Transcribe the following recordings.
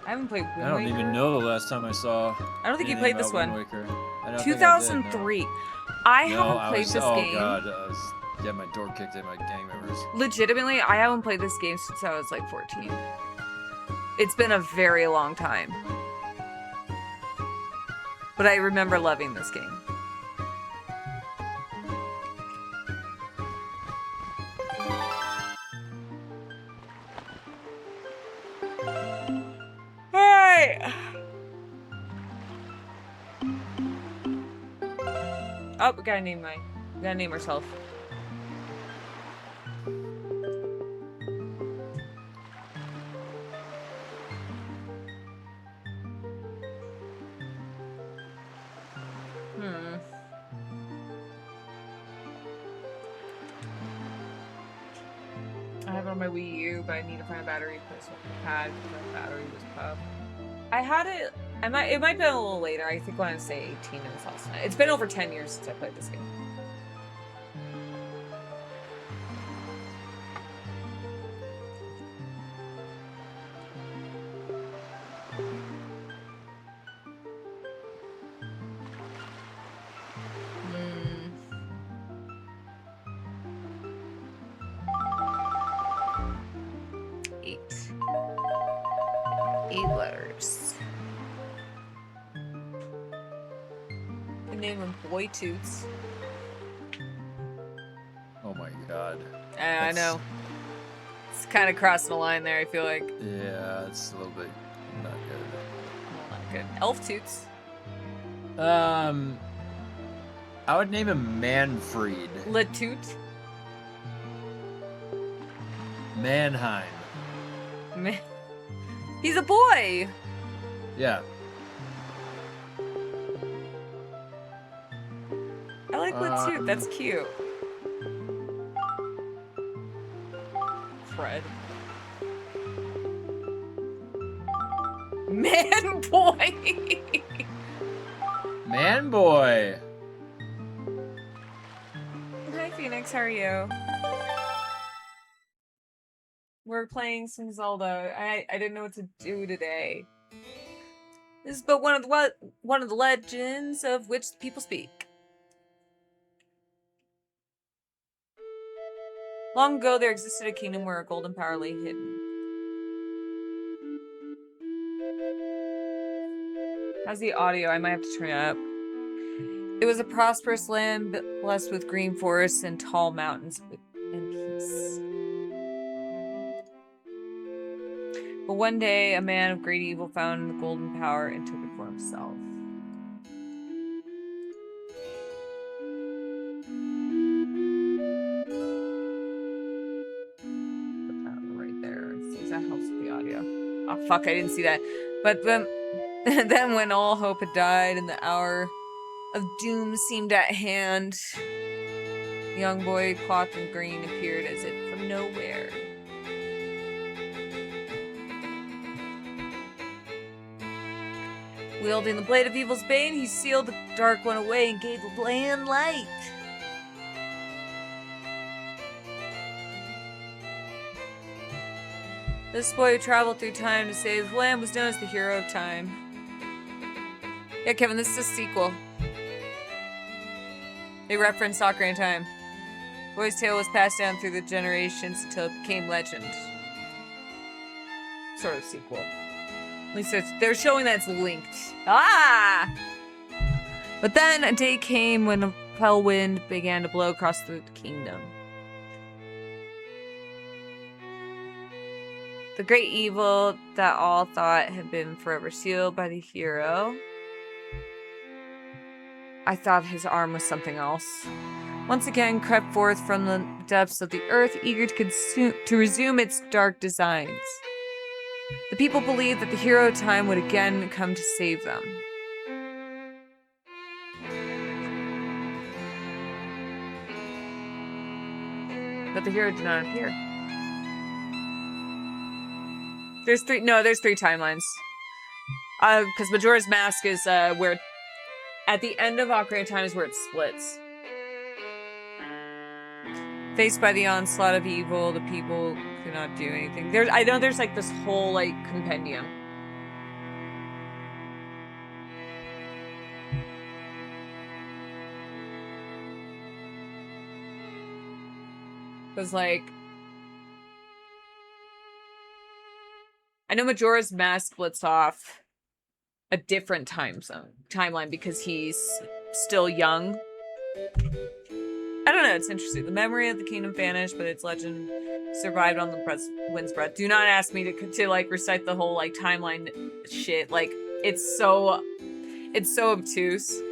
I haven't played Wind I don't Waker. even know the last time I saw. I don't think you played this one. Wind Waker. I don't 2003. Think I I did, no. haven't No, I played was. this Oh game. god, I was getting my door kicked in by gang members. Legitimately, I haven't played this game since I was like 14. It's been a very long time. But I remember loving this game. Alright. Oh, we gotta name herself. I have it on my Wii U, but I need to find a battery replacement pad because my battery was pumped. I had it. It might have been a little later. I think I want to say 18 in this last night. It's been over 10 years since I played this game. Eight letters. The name of Boy Toots. Oh my god. I know. It's kind of crossing the line there, I feel like. Yeah, it's a little bit not good. Well, not good. Elf Toots. I would name him Manfred. Latoot. Mannheim. He's a boy! Yeah. I like Latoot. That's cute. Fred. Man boy! Man boy! Hi Phoenix, how are you? We're playing some Zelda. I didn't know what to do today. This is but one of the legends of which people speak. Long ago, there existed a kingdom where a golden power lay hidden. How's the audio? I might have to turn it up. It was a prosperous land blessed with green forests and tall mountains and peace. But one day, a man of great evil found the golden power and took it for himself. Put that right there. See, that helps with the audio. Oh, fuck, I didn't see that. But then when all hope had died and the hour of doom seemed at hand, the young boy clothed in green appeared as if from nowhere. Wielding the blade of evil's bane, he sealed the dark one away and gave the land light. This boy who traveled through time to save the land was known as the hero of time. Yeah, Kevin, this is a sequel. They reference Ocarina of Time. The boy's tale was passed down through the generations until it became legend. Sort of sequel. At least they're showing that it's linked. Ah! But then a day came when a fell wind began to blow across the kingdom. The great evil that all thought had been forever sealed by the hero. I thought his arm was something else. Once again crept forth from the depths of the earth, eager to resume its dark designs. The people believed that the hero of time would again come to save them. But the hero did not appear. There's three timelines. Because Majora's Mask is where, at the end of Ocarina of Time is where it splits. Faced by the onslaught of evil, the people could not do anything. I know there's like this whole like compendium. Was like, I know Majora's Mask splits off a different timeline because he's still young. I don't know, it's interesting. The memory of the kingdom vanished, but its legend survived on the wind's breath. Do not ask me to like recite the whole like timeline shit. Like it's so obtuse.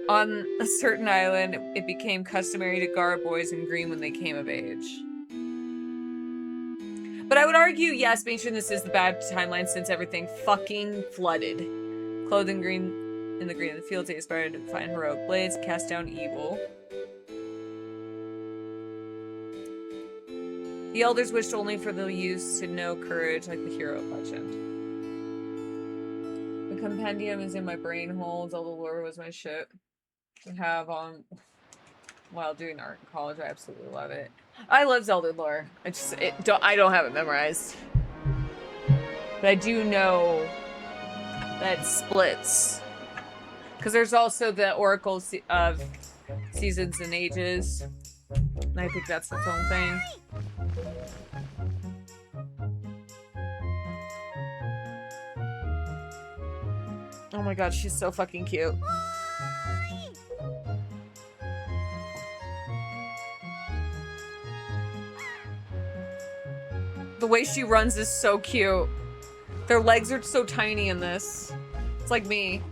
On a certain island, it became customary to guard boys in green when they came of age. But I would argue, yes, make sure this is the bad timeline since everything fucking flooded. Clothing green in the green of the fields, they aspired to find heroic blades, cast down evil. The elders wished only for the youths to know courage like the hero legend. The compendium is in my brain hole. Zelda lore was my shit to have on while doing art in college. I absolutely love it. I love Zelda lore. I don't have it memorized. But I do know that it splits. Because there's also the Oracle of Seasons and Ages. And I think that's its own thing. Oh my god, she's so fucking cute. The way she runs is so cute. Their legs are so tiny in this. It's like me.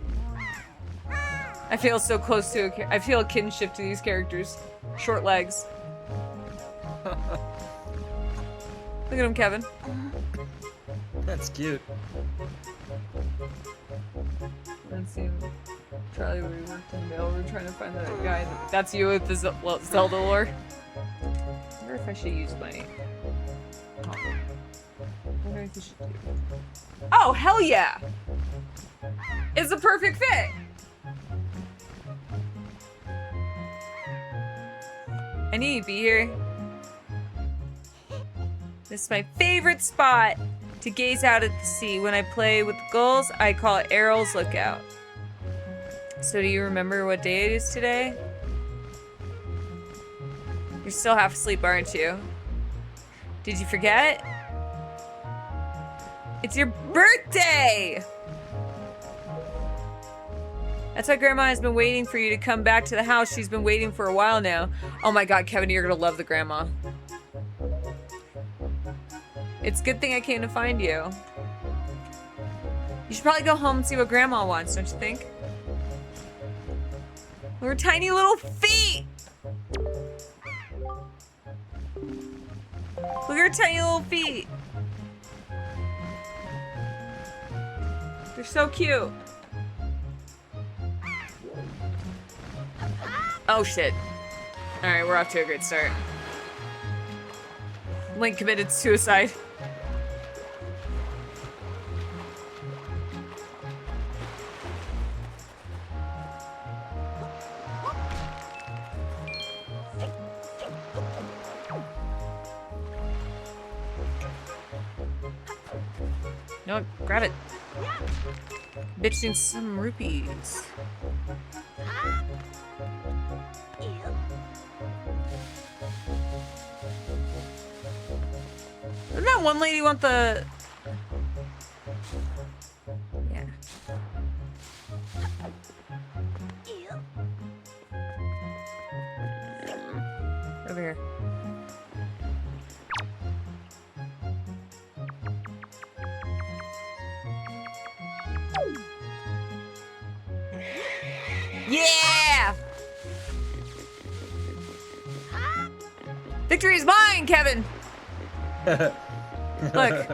I feel so close to I feel a kinship to these characters. Short legs. Look at him, Kevin. That's cute. Let's see. Charlie, we worked in mail. We're trying to find that guy. That's you with the Zelda lore. I wonder if I should use my... Oh. I wonder if you should do... Oh, hell yeah! It's a perfect fit! I need to be here. This is my favorite spot to gaze out at the sea. When I play with the gulls, I call it Errol's Lookout. So do you remember what day it is today? You're still half asleep, aren't you? Did you forget? It's your birthday! That's why Grandma has been waiting for you to come back to the house. She's been waiting for a while now. Oh my god, Kevin, you're gonna love the grandma. It's a good thing I came to find you. You should probably go home and see what Grandma wants, don't you think? Her tiny little feet! Look at her tiny little feet. They're so cute. Oh shit. Alright, we're off to a great start. Link committed suicide. No, grab it. Bitch needs some rupees. Doesn't that one lady want the... Yeah. Over here. Yeah! Victory is mine, Kevin! Look.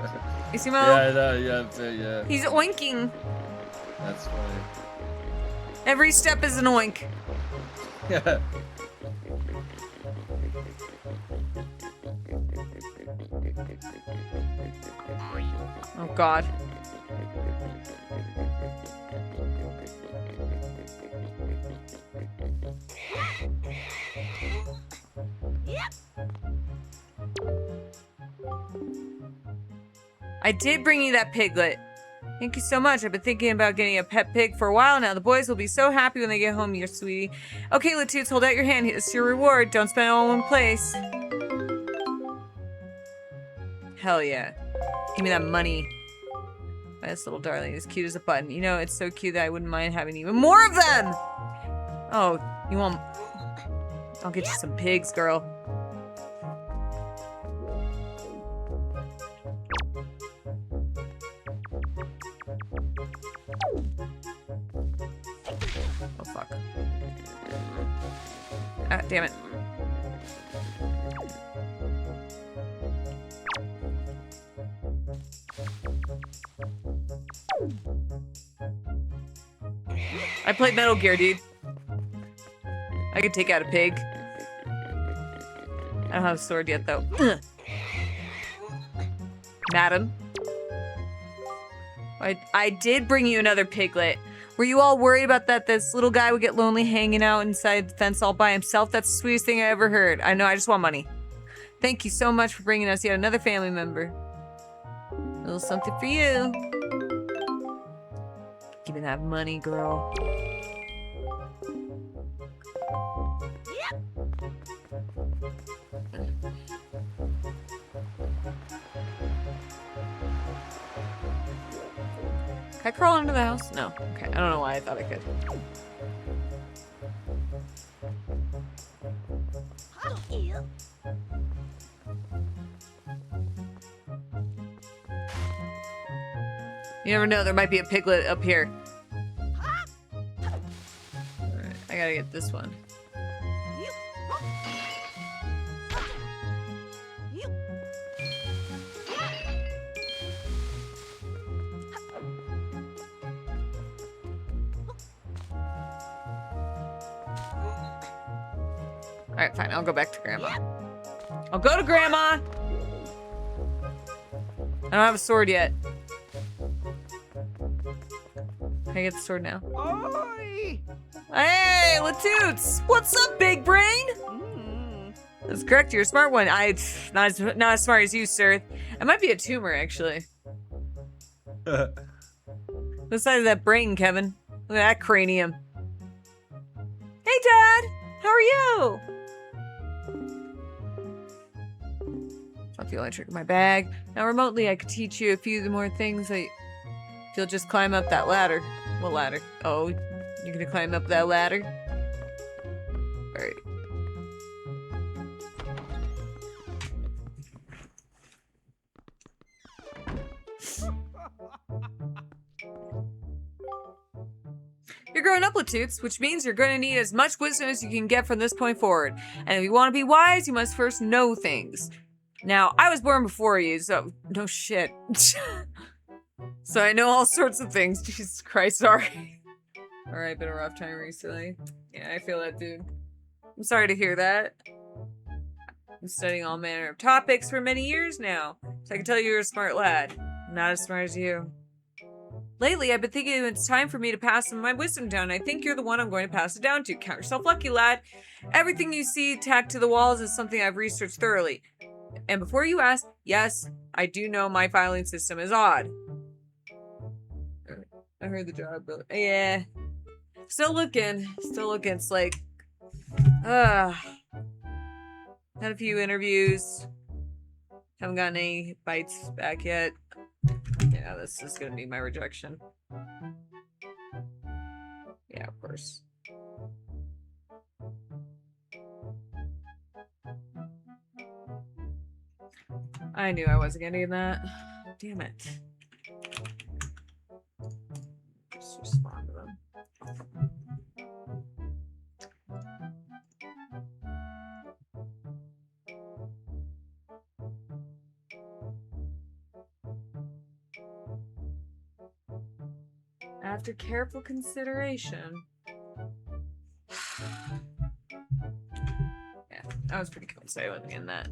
You see my yeah. He's oinking. That's funny. Every step is an oink. Oh god. I did bring you that piglet. Thank you so much. I've been thinking about getting a pet pig for a while now. The boys will be so happy when they get home, your sweetie. Okay, Latoots, hold out your hand. It's your reward. Don't spend it all in one place. Hell yeah. Give me that money. This little darling is cute as a button. You know, it's so cute that I wouldn't mind having even more of them! Oh, you want... I'll get you some pigs, girl. Oh, fuck. Ah, damn it. I played Metal Gear, dude. I could take out a pig. I don't have a sword yet, though. Madam. I did bring you another piglet. Were you all worried about that this little guy would get lonely hanging out inside the fence all by himself? That's the sweetest thing I ever heard. I know, I just want money. Thank you so much for bringing us yet another family member. A little something for you. Give me that money, girl. Can I crawl into the house? No. Okay, I don't know why I thought I could. You never know, there might be a piglet up here. Alright, I gotta get this one. Alright, fine, I'll go back to Grandma. I'll go to Grandma! I don't have a sword yet. Can I get the sword now? Oi! Hey, Latoots! What's up, big brain? That's correct, you're a smart one. Not as smart as you, sir. I might be a tumor, actually. The size of that brain, Kevin. Look at that cranium. Hey, Dad! How are you? I'll feel like trick in my bag. Now remotely I could teach you a few more things that if you'll just climb up that ladder. What ladder? Oh, you're gonna climb up that ladder? Alright. You're growing up, Latoots, which means you're gonna need as much wisdom as you can get from this point forward. And if you want to be wise, you must first know things. Now, I was born before you, so no shit. So I know all sorts of things. Jesus Christ, sorry. Alright, been a rough time recently. Yeah, I feel that, dude. I'm sorry to hear that. I'm studying all manner of topics for many years now, so I can tell you're a smart lad. I'm not as smart as you. Lately, I've been thinking it's time for me to pass some of my wisdom down. I think you're the one I'm going to pass it down to. Count yourself lucky, lad. Everything you see tacked to the walls is something I've researched thoroughly. And before you ask, yes, I do know my filing system is odd. I heard the job, but yeah. Still looking. It's like, had a few interviews. Haven't gotten any bites back yet. Yeah, this is gonna be my rejection. Yeah, of course. I knew I wasn't getting that. Damn it. Just respond to them. After careful consideration. Yeah, I was pretty cool, so I wasn't getting that.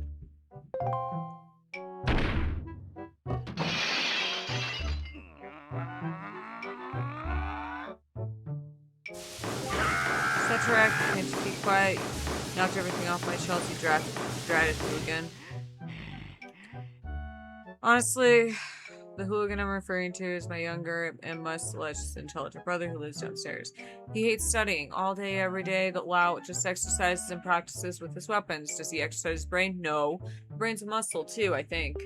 Correct. Can't you be quiet? Knocked everything off my shelves. You dried it through again. Honestly, the hooligan I'm referring to is my younger and much less intelligent brother who lives downstairs. He hates studying all day, every day. The lout just exercises and practices with his weapons. Does he exercise his brain? No. The brain's a muscle too, I think.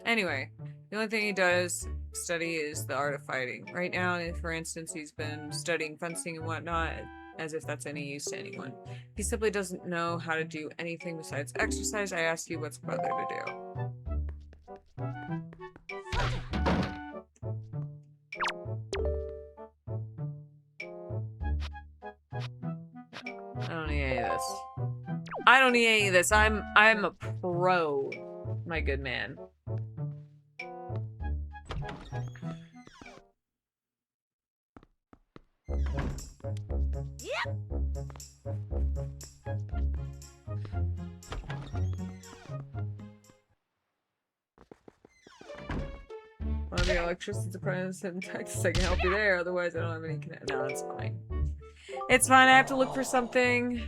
Anyway, the only thing he does study is the art of fighting. Right now, for instance, he's been studying fencing and whatnot, as if that's any use to anyone. He simply doesn't know how to do anything besides exercise. I asked you what's brother to do. I don't need any of this. I don't need any of this. I'm a pro, my good man. Yep. Well, the electricity department in Texas, I can help you there. Otherwise, I don't have any connection. No, it's fine. It's fine. I have to look for something.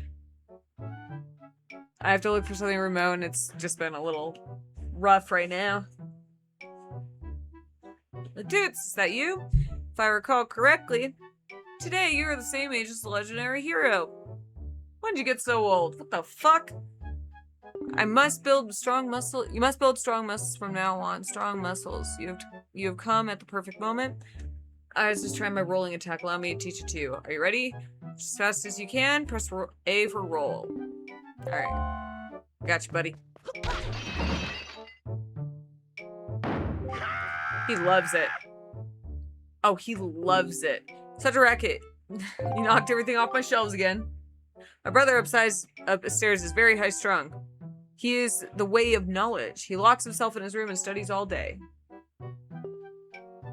I have to look for something remote, and it's just been a little rough right now. Dudes, is that you? If I recall correctly, today you are the same age as the legendary hero. When did you get so old? What the fuck? I must build strong muscle. You must build strong muscles from now on. Strong muscles. You have come at the perfect moment. I was just trying my rolling attack. Allow me to teach it to you. Are you ready? As fast as you can. Press A for roll. All right. Gotcha, buddy. He loves it. Oh, he loves it. Such a racket. You knocked everything off my shelves again. My brother upstairs is very high strung. He is the way of knowledge. He locks himself in his room and studies all day.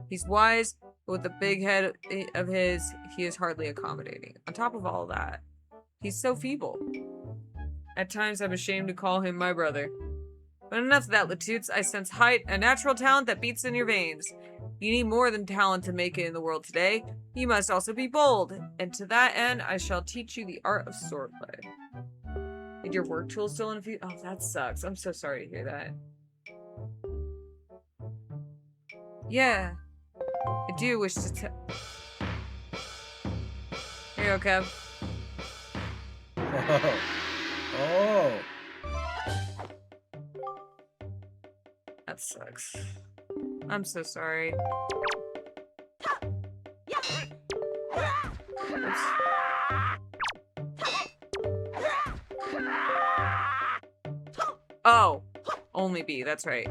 He's wise, but with the big head of his, he is hardly accommodating. On top of all that, he's so feeble. At times, I'm ashamed to call him my brother. But enough of that, Latoots. I sense height, a natural talent that beats in your veins. You need more than talent to make it in the world today. You must also be bold. And to that end, I shall teach you the art of swordplay. Is your work tool still in a few? Oh, that sucks. I'm so sorry to hear that. Yeah. I do wish to tell. Here you go, Kev. Oh. That sucks. I'm so sorry. Oops. Oh, only B, that's right.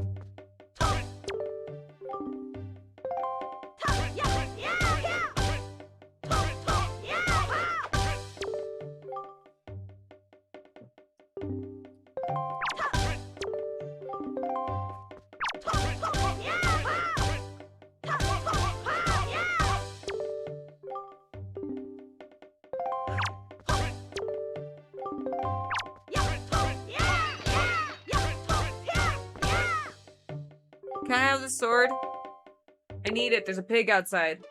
Can I have the sword? I need it. There's a pig outside.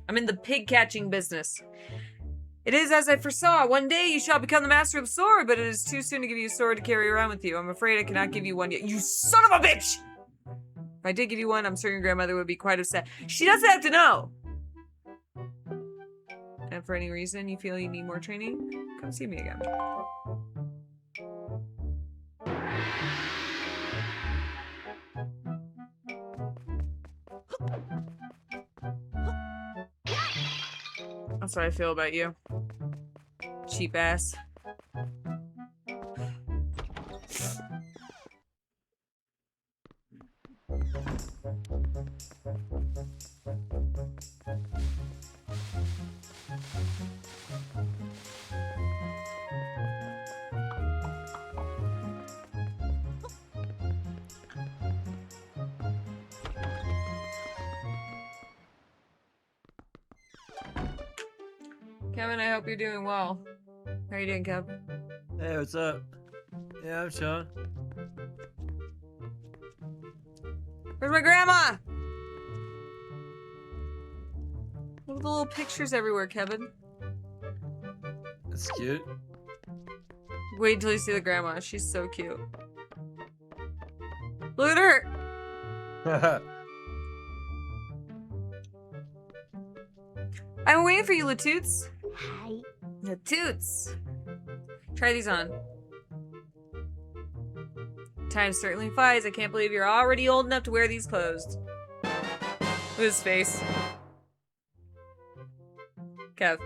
I'm in the pig catching business. It is as I foresaw. One day you shall become the master of the sword, but it is too soon to give you a sword to carry around with you. I'm afraid I cannot give you one yet. You son of a bitch! If I did give you one, I'm certain your grandmother would be quite upset. She doesn't have to know! And for any reason you feel you need more training, come see me again. That's what I feel about you. Cheap ass. Kevin, I hope you're doing well. How are you doing, Kev? Hey, what's up? Yeah, I'm Sean. Where's my grandma? Look at the little pictures everywhere, Kevin. That's cute. Wait until you see the grandma. She's so cute. Look at her! I'm waiting for you, Latoots. Hi. Latoots. Try these on. Time certainly flies. I can't believe you're already old enough to wear these clothes. Look at his face. Kev.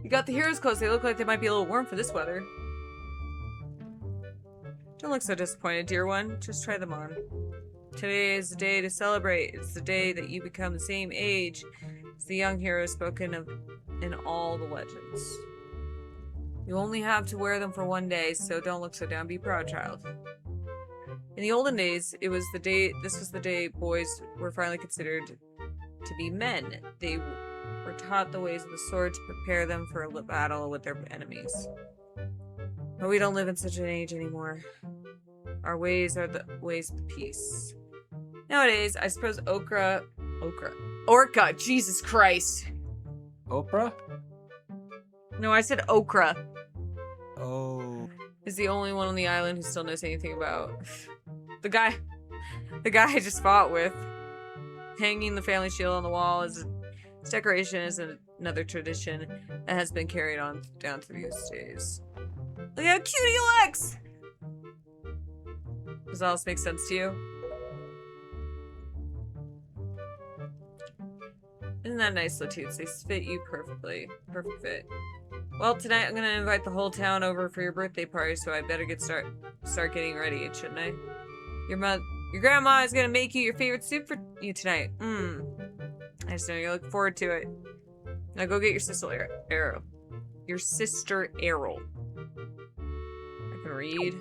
You got the hero's clothes. They look like they might be a little warm for this weather. Don't look so disappointed, dear one. Just try them on. Today is the day to celebrate. It's the day that you become the same age as the young hero spoken of in all the legends. You only have to wear them for one day, so don't look so down. Be proud, child. In the olden days, this was the day boys were finally considered to be men. They were taught the ways of the sword to prepare them for a battle with their enemies. But we don't live in such an age anymore. Our ways are the ways of peace. Nowadays, I suppose Orca, Jesus Christ. Oprah? No, I said Okra. Oh. Is the only one on the island who still knows anything about the guy I just fought with. Hanging the family shield on the wall is decoration is another tradition that has been carried on down through these days. Look how cute he looks! Does all this make sense to you? Isn't that nice, Latoots? They fit you perfectly. Perfect fit. Well, tonight I'm gonna invite the whole town over for your birthday party, so I better start getting ready, shouldn't I? Your grandma is gonna make you your favorite soup for you tonight. I just know you're looking forward to it. Now go get your sister Errol. Your sister Errol. I can read.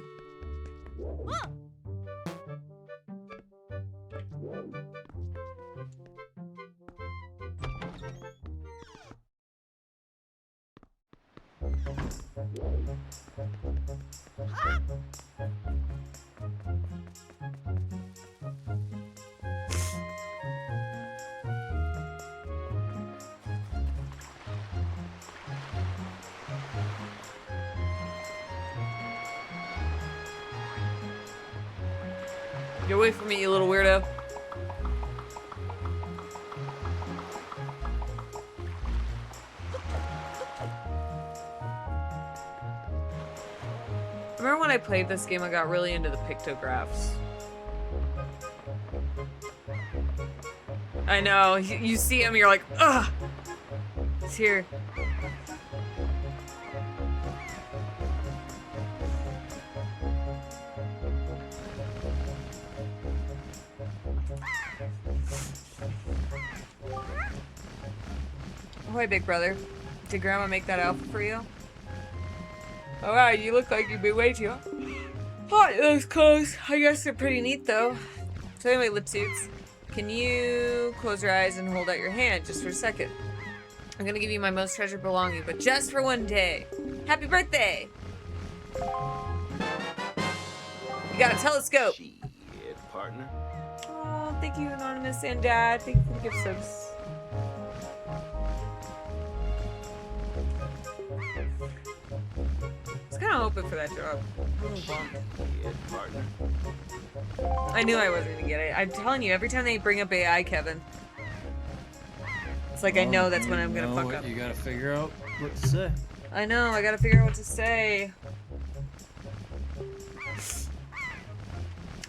Get away from me, you little weirdo. Remember when I played this game, I got really into the pictographs. I know, you see him, you're like, ugh! It's here. Ahoy, big brother. Did Grandma make that outfit for you? Oh wow, you look like you'd be way too hot in those clothes. I guess they're pretty neat though. So anyway, Lipsuits, can you close your eyes and hold out your hand just for a second? I'm gonna give you my most treasured belonging, but just for one day. Happy birthday! You got a telescope. Shit, partner. Oh, thank you, Anonymous and Dad. Thank you for the gift subs. I was kind of hoping for that job. I'm a little bummed. Shit, partner. I knew I wasn't gonna get it. I'm telling you, every time they bring up AI, Kevin, it's like I know that's when I'm gonna fuck up. You gotta figure out what to say. I know, I gotta figure out what to say.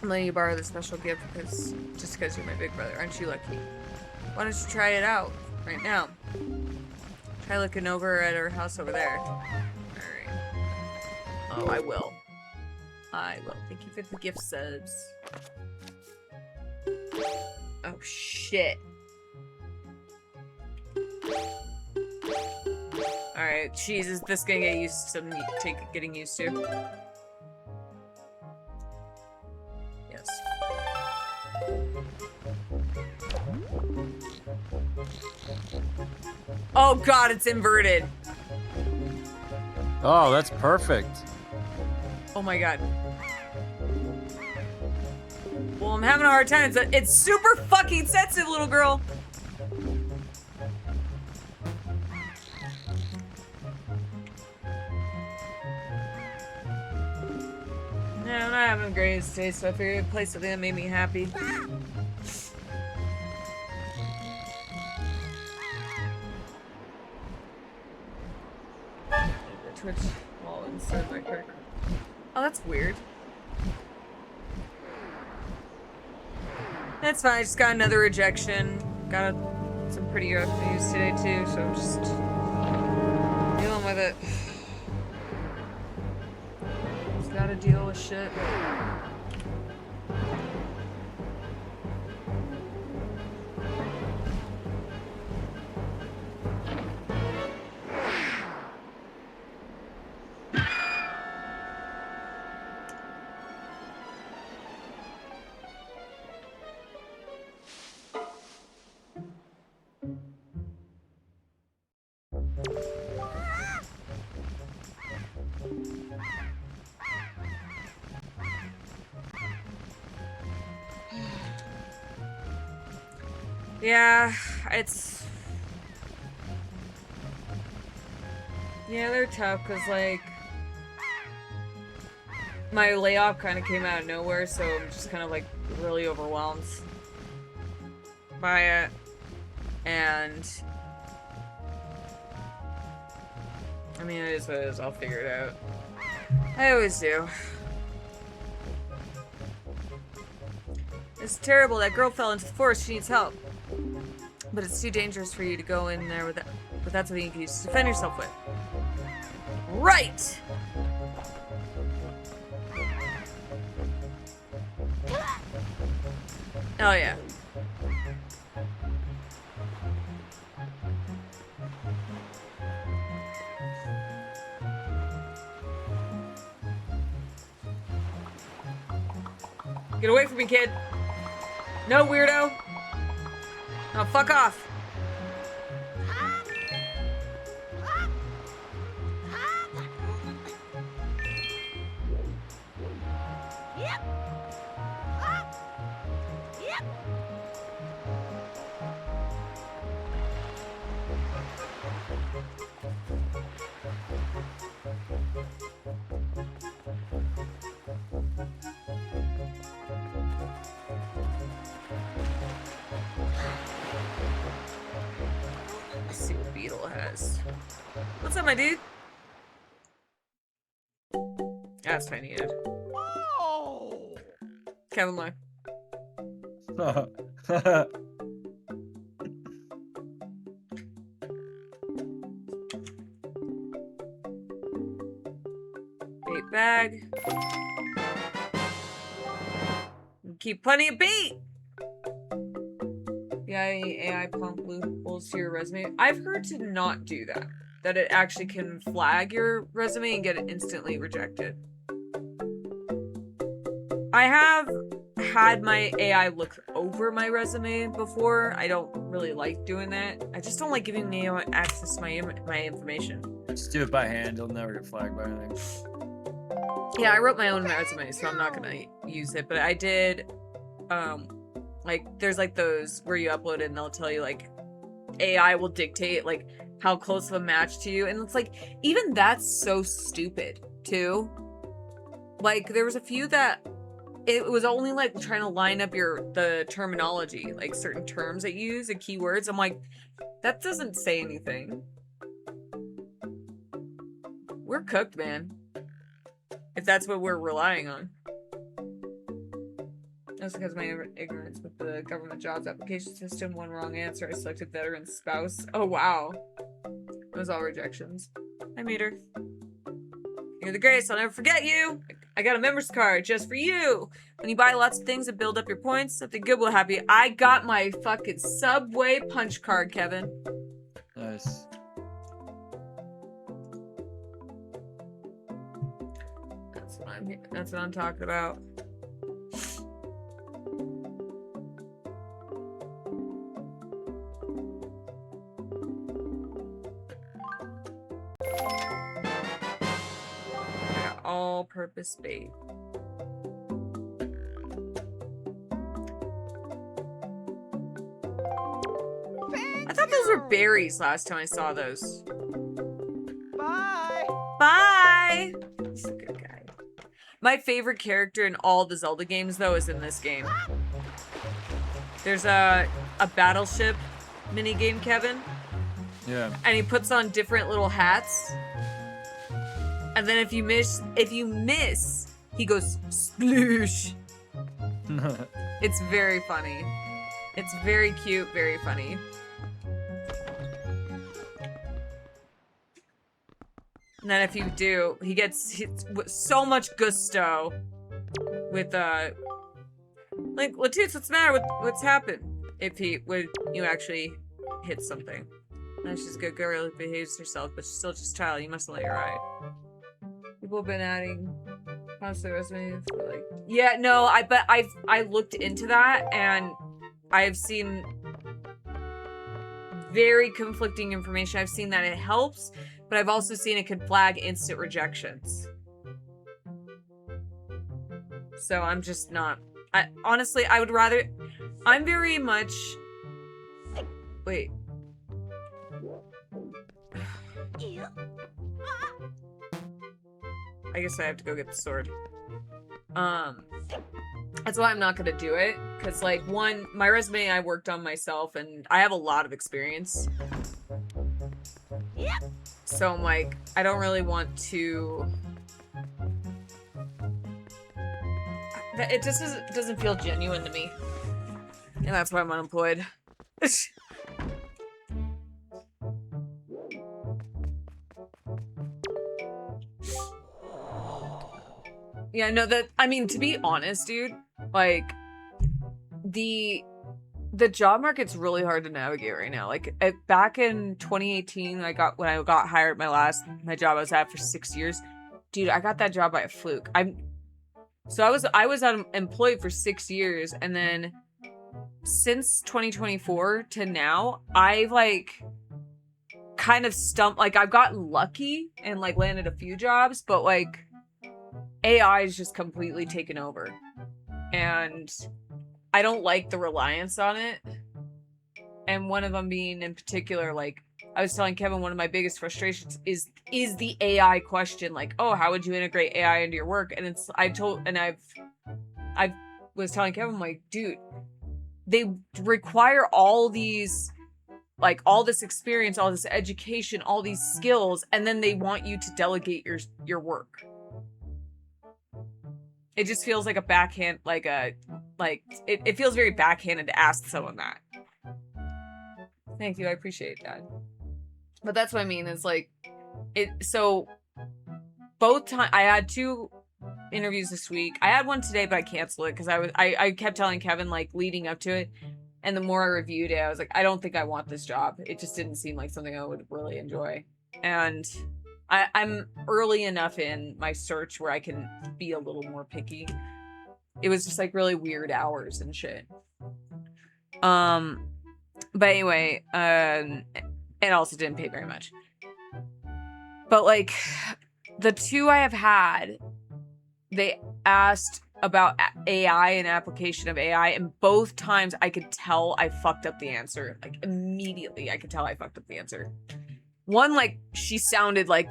I'm letting you borrow the special gift just because you're my big brother. Aren't you lucky? Why don't you try it out right now? Try looking over at our house over there. Alright. Oh, I will. I will. Thank you for the gift subs. Oh, shit. Alright, jeez, is this gonna get used to me getting used to? Yes. Oh god, it's inverted. Oh, that's perfect. Oh my god. Well, I'm having a hard time. It's super fucking sensitive, little girl. Yeah, I'm not having the greatest day, so I figured I'd play something that made me happy. Twitch Mullins. instead of my character. Oh, that's weird. That's fine. I just got another rejection. Got some pretty rough news today too, so I'm just dealing with it. Just gotta deal with shit. Yeah, it's... Yeah, they're tough, because, like... My layoff kind of came out of nowhere, so I'm just kind of, like, really overwhelmed by it. And... I mean, it is what it is. I'll figure it out. I always do. It's terrible. That girl fell into the forest. She needs help. But it's too dangerous for you to go in there with that. But that's what you can use to defend yourself with. Right! Oh, yeah. Get away from me, kid. No, weirdo. No, fuck off. Let's see what Beetle has. What's up, my dude? That's what I needed. Kevin Lowe. Bait bag. Keep plenty of bait! Yeah, AI pump loopholes to your resume. I've heard to not do that. That it actually can flag your resume and get it instantly rejected. I have had my AI look over my resume before. I don't really like doing that. I just don't like giving me access to my information. Just do it by hand. You'll never get flagged by anything. Yeah, I wrote my own resume, so I'm not gonna use it. But I did, like, there's like those where you upload it and they'll tell you like, AI will dictate like how close of a match to you, and it's like, even that's so stupid too. Like, there was a few that it was only like trying to line up the terminology, like certain terms that you use and keywords. I'm like, that doesn't say anything. We're cooked, man. If that's what we're relying on. That's because of my ignorance with the government jobs application system. One wrong answer. I selected veteran spouse. Oh, wow. It was all rejections. Hi, Meter. You're the greatest. I'll never forget you. I got a member's card just for you. When you buy lots of things and build up your points, something good will happen. I got my fucking Subway punch card, Kevin. Nice. That's what I'm talking about. All-purpose bait. I thought those were berries last time I saw those. Bye. Bye. He's a good guy. My favorite character in all the Zelda games, though, is in this game. There's a battleship minigame, Kevin. Yeah. And he puts on different little hats. And then if you miss, he goes sploosh. It's very funny. It's very cute, very funny. And then if you do, he gets hit with so much gusto with like, Latoots, what's the matter with what's happened? If you actually hit something. No, she's a good girl who behaves herself, but she's still just a child. You mustn't let her ride. People have been adding constant resumes for like, yeah, no, I looked into that and I've seen very conflicting information. I've seen that it helps, but I've also seen it could flag instant rejections. So I'm just not. Honestly, I would rather. I'm very much. Wait. I guess I have to go get the sword. That's why I'm not gonna do it. Cause like, one, my resume I worked on myself and I have a lot of experience. So I'm like, I don't really want to... It just doesn't feel genuine to me. And that's why I'm unemployed. Yeah, no, that, I mean, to be honest, dude, like, the job market's really hard to navigate right now. Like, back in 2018, when I got hired my job I was at for 6 years, dude, I got that job by a fluke. I was unemployed for 6 years, and then since 2024 to now, I've like kind of like I've gotten lucky and like landed a few jobs, but like AI is just completely taken over, and I don't like the reliance on it. And one of them being in particular, like I was telling Kevin, one of my biggest frustrations is the AI question. Like, oh, how would you integrate AI into your work? And I was telling Kevin, like, dude, they require all these, like, all this experience, all this education, all these skills, and then they want you to delegate your work. It just feels like a backhand, it feels very backhanded to ask someone that. Thank you, I appreciate that. But that's what I mean, is like, so both times, I had 2 interviews this week. I had one today, but I canceled it because I kept telling Kevin, like, leading up to it, and the more I reviewed it, I was like, I don't think I want this job. It just didn't seem like something I would really enjoy. And I'm early enough in my search where I can be a little more picky. It was just like really weird hours and shit. But anyway, it also didn't pay very much. But like, the 2 I have had, they asked about AI and application of AI, and both times I could tell I fucked up the answer. Like, immediately I could tell I fucked up the answer. One, like, she sounded like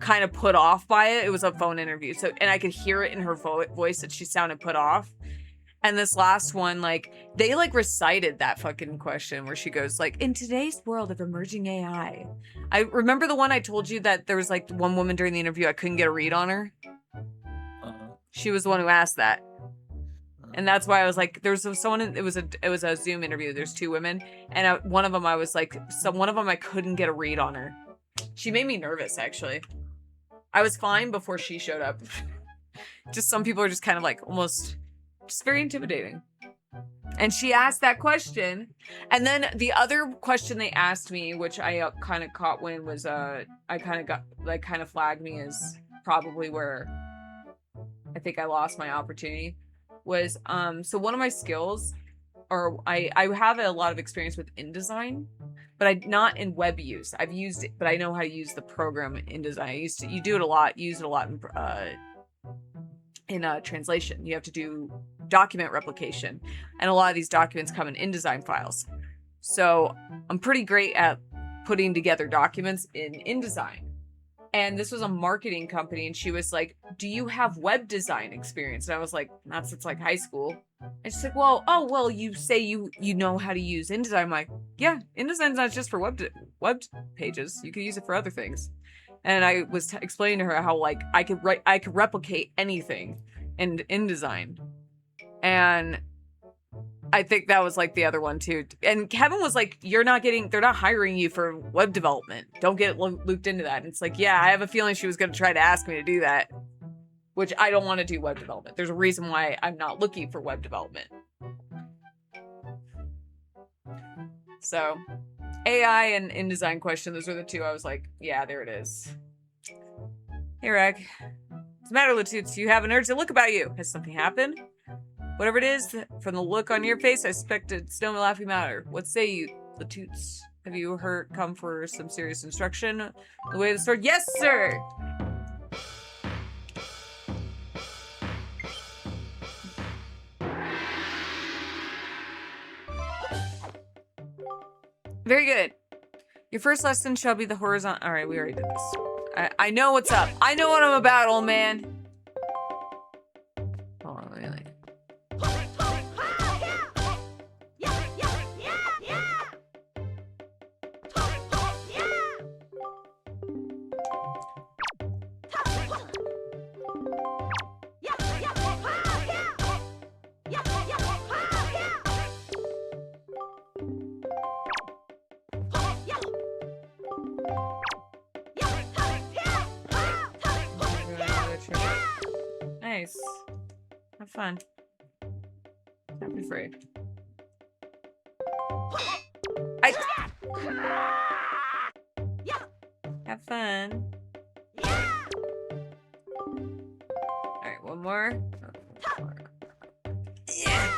kind of put off by it. It was a phone interview, so, and I could hear it in her voice that she sounded put off. And this last one, like, they like recited that fucking question where she goes like, in today's world of emerging AI. I remember the one I told you that there was like one woman during the interview, I couldn't get a read on her. She was the one who asked that. And that's why I was like, there was someone, it was a Zoom interview. There's 2 women, and one of them I was like, one of them I couldn't get a read on her. She made me nervous, actually. I was fine before she showed up. Just some people are just kind of like almost just very intimidating. And she asked that question, and then the other question they asked me, which I kind of caught wind, was I kind of got like kind of flagged me as probably where I think I lost my opportunity. Was so one of my skills, or I have a lot of experience with InDesign, but not in web use. I've used it, but I know how to use the program InDesign. You do it a lot, use it a lot in translation. You have to do document replication, and a lot of these documents come in InDesign files. So I'm pretty great at putting together documents in InDesign. And this was a marketing company, and she was like, do you have web design experience? And I was like, not since like high school. And she's like, well, you say you know how to use InDesign. I'm like, yeah, InDesign's not just for web pages. You can use it for other things. And I was explaining to her how like I could replicate anything in InDesign. And I think that was like the other one too. And Kevin was like, they're not hiring you for web development. Don't get looped into that. And it's like, yeah, I have a feeling she was going to try to ask me to do that, which I don't want to do web development. There's a reason why I'm not looking for web development. So AI and InDesign question, those are the two. I was like, yeah, there it is. Hey, Rag. What's the matter, Latoots? You have an urge to look about you. Has something happened? Whatever it is, from the look on your face, I suspect it's no laughing matter. What say you, Latoots? Have you come for some serious instruction? The way of the sword? Yes, sir! Very good. Your first lesson shall be the horizontal. Alright, we already did this. I know what's up. I know what I'm about, old man. Hold on, let me like. Nice. Have fun. Don't be afraid. Have fun. Alright, one more. Yeah.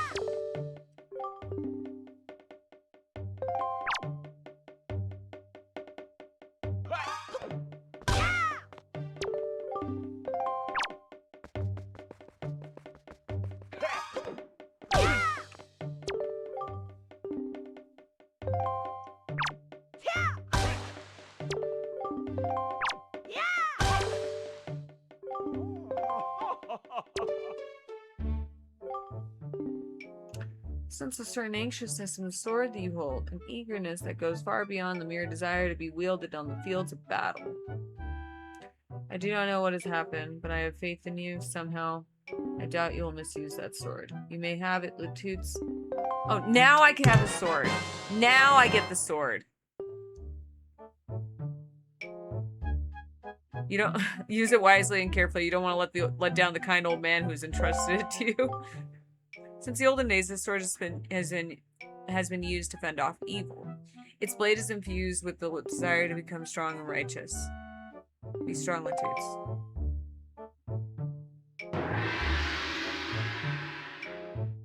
Sense a certain anxiousness in the sword that you hold, an eagerness that goes far beyond the mere desire to be wielded on the fields of battle. I do not know what has happened, but I have faith in you. Somehow, I doubt you will misuse that sword. You may have it, Latoots. Oh, now I can have the sword. Now I get the sword. You don't use it wisely and carefully. You don't want to let down the kind old man who's entrusted it to you. Since the olden days, this sword has been used to fend off evil. Its blade is infused with the desire to become strong and righteous. Be strong, Latoots.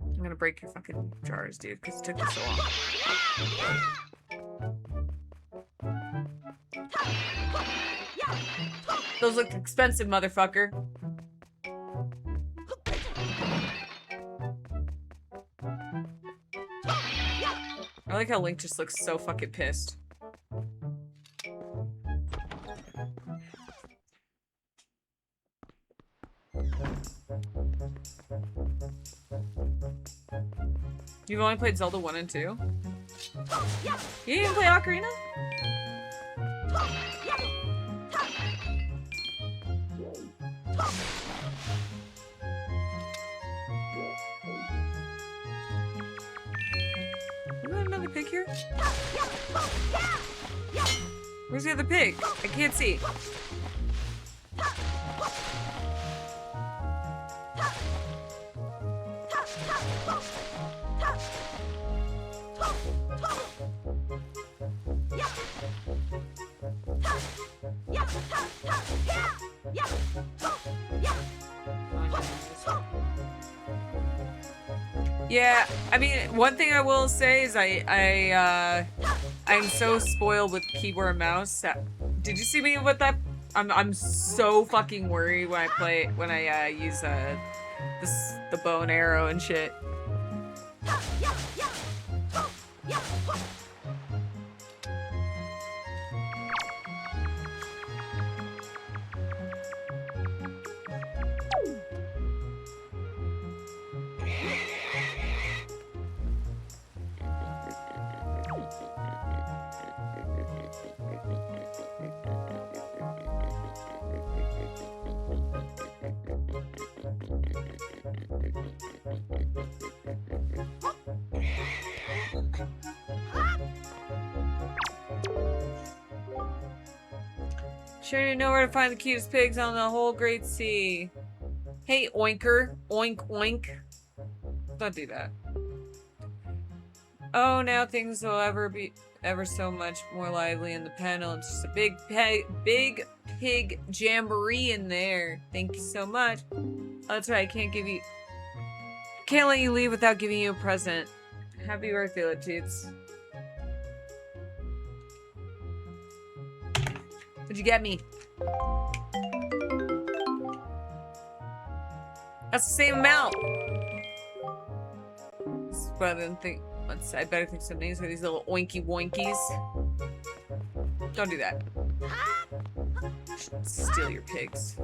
I'm gonna break your fucking jars, dude, because it took me so long. Those look expensive, motherfucker. I like how Link just looks so fucking pissed. You've only played Zelda 1 and 2? You didn't play Ocarina? Another pig here? Where's the other pig? I can't see. Yeah, I mean, one thing I will say is I'm so spoiled with keyboard and mouse. Did you see me with that? I'm so fucking worried when I use the bow and arrow and shit. Sure you know where to find the cutest pigs on the whole Great Sea. Hey, oinker. Oink, oink. Don't do that. Oh, now things will ever so much more lively in the panel. It's just a big pig jamboree in there. Thank you so much. Oh, that's right, can't let you leave without giving you a present. Happy birthday, Latoots. What'd you get me? That's the same amount. But I didn't think. I better think some names for these little oinky woinkies. Don't do that. Steal your pigs.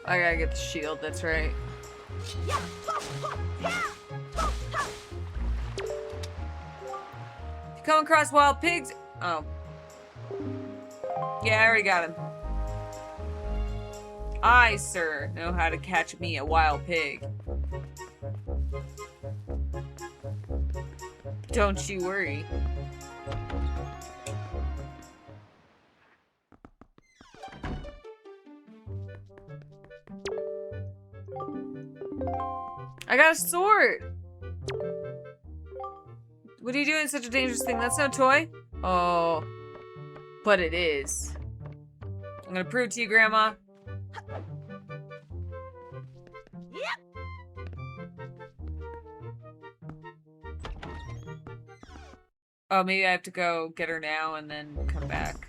I gotta get the shield, that's right. If you come across wild pigs... Oh. Yeah, I already got him. I, sir, know how to catch me a wild pig. Don't you worry. I got a sword! What are you doing such a dangerous thing? That's no toy? Oh. But it is. I'm gonna prove to you, Grandma. Oh, maybe I have to go get her now and then come back.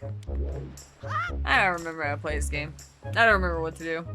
I don't remember how to play this game. I don't remember what to do.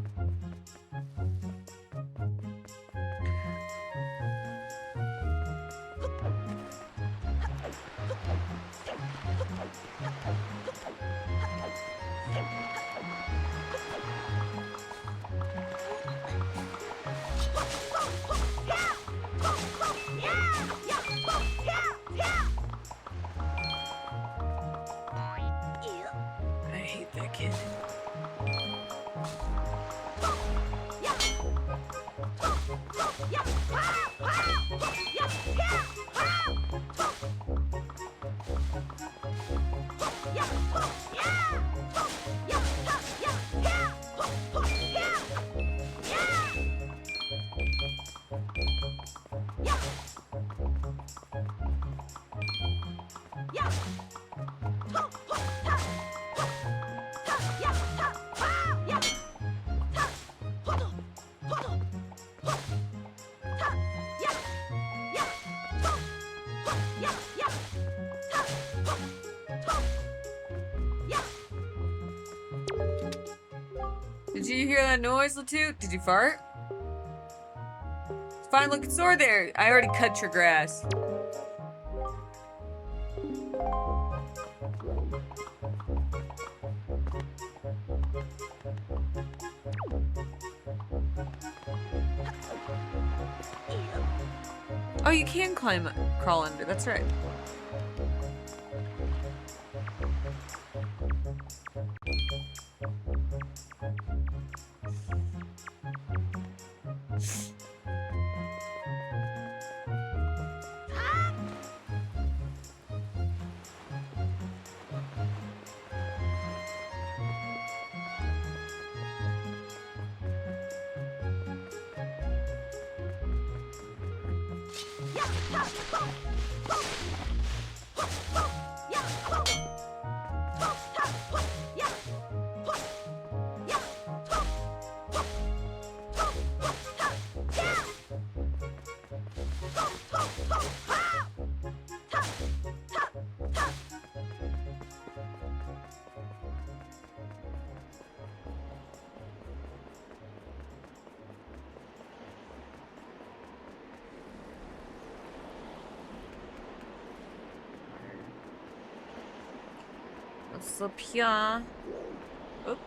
I hate that kid. Did you hear that noise, Latoot? Did you fart? Fine looking sword there. I already cut your grass. Oh, you can crawl under. That's right. What's up here? Oh.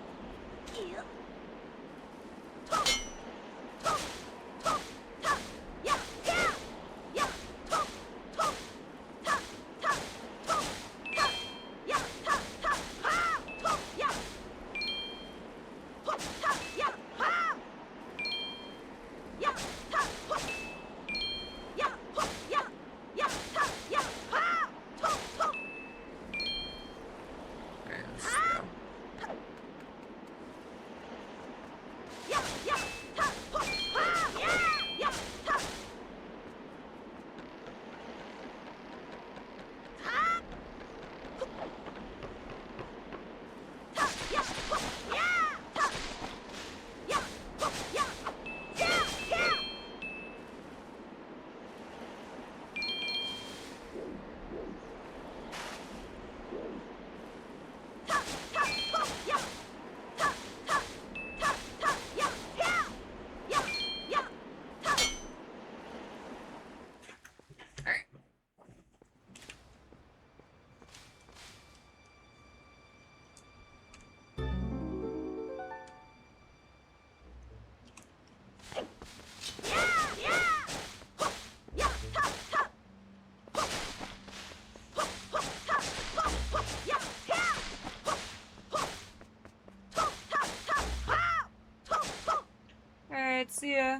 Alright, let's go. Alright. Alright, see ya.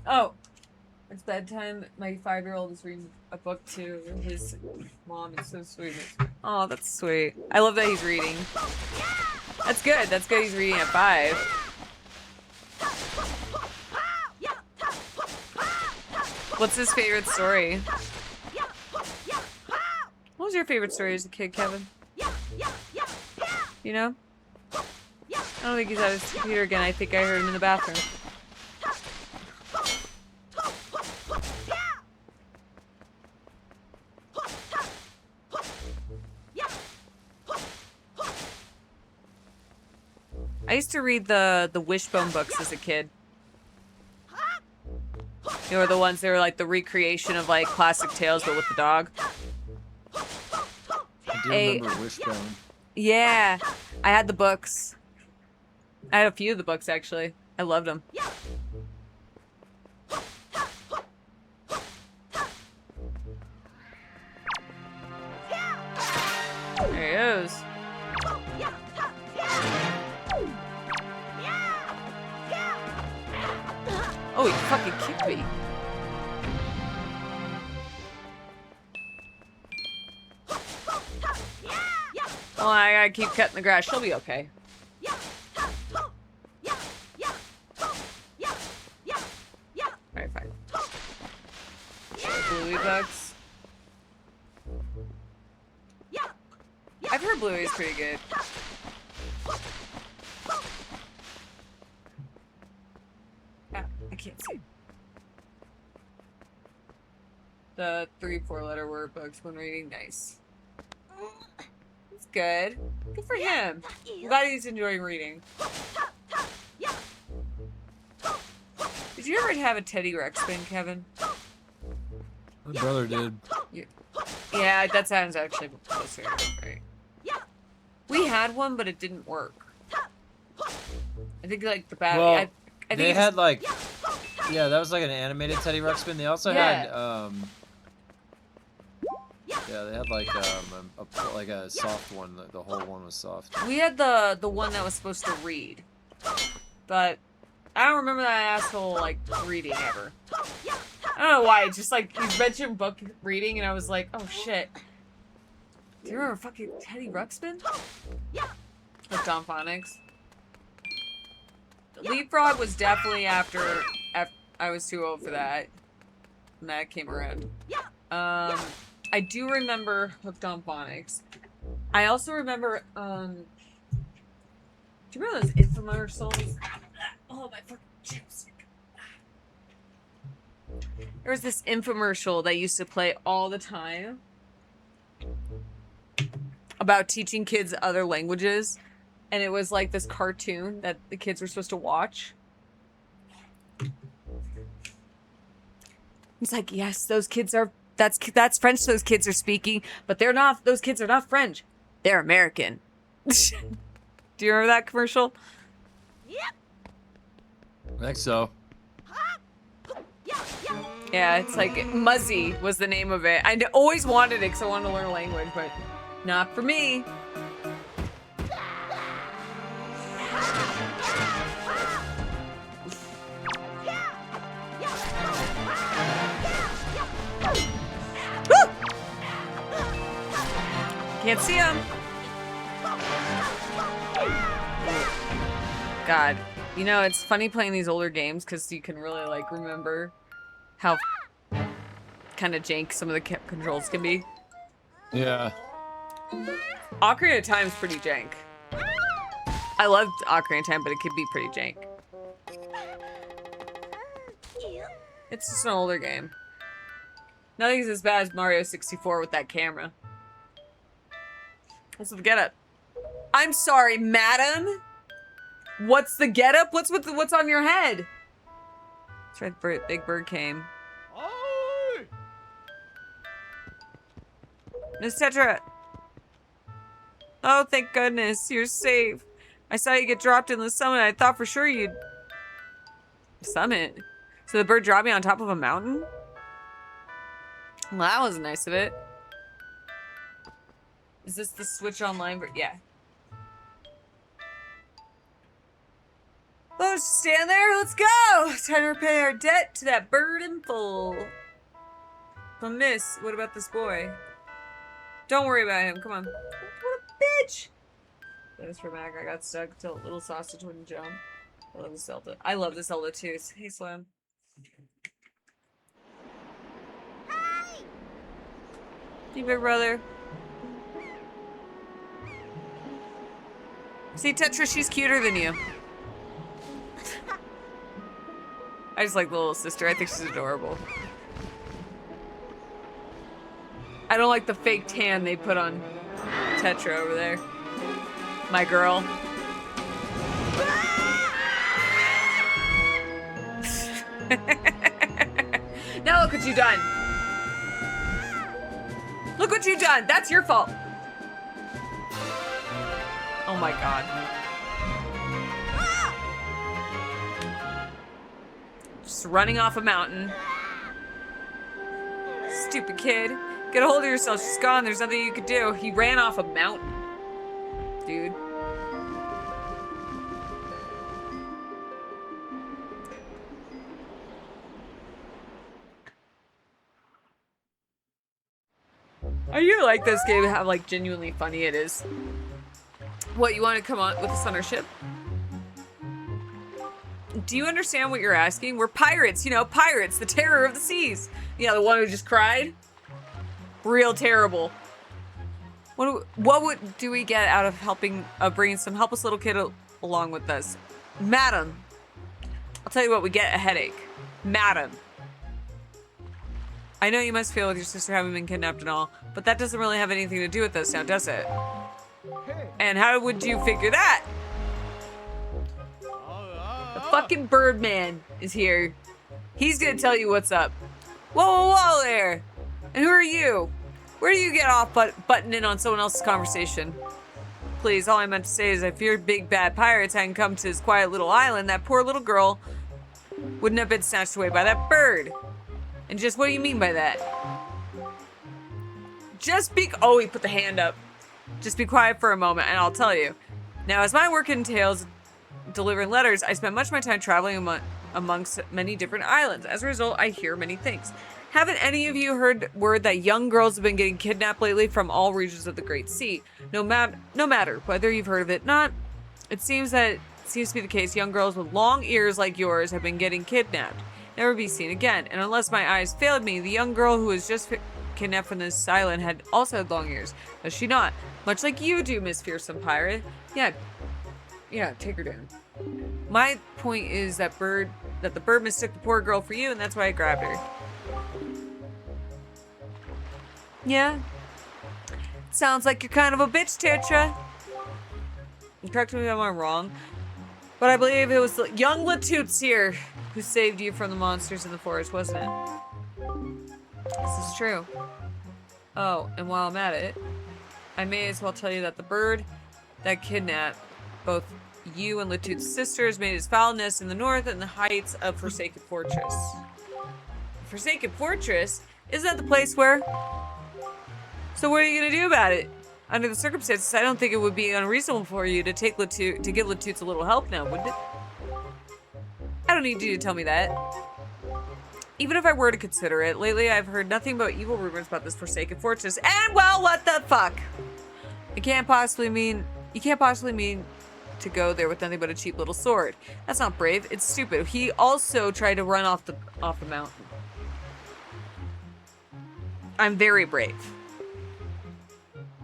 Oh, it's bedtime. My 5-year-old is reading a book to his mom. It's so sweet. Oh, that's sweet. I love that he's reading. That's good. That's good he's reading at 5. What's his favorite story? What was your favorite story as a kid, Kevin? You know? I don't think he's at his computer again. I think I heard him in the bathroom. I used to read the Wishbone books as a kid. You know, the ones that were like the recreation of like classic tales, but with the dog. I do remember Wishbone. Yeah, I had the books. I had a few of the books actually. I loved them. There he goes. Oh, he fucking kicked me. Oh, I gotta keep cutting the grass. She'll be okay. Alright, fine. Bluey bugs. I've heard Bluey's pretty good. Ah, I can't see. The 3-4 letter word books when reading, nice. That's good. Good for him. I'm glad he's enjoying reading. Did you ever have a Teddy Ruxpin, Kevin? My brother did. Yeah, that sounds actually closer, right? We had one, but it didn't work. I think like the battery. Well, I think they it had like, yeah, that was like an animated Teddy Ruxpin. They also had, yeah, they had like like a soft one. The whole one was soft. we had the one that was supposed to read, but I don't remember that asshole like reading ever. I don't know why. It's just like you mentioned book reading, and I was like, oh shit. Do you remember fucking Teddy Ruxpin? With Don Phonics. Leapfrog was definitely after I was too old for that. When that came around. I do remember Hooked on Phonics. I also remember, do you remember those infomercials? Oh, my fucking chipstick. There was this infomercial that used to play all the time about teaching kids other languages. And it was like this cartoon that the kids were supposed to watch. It's like, yes, those kids are, that's French those kids are speaking, but they're not, those kids are not French. They're American. Do you remember that commercial? I think so. Yeah, it's like Muzzy was the name of it. I always wanted it because I wanted to learn a language, but not for me. Woo! Can't see him. God. You know, it's funny playing these older games because you can really, like, remember how kind of jank some of the controls can be. Yeah. Ocarina of Time is pretty jank. I loved Ocarina of Time, but it could be pretty jank. It's just an older game. Nothing's as bad as Mario 64 with that camera. What's the getup? I'm sorry, madam? What's the getup? What's on your head? That's right, Big Bird came. Oi! Miss Tetra. Oh, thank goodness, you're safe. I saw you get dropped in the summit. I thought for sure you'd... Summit? So the bird dropped me on top of a mountain? Well, that was nice of it. Is this the Switch Online? Yeah. Oh, stand there. Let's go. Time to repay our debt to that bird in full. But miss, what about this boy? Don't worry about him. Come on. What a bitch. That was for Mac. I got stuck till little sausage wouldn't jump. I love the Zelda. I love the Zelda too. Hey, Slim. Hi. Hey, big brother. See, Tetra, she's cuter than you. I just like the little sister. I think she's adorable. I don't like the fake tan they put on Tetra over there. My girl. Now look what you've done. Look what you've done. That's your fault. Oh my god. Just running off a mountain. Stupid kid. Get a hold of yourself. She's gone. There's nothing you could do. He ran off a mountain. Dude. I really like this game, how like genuinely funny it is. What, you want to come on with us on our ship? Do you understand what you're asking? We're pirates, you know, pirates, the terror of the seas. Yeah, the one who just cried. Real terrible. What do we get out of helping bringing some helpless little kid along with us? Madam. I'll tell you what, we get a headache. Madam. I know you must feel with your sister having been kidnapped and all, but that doesn't really have anything to do with us now, does it? And how would you figure that? The fucking Birdman is here. He's gonna tell you what's up. Whoa, whoa, whoa there. And who are you? Where do you get off butting in on someone else's conversation? Please, all I meant to say is if your big bad pirates hadn't come to this quiet little island, that poor little girl wouldn't have been snatched away by that bird. And just what do you mean by that? Just be... Oh, he put the hand up. Just be quiet for a moment and I'll tell you. Now, as my work entails delivering letters, I spend much of my time traveling amongst many different islands. As a result, I hear many things. Haven't any of you heard word that young girls have been getting kidnapped lately from all regions of the Great Sea? No matter whether you've heard of it or not, it seems to be the case. Young girls with long ears like yours have been getting kidnapped. Never be seen again. And unless my eyes failed me, the young girl who was just kidnapped from this island had also had long ears. Does she not? Much like you do, Miss Fearsome Pirate. Yeah, take her down. My point is that the bird mistook the poor girl for you, and that's why I grabbed her. Yeah. Sounds like you're kind of a bitch, Tetra. Correct me if I'm wrong, but I believe it was young Latoots here who saved you from the monsters in the forest, wasn't it? This is true. Oh, and while I'm at it, I may as well tell you that the bird that kidnapped both you and Latute's sisters made his foul nest in the north and the heights of Forsaken Fortress. Forsaken Fortress? Isn't that the place where... So what are you gonna do about it? Under the circumstances, I don't think it would be unreasonable for you to take Latute, to give Latutes a little help now, would it? I don't need you to tell me that. Even if I were to consider it, lately I've heard nothing but evil rumors about this Forsaken Fortress, and well, what the fuck? You can't possibly mean to go there with nothing but a cheap little sword. That's not brave, it's stupid. He also tried to run off the mountain. I'm very brave.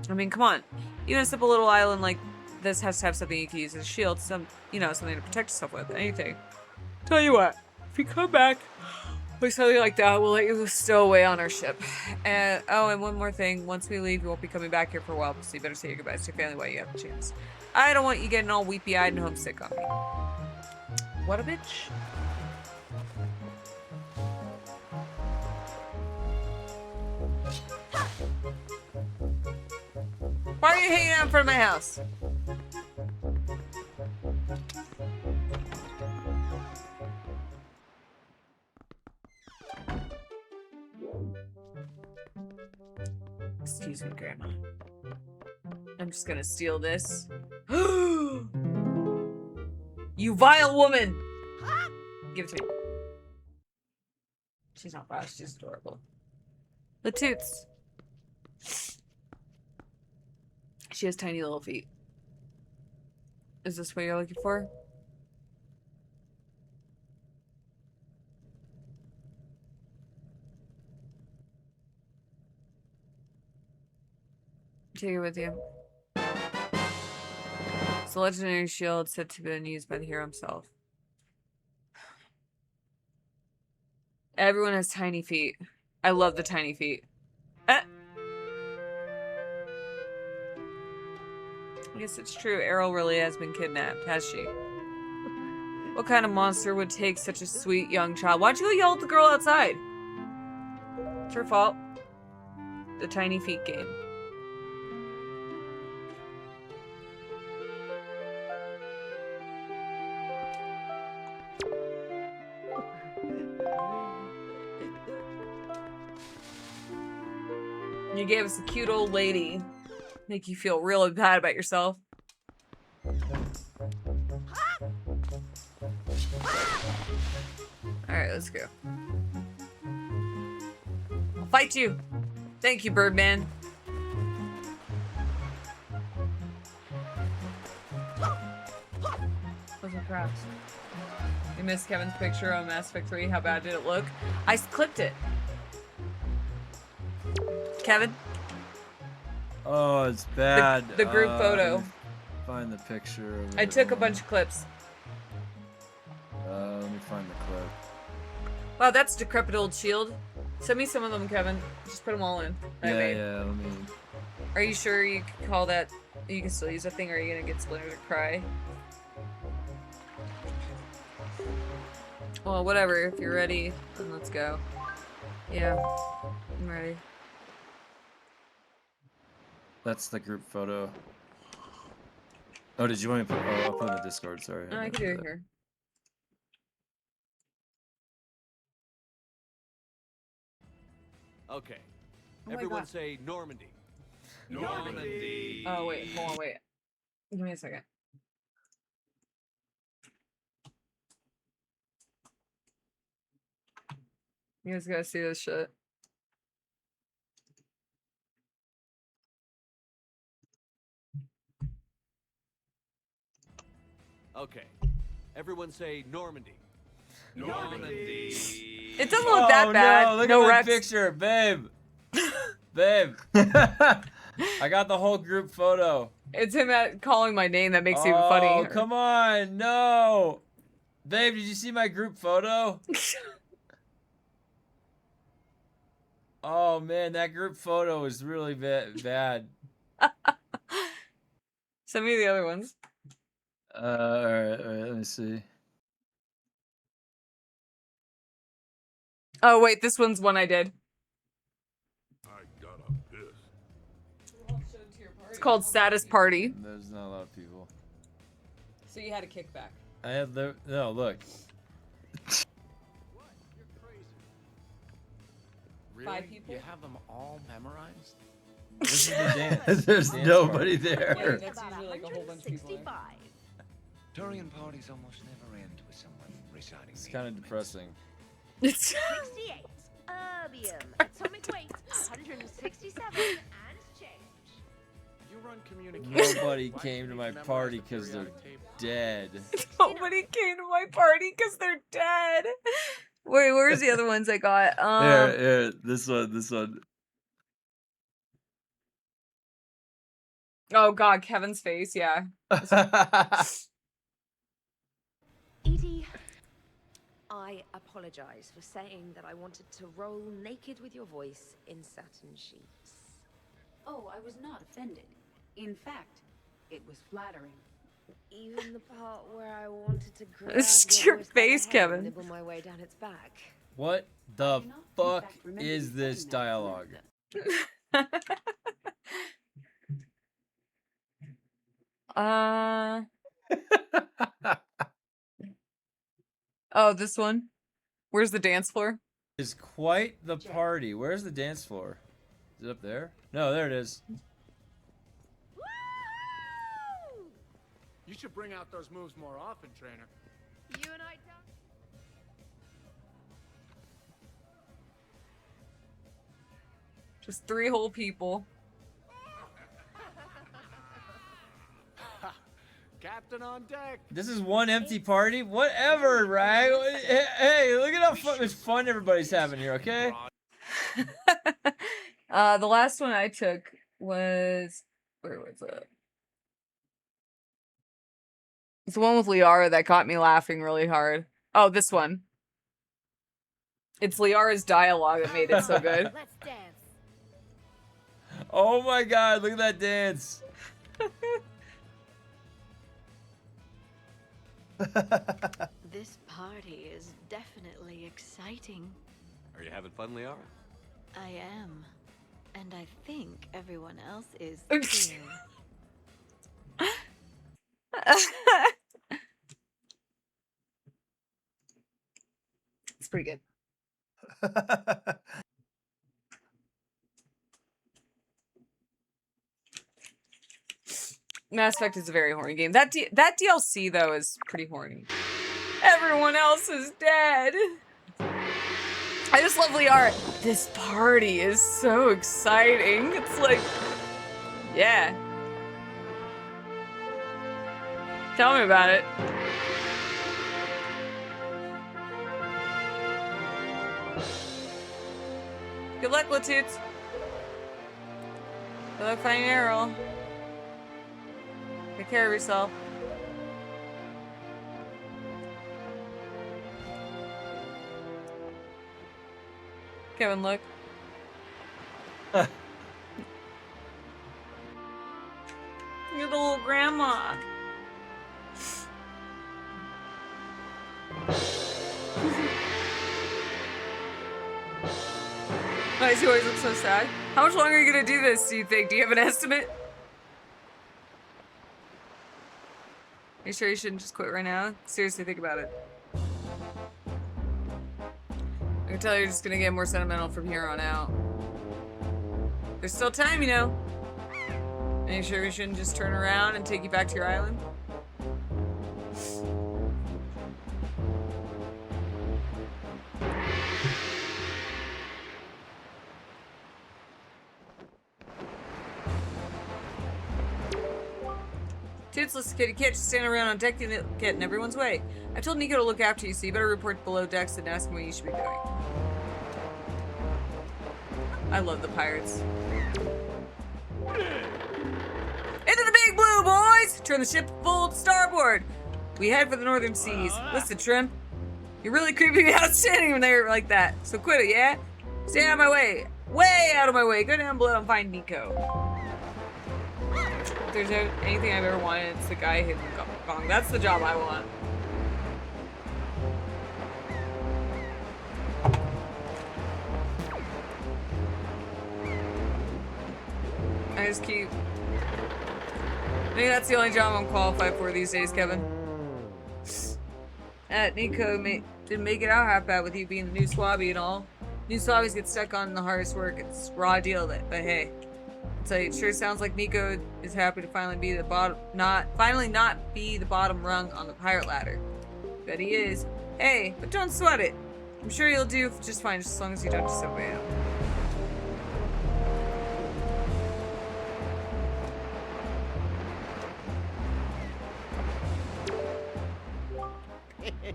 I mean, come on. Even a simple little island like this has to have something you can use as a shield, something to protect yourself with, anything. Tell you what, if you come back with something like that, we'll let you stow away on our ship. And oh, and one more thing, once we leave, you won't be coming back here for a while, so you better say your goodbyes to your family while you have a chance. I don't want you getting all weepy-eyed and homesick on me. What a bitch. Why are you hanging out in front of my house? Excuse me, Grandma. I'm just gonna steal this. You vile woman! Give it to me. She's not vile, she's adorable. The toots. She has tiny little feet. Is this what you're looking for? Take it with you. It's a legendary shield said to have been used by the hero himself. Everyone has tiny feet. I love the tiny feet. I guess it's true. Errol really has been kidnapped, has she? What kind of monster would take such a sweet young child? Why don't you go yell at the girl outside? It's her fault. The tiny feet game. You gave us a cute old lady. Make you feel really bad about yourself. Alright, let's go. I'll fight you. Thank you, Birdman. Those are crafts. You missed Kevin's picture on Mass Effect 3. How bad did it look? I clipped it. Kevin? Oh, it's bad. The group photo. Find the picture of it. I took a bunch of clips. Let me find the clip. Wow, that's a decrepit old shield. Send me some of them, Kevin. Just put them all in. Yeah, let me... Are you sure you can call that... You can still use that thing, or are you gonna get Splinter to cry? Well, whatever. If you're ready, then let's go. Yeah, I'm ready. That's the group photo. Oh, did you want me to put... Oh, I'll put it in the Discord, sorry. No, I can do it here. Okay. Oh my Everyone God. say Normandy. Normandy. Oh, wait. Hold on, wait. Give me a second. You guys gotta see this shit. Okay. Everyone say Normandy. Normandy. It doesn't look that bad. No, look No at my Rex. picture, babe. Babe. I got the whole group photo. It's him calling my name that makes it even funny. Oh, come on. No. Babe, did you see my group photo? Oh, man, that group photo is really bad. Send me the other ones. Alright, let me see. Oh, wait, this one's one I did. I got a piss. It's called Saddest Party. There's not a lot of people. So you had a kickback. I had the no look. What? You're crazy. Really? Five people? You have them all memorized? This is the dance. There's nobody Yeah, there. that's usually like a whole bunch of people there. Dorian parties almost never end with someone reciting. It's the kind of elements. depressing. It's 68. Erbium. Atomic weight 167 and change. You run communication. Nobody Why came do to you my memorize party the because they're periodic table? dead. nobody came to my party because they're dead. Wait, where's the other ones I got? Here, this one. Oh god, Kevin's face, yeah. Edie, I apologize for saying that I wanted to roll naked with your voice in satin sheets. Oh, I was not offended. In fact, it was flattering. Even the part where I wanted to grab It's your your voice by the face, head Kevin. and nibble my way down its back. What the I do not, in fuck fact, remember is you this saying that, dialogue? uh Oh, this one. Where's the dance floor? Is quite the party. Where's the dance floor? Is it up there? No, there it is. Woo! You should bring out those moves more often, trainer. You and I don't. Just 3 whole people. Captain on deck. This is one empty party? Whatever, right? Hey, look at how much fun everybody's having here, okay? The last one I took was, where was it? It's the one with Liara that got me laughing really hard. Oh, this one. It's Liara's dialogue that made it so good. Let's dance. Oh my god, look at that dance. This party is definitely exciting. Are you having fun, Liara? I am. And I think everyone else is Oops. too. It's pretty good. Mass Effect is a very horny game. That DLC though is pretty horny. Everyone else is dead. I just love Liara. This party is so exciting. It's like, yeah. Tell me about it. Good luck, Latoots. Good luck finding Errol. Take care of yourself. Kevin, look. You're the little grandma. Why does he always look so sad? How much longer are you gonna do this, do you think? Do you have an estimate? Are you sure you shouldn't just quit right now? Seriously, think about it. I can tell you're just gonna get more sentimental from here on out. There's still time, you know. Are you sure we shouldn't just turn around and take you back to your island? Tootsless kid, you can't just stand around on deck and get in everyone's way. I told Nico to look after you, so you better report below decks and ask him what you should be doing. I love the pirates. Into the big blue, boys! Turn the ship full to starboard. We head for the northern seas. Listen, Trim. You're really creeping me out standing there like that. So quit it, yeah? Stay out of my way. Way out of my way. Go down below and find Nico. If there's anything I've ever wanted, it's the guy hitting the gong. That's the job I want. I just keep Maybe that's the only job I'm qualified for these days, Kevin. Nico didn't make it out half bad with you being the new swabby and all. New swabbies get stuck on the hardest work. It's raw deal of it, but hey. I'll tell you, it sure sounds like Nico is happy to finally be the not be the bottom rung on the pirate ladder. Bet he is. Hey, but don't sweat it. I'm sure you'll do just fine as long as you don't disobey him.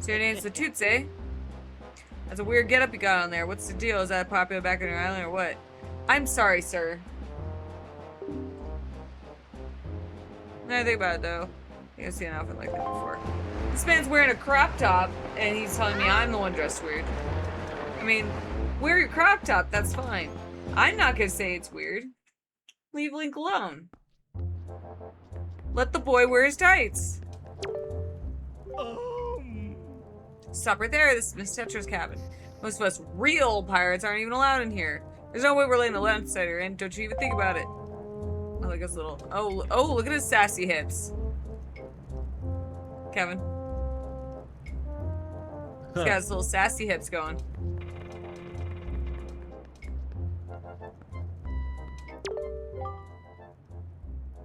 So your name's the Toots, eh? That's a weird getup you got on there. What's the deal? Is that popular back on your island or what? I'm sorry, sir. Now I think about it though. I think I've seen an outfit like that before. This man's wearing a crop top and he's telling me I'm the one dressed weird. I mean, wear your crop top, that's fine. I'm not gonna say it's weird. Leave Link alone. Let the boy wear his tights. Stop right there. This is Miss Tetra's cabin. Most of us real pirates aren't even allowed in here. There's no way we're letting a outsider in. Don't you even think about it. I like his little... Oh, look at his sassy hips. Kevin. He's got his little sassy hips going.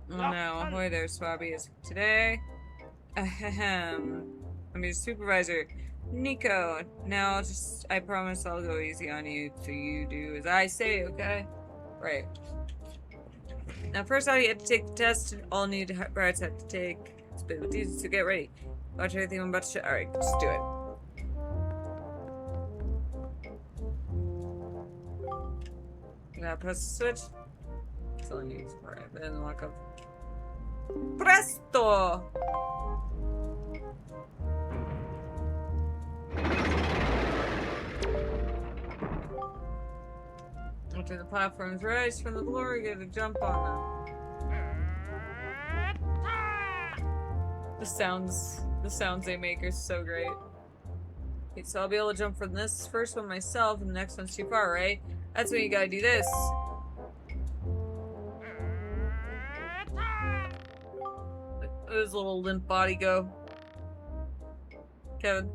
Oh no. Ahoy there, Swabbies. Today... Ahem. I'm your supervisor. Nico, now I promise I'll go easy on you so you do as I say, okay? Right. Now first off, you have to take the test all new pirates have to take. It's a bit of a doozy, so get ready. Watch everything I'm about to show. Alright, just do it. You gotta press the switch. That's all I need. Alright, then lock up. Presto! After the platforms rise from the floor, you get a jump on them. The sounds they make are so great. Okay, so I'll be able to jump from this first one myself, and the next one's too far, right? That's when you gotta do this. Let his little limp body go. Kevin.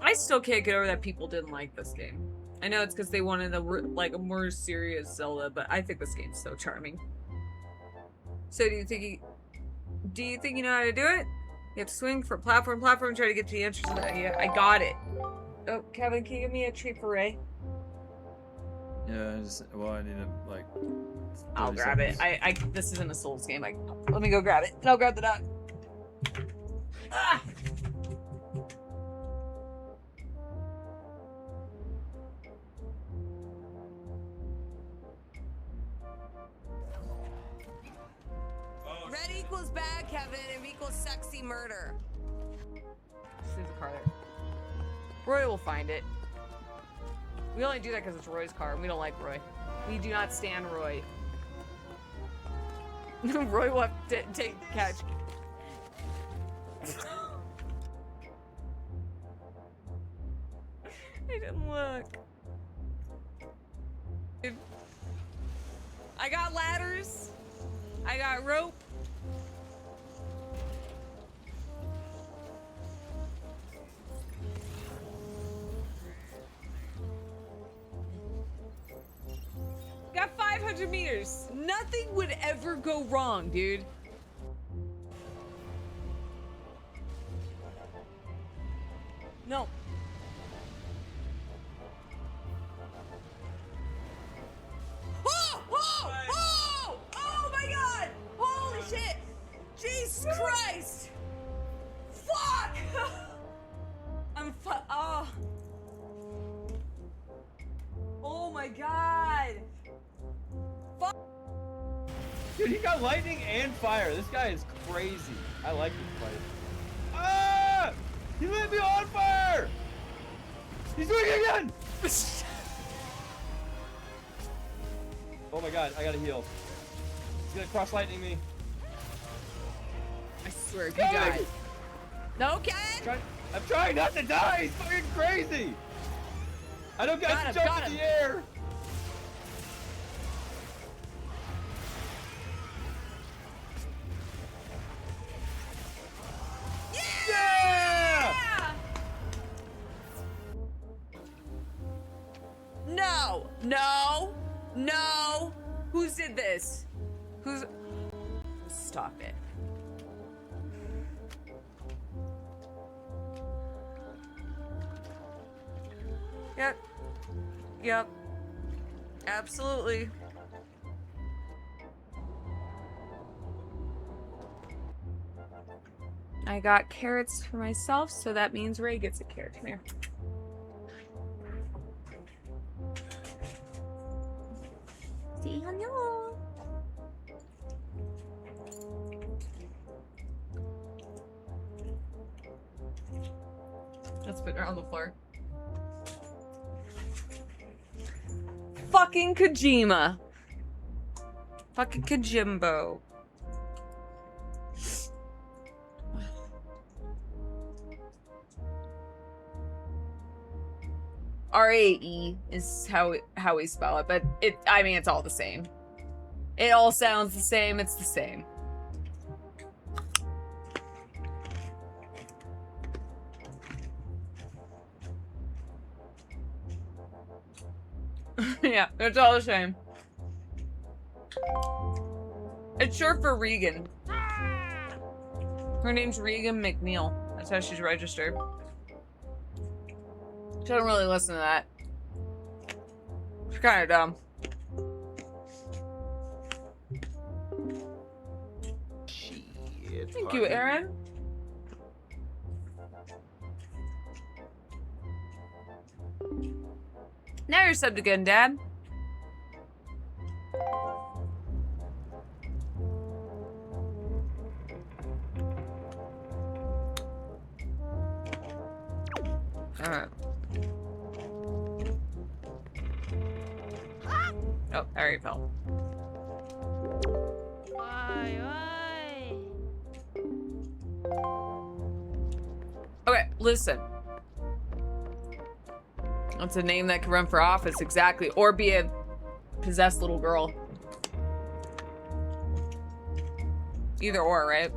I still can't get over that people didn't like this game. I know it's because they wanted a more serious Zelda, but I think this game's so charming. So do you think you know how to do it? You have to swing for platform, try to get to the entrance of the... Yeah, I got it. Oh, Kevin, can you give me a treat for Ray? Yeah, I need to, like... I'll grab it. This isn't a Souls game. Let me go grab it. And I'll grab the dog. Ah! Red equals bad, Kevin, and equals sexy murder. There's a car there. Roy will find it. We only do that because it's Roy's car, and we don't like Roy. We do not stand Roy. Roy will have to catch. I didn't look. Dude. I got ladders. I got rope. Got 500 meters. Nothing would ever go wrong, dude. No. Oh! Oh! Oh! Oh my god! Holy shit! Jesus Christ! Fuck! Oh. Oh my god! Fuck! Dude, he got lightning and fire. This guy is crazy. I like this fight. Ah! He lit me on fire! He's doing it again! Oh my god, I gotta heal. He's gonna cross lightning me. I swear, if you die. No, Ken! I'm trying not to die! He's fucking crazy! I don't get to jump in the air. Yeah! No! No! No! Who did this? Who's... Stop it. Yep. Yep. Absolutely. I got carrots for myself, so that means Ray gets a carrot. Come here. See, hello. Let's put her on the floor. Fucking Kojima. Fucking Kojimbo. R-A-E is how we spell it, but I mean, it's all the same. It all sounds the same, it's the same. Yeah, it's all the same. It's short for Regan. Her name's Regan McNeil. That's how she's registered. She don't really listen to that. She's kind of dumb. Shit. Thank you, Aaron. Now you're subbed again, Dad. Alright. Oh, Harry fell. Okay, listen. That's a name that can run for office, exactly. Or be a possessed little girl. Either or, right?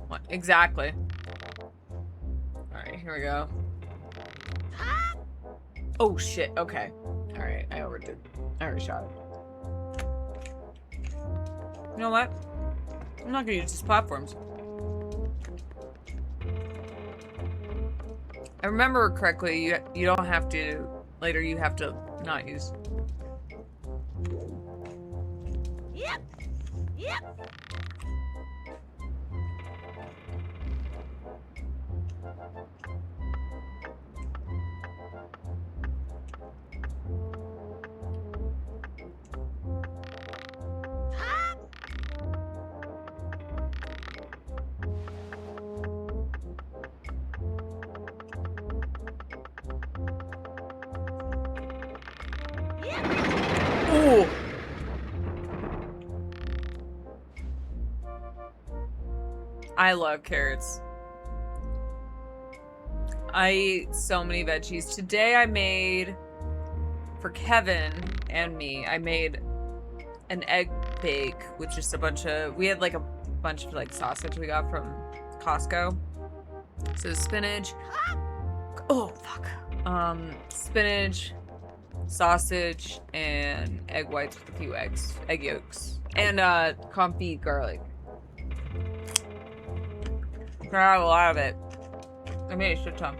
What? Exactly. Alright, here we go. Oh shit, okay. Alright, I overdid. I overshot it. You know what? I'm not gonna use these platforms. I remember correctly, you don't have to, later you have to not use. Yep. Yep. Ooh! I love carrots. I eat so many veggies. Today I made, for Kevin and me, I made an egg bake with just a bunch of, we had like a bunch of like sausage we got from Costco. So spinach. Oh, fuck. Spinach, sausage, and egg whites with a few eggs, egg yolks, and confit garlic. Got a lot of it. I made a shit ton.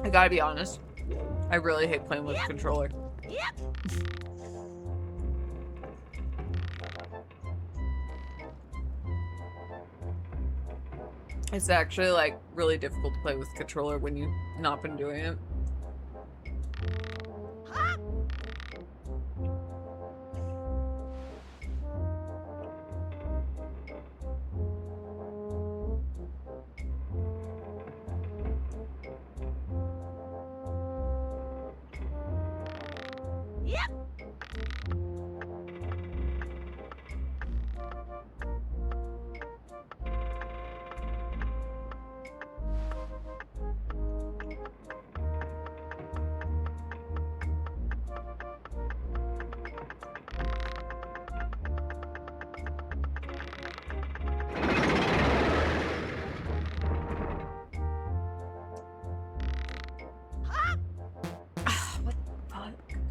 I gotta be honest. I really hate playing with a controller. It's actually like really difficult to play with a controller when you've not been doing it.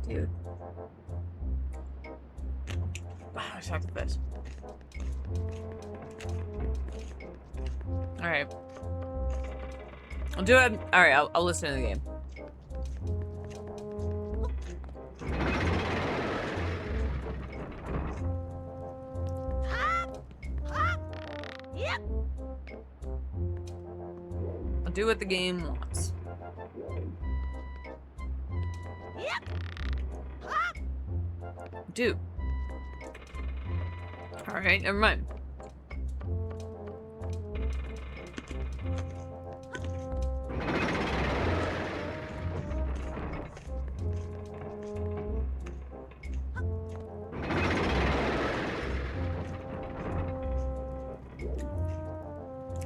Dude. Wow, I suck at this. Alright. I'll do it. Alright, I'll listen to the game. I'll do what the game wants. Do. Alright, never mind.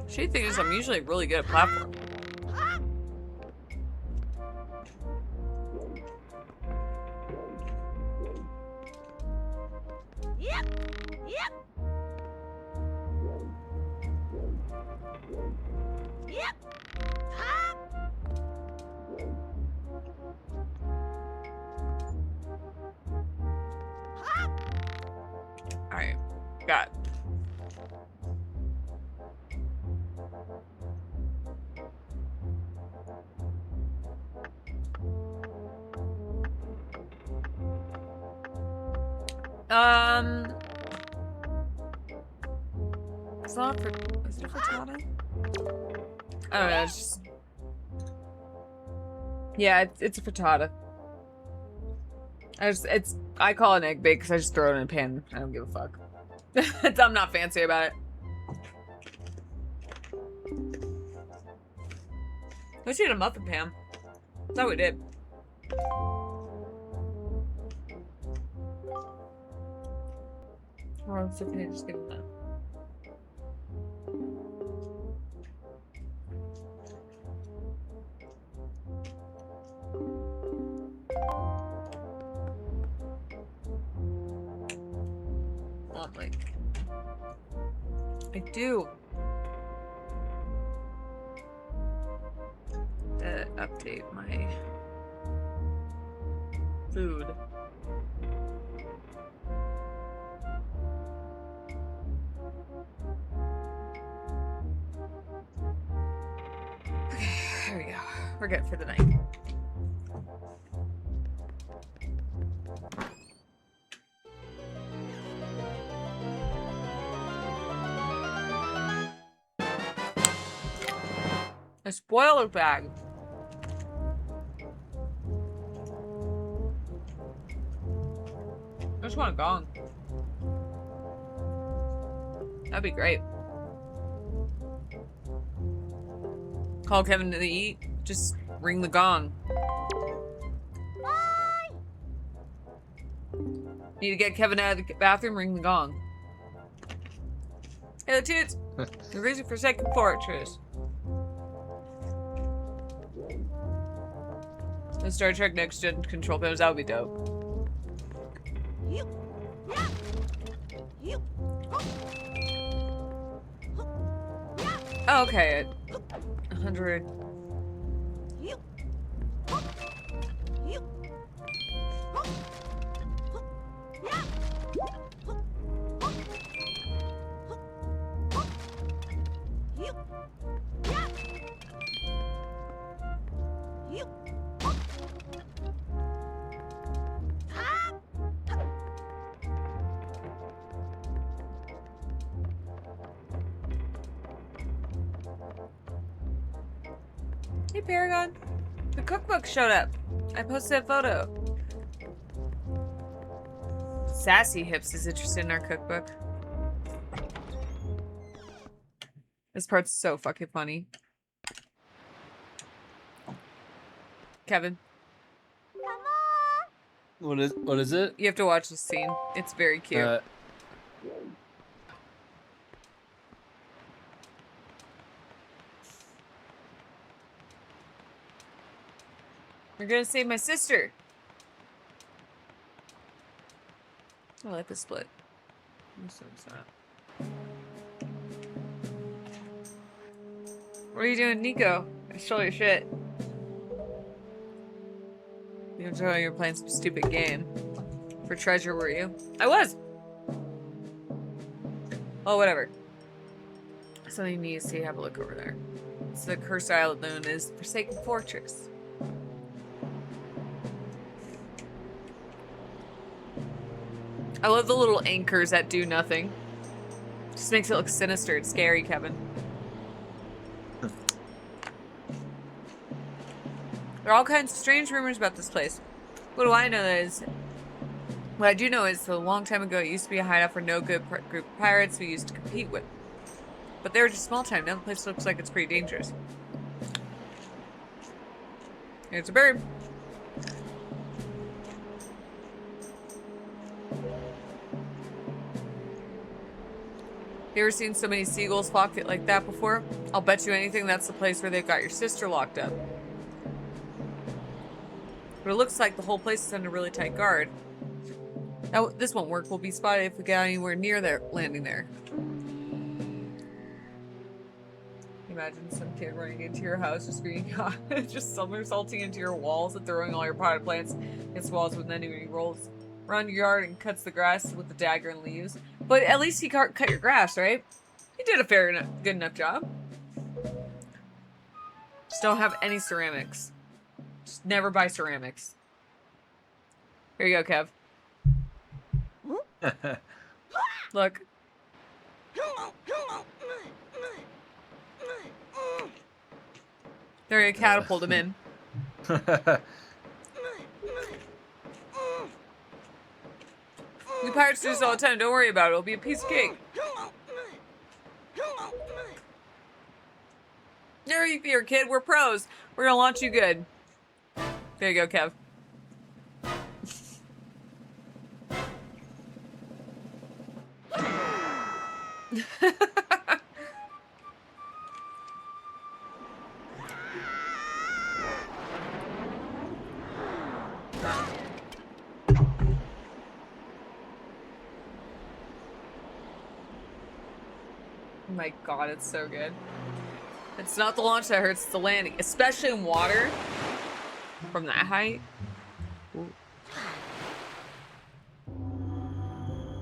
Shitty thing is I'm usually really good at platform. Alright, got it. It's not for. Is it frittata? I don't know. It's just. Yeah, it's a frittata. I call it an egg bake because I just throw it in a pan. I don't give a fuck. I'm not fancy about it. Let's eat a muffin pan. That's what we did. Or so can I just give him that? Lovely. I do. Update my food. Okay, there we go. We're good for the night. A spoiler bag. I just want a gong. That'd be great. Call Kevin to eat. Just ring the gong. Need to get Kevin out of the bathroom, ring the gong. Hey, the toots! You're raising for second fortress. The Star Trek Next Gen control panels, that would be dope. Oh, okay. 100. Hey, Paragon. The cookbook showed up. I posted a photo. Sassy Hips is interested in our cookbook. This part's so fucking funny. Kevin. What is it? You have to watch this scene. It's very cute. We're gonna save my sister. I like the split. I'm so sad. What are you doing, Nico? I stole your shit. You're playing some stupid game. For treasure, were you? I was! Oh, whatever. Something you need to see. Have a look over there. It's the cursed island known as Forsaken Fortress. I love the little anchors that do nothing. Just makes it look sinister and scary, Kevin. There are all kinds of strange rumors about this place. What do I know is... What I do know is a long time ago it used to be a hideout for no good group of pirates we used to compete with. But they were just small time. Now the place looks like it's pretty dangerous. Here's a bird. You ever seen so many seagulls flock like that before? I'll bet you anything that's the place where they've got your sister locked up. But it looks like the whole place is under really tight guard. Now, this won't work. We'll be spotted if we get anywhere near their landing there. Imagine some kid running into your house, just screaming, just somersaulting into your walls and throwing all your potted plants against walls with then he rolls around your yard and cuts the grass with the dagger and leaves. But at least he cut your grass, right? He did a good enough job. Just don't have any ceramics. Just never buy ceramics. Here you go, Kev. Look. There, you catapult him in. We pirates do this all the time. Don't worry about it. It'll be a piece of cake. Never you fear, kid. We're pros. We're gonna launch you good. There you go, Kev. Oh my god, it's so good. It's not the launch that hurts, it's the landing. Especially in water. From that height. Ooh.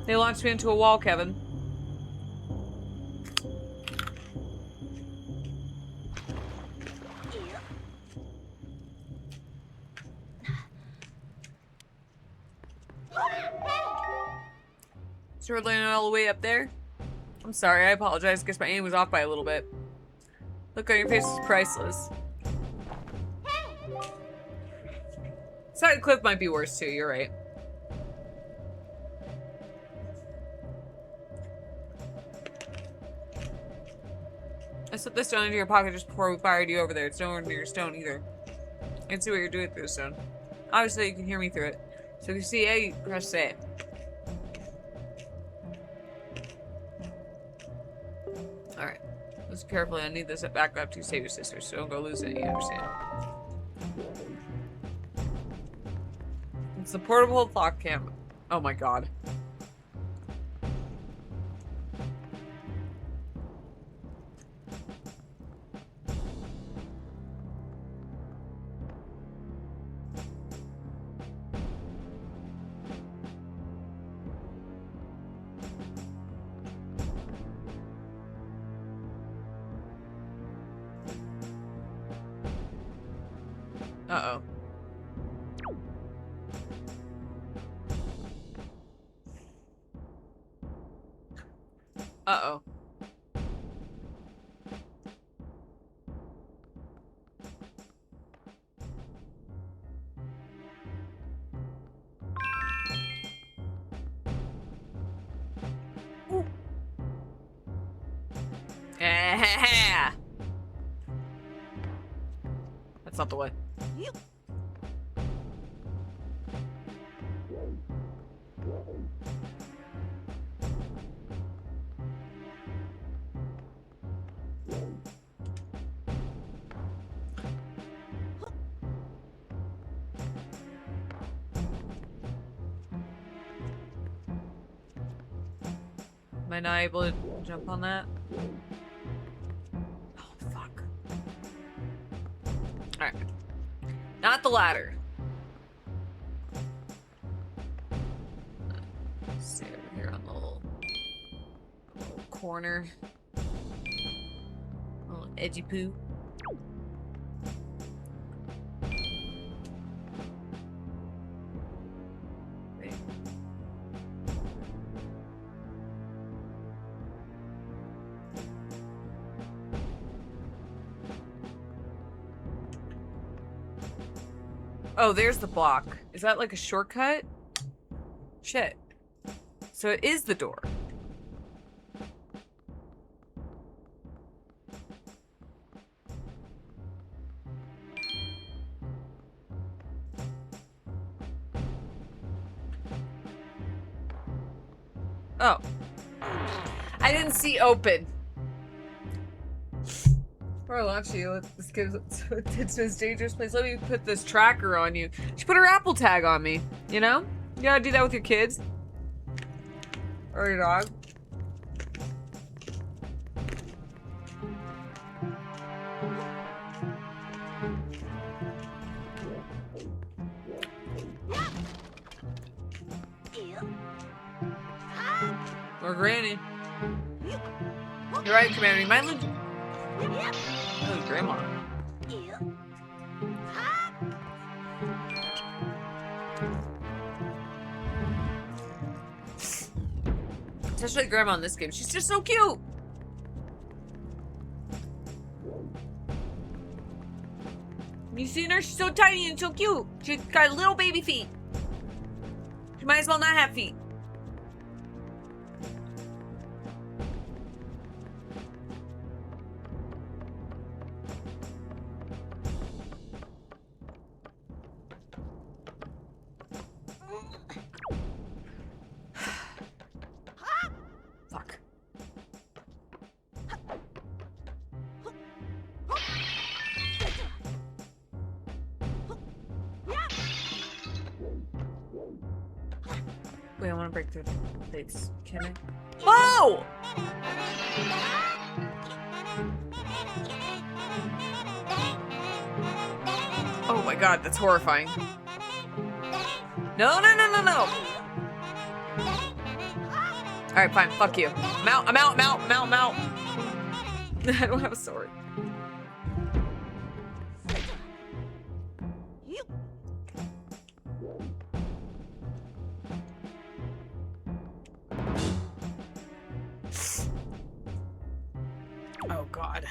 They launched me into a wall, Kevin. So we're landing all the way up there? I'm sorry, I apologize. Guess my aim was off by a little bit. Look on your face is priceless. Side of the cliff might be worse too, you're right. I slipped the stone into your pocket just before we fired you over there. It's nowhere near your stone either. I can see what you're doing through the stone. Obviously you can hear me through it. So if you see A, press A. Alright. Listen carefully, I need this back up to save your sister, so don't go losing it, you understand? It's the portable clock cam. Oh my god. Uh-oh. Uh-oh. That's not the way. Am I not able to jump on that? Oh, fuck. Alright. Not the ladder. Stay over here on the little corner. Little edgy poo. Wait. Oh, there's the block. Is that like a shortcut? Shit. So it is the door. Oh. I didn't see open. Before I launch you, this gives it's this dangerous place. Let me put this tracker on you. She put her Apple tag on me, you know? You gotta do that with your kids. Or your dog. Or Granny. You're right, Commander. You might lose. Oh, Grandma. Especially Grandma in this game. She's just so cute. You seen her? She's so tiny and so cute. She's got little baby feet. She might as well not have feet. Fuck. Wait, I want to break through the plates. Can I? Whoa! Oh my god, that's horrifying. No, no, no, no, no! Alright, fine, fuck you. I'm out, I'm out, I'm out, I'm out, I'm out. I don't have a sword. Oh god.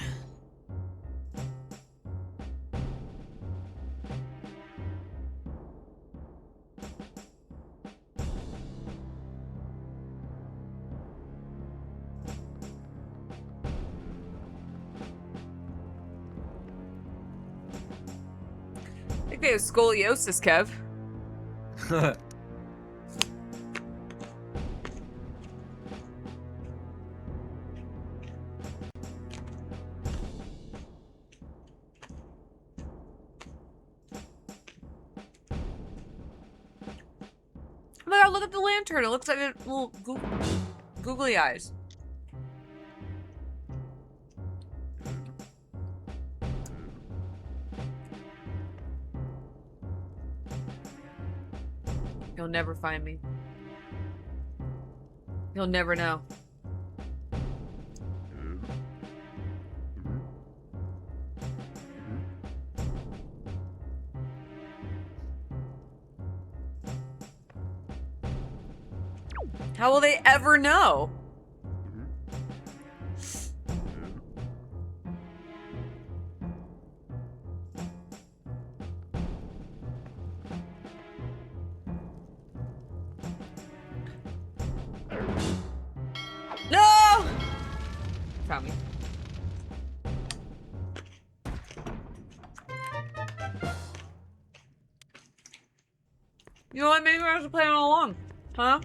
I think they have scoliosis, Kev. Oh my god, look at the lantern. It looks like a little googly eyes. You'll never find me. You'll never know. How will they ever know? No! Found me. You know what? Maybe I was playing all along. Huh?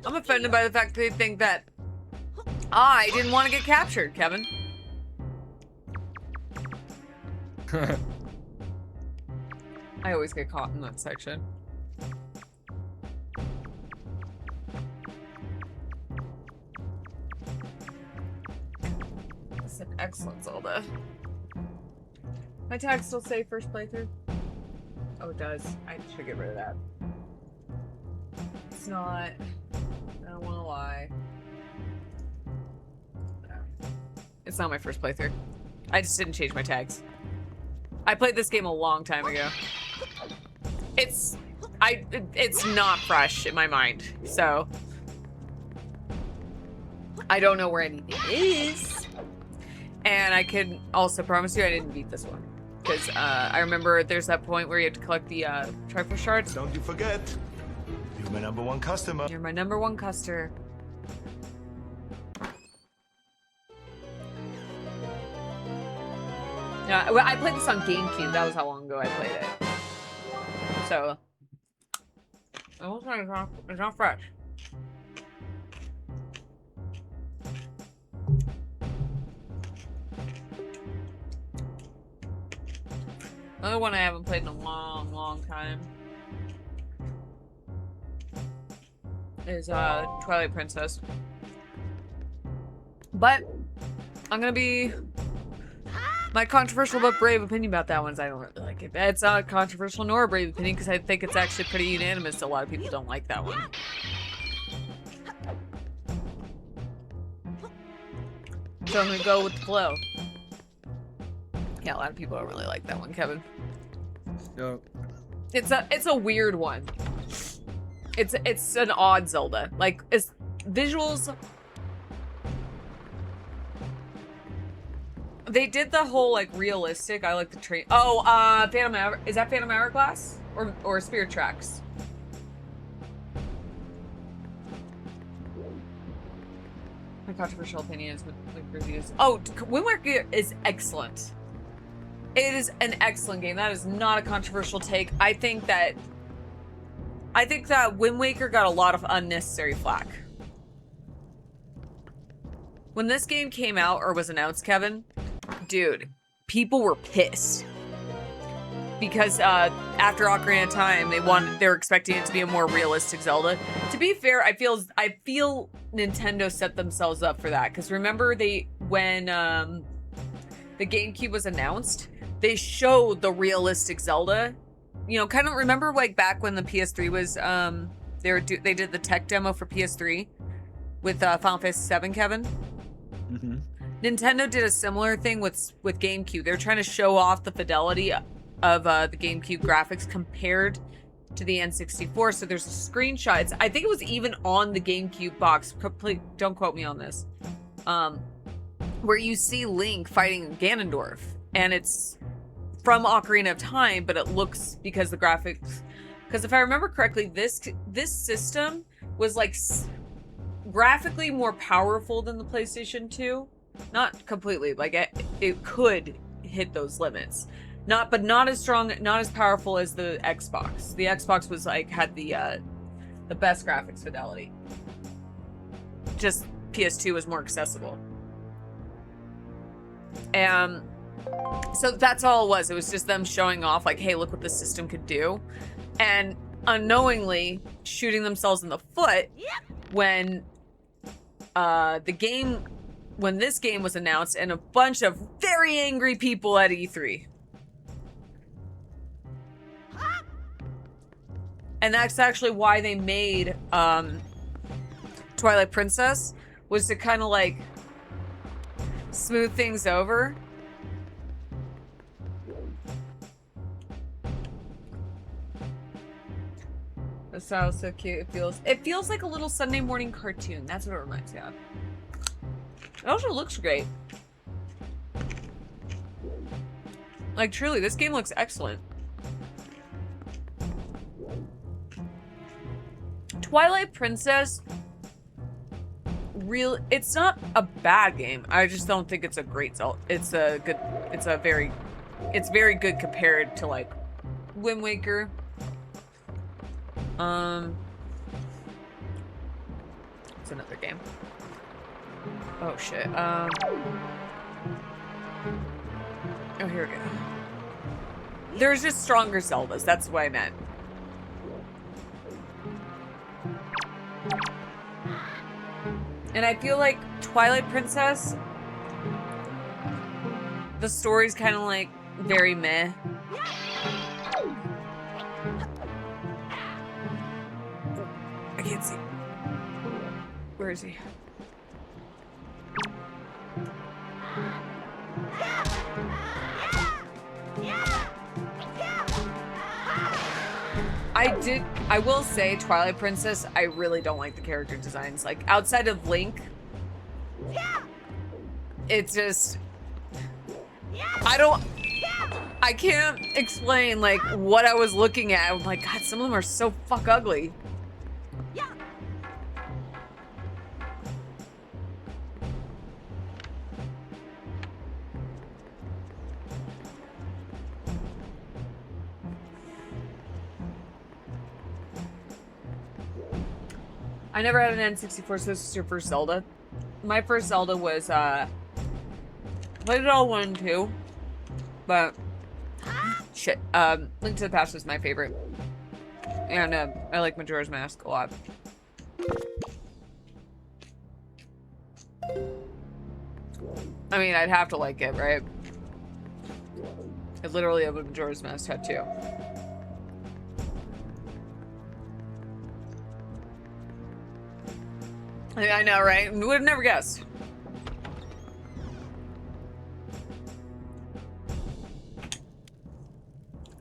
I'm offended by the fact that they think that I didn't want to get captured, Kevin. I always get caught in that section. It's an excellent Zelda. My tag still say first playthrough? Oh, it does. I should get rid of that. It's not. I don't want to lie. It's not my first playthrough. I just didn't change my tags. I played this game a long time ago. It's not fresh in my mind, so I don't know where anything is. And I can also promise you I didn't beat this one. Because I remember there's that point where you have to collect the Triforce shards. Don't you forget, you're my #1 customer. You're my #1 customer. Yeah, well, I played this on GameCube. That was how long ago I played it. So, it's not fresh. Another one I haven't played in a long, long time is Twilight Princess. But I'm gonna be my controversial but brave opinion about that one is I don't really like it. It's not controversial nor a brave opinion because I think it's actually pretty unanimous. A lot of people don't like that one. So I'm gonna go with the flow. Yeah, a lot of people don't really like that one, Kevin. No. It's a weird one. It's an odd Zelda. Like, it's visuals. They did the whole like realistic. I like the train. Oh, Phantom Hour. Is that Phantom Hourglass or Spirit Tracks? My controversial opinions with reviews. Oh, Windwaker is excellent. It is an excellent game. That is not a controversial take. I think that Wind Waker got a lot of unnecessary flack. When this game came out or was announced, Kevin, dude, people were pissed. Because after Ocarina of Time, they were expecting it to be a more realistic Zelda. To be fair, I feel Nintendo set themselves up for that. Because remember when the GameCube was announced, they showed the realistic Zelda. You know, kind of remember like back when the PS3 was they did the tech demo for PS3 with Final Fantasy VII, Kevin. Mm-hmm. Nintendo did a similar thing with GameCube. They're trying to show off the fidelity of the GameCube graphics compared to the N64. So there's a screenshot. I think it was even on the GameCube box. Don't quote me on this. Where you see Link fighting Ganondorf, and it's from Ocarina of Time, but it looks because the graphics. Because if I remember correctly, this system was like graphically more powerful than the PlayStation 2. Not completely. Like it could hit those limits. But not as strong, not as powerful as the Xbox. The Xbox was like had the best graphics fidelity. Just PS2 was more accessible. And so that's all it was. It was just them showing off like, hey, look what this system could do. And unknowingly shooting themselves in the foot when when this game was announced and a bunch of very angry people at E3. And that's actually why they made Twilight Princess, was to kind of like smooth things over. The style's so cute. It feels like a little Sunday morning cartoon. That's what it reminds me of. It also looks great. Like truly, this game looks excellent. Twilight Princess, it's not a bad game. I just don't think it's a great Zelda. It's very good compared to like Wind Waker. It's another game. Oh shit. Oh, here we go. There's just stronger Zeldas. That's what I meant. And I feel like Twilight Princess the story's kind of like very meh. I can't see. Where is he? I will say, Twilight Princess, I really don't like the character designs. Like, outside of Link, it's just, I can't explain, like, what I was looking at. I'm like, God, some of them are so fuck ugly. I never had an N64, so this is your first Zelda. My first Zelda was, played it all 1 and 2, but, shit, Link to the Past was my favorite. And, I like Majora's Mask a lot. I mean, I'd have to like it, right? I literally have a Majora's Mask tattoo. I know, right? We would have never guessed.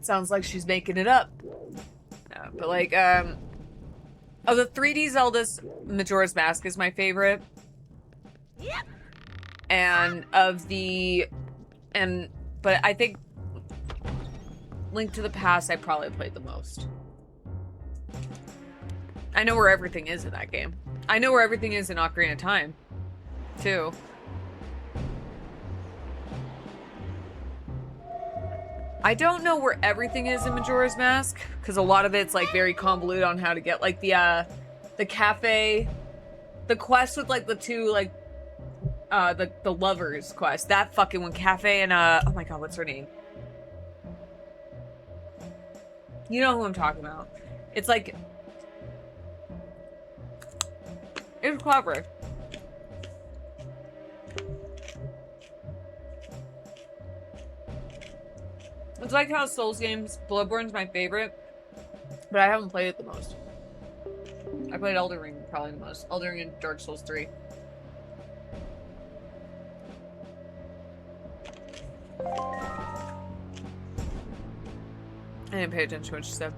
Sounds like she's making it up. No, but like, of the 3D Zeldas, Majora's Mask is my favorite. Yep. And of the, but I think Link to the Past I probably played the most. I know where everything is in that game. I know where everything is in Ocarina of Time, too. I don't know where everything is in Majora's Mask, because a lot of it's like very convoluted on how to get like the cafe, the quest with like the two like the lovers quest. That fucking one, cafe and oh my god, what's her name? You know who I'm talking about. It's like, it's clever. It's like how Souls games, Bloodborne's my favorite, but I haven't played it the most. I played Elden Ring probably the most. Elden Ring and Dark Souls 3. I didn't pay attention to what she said.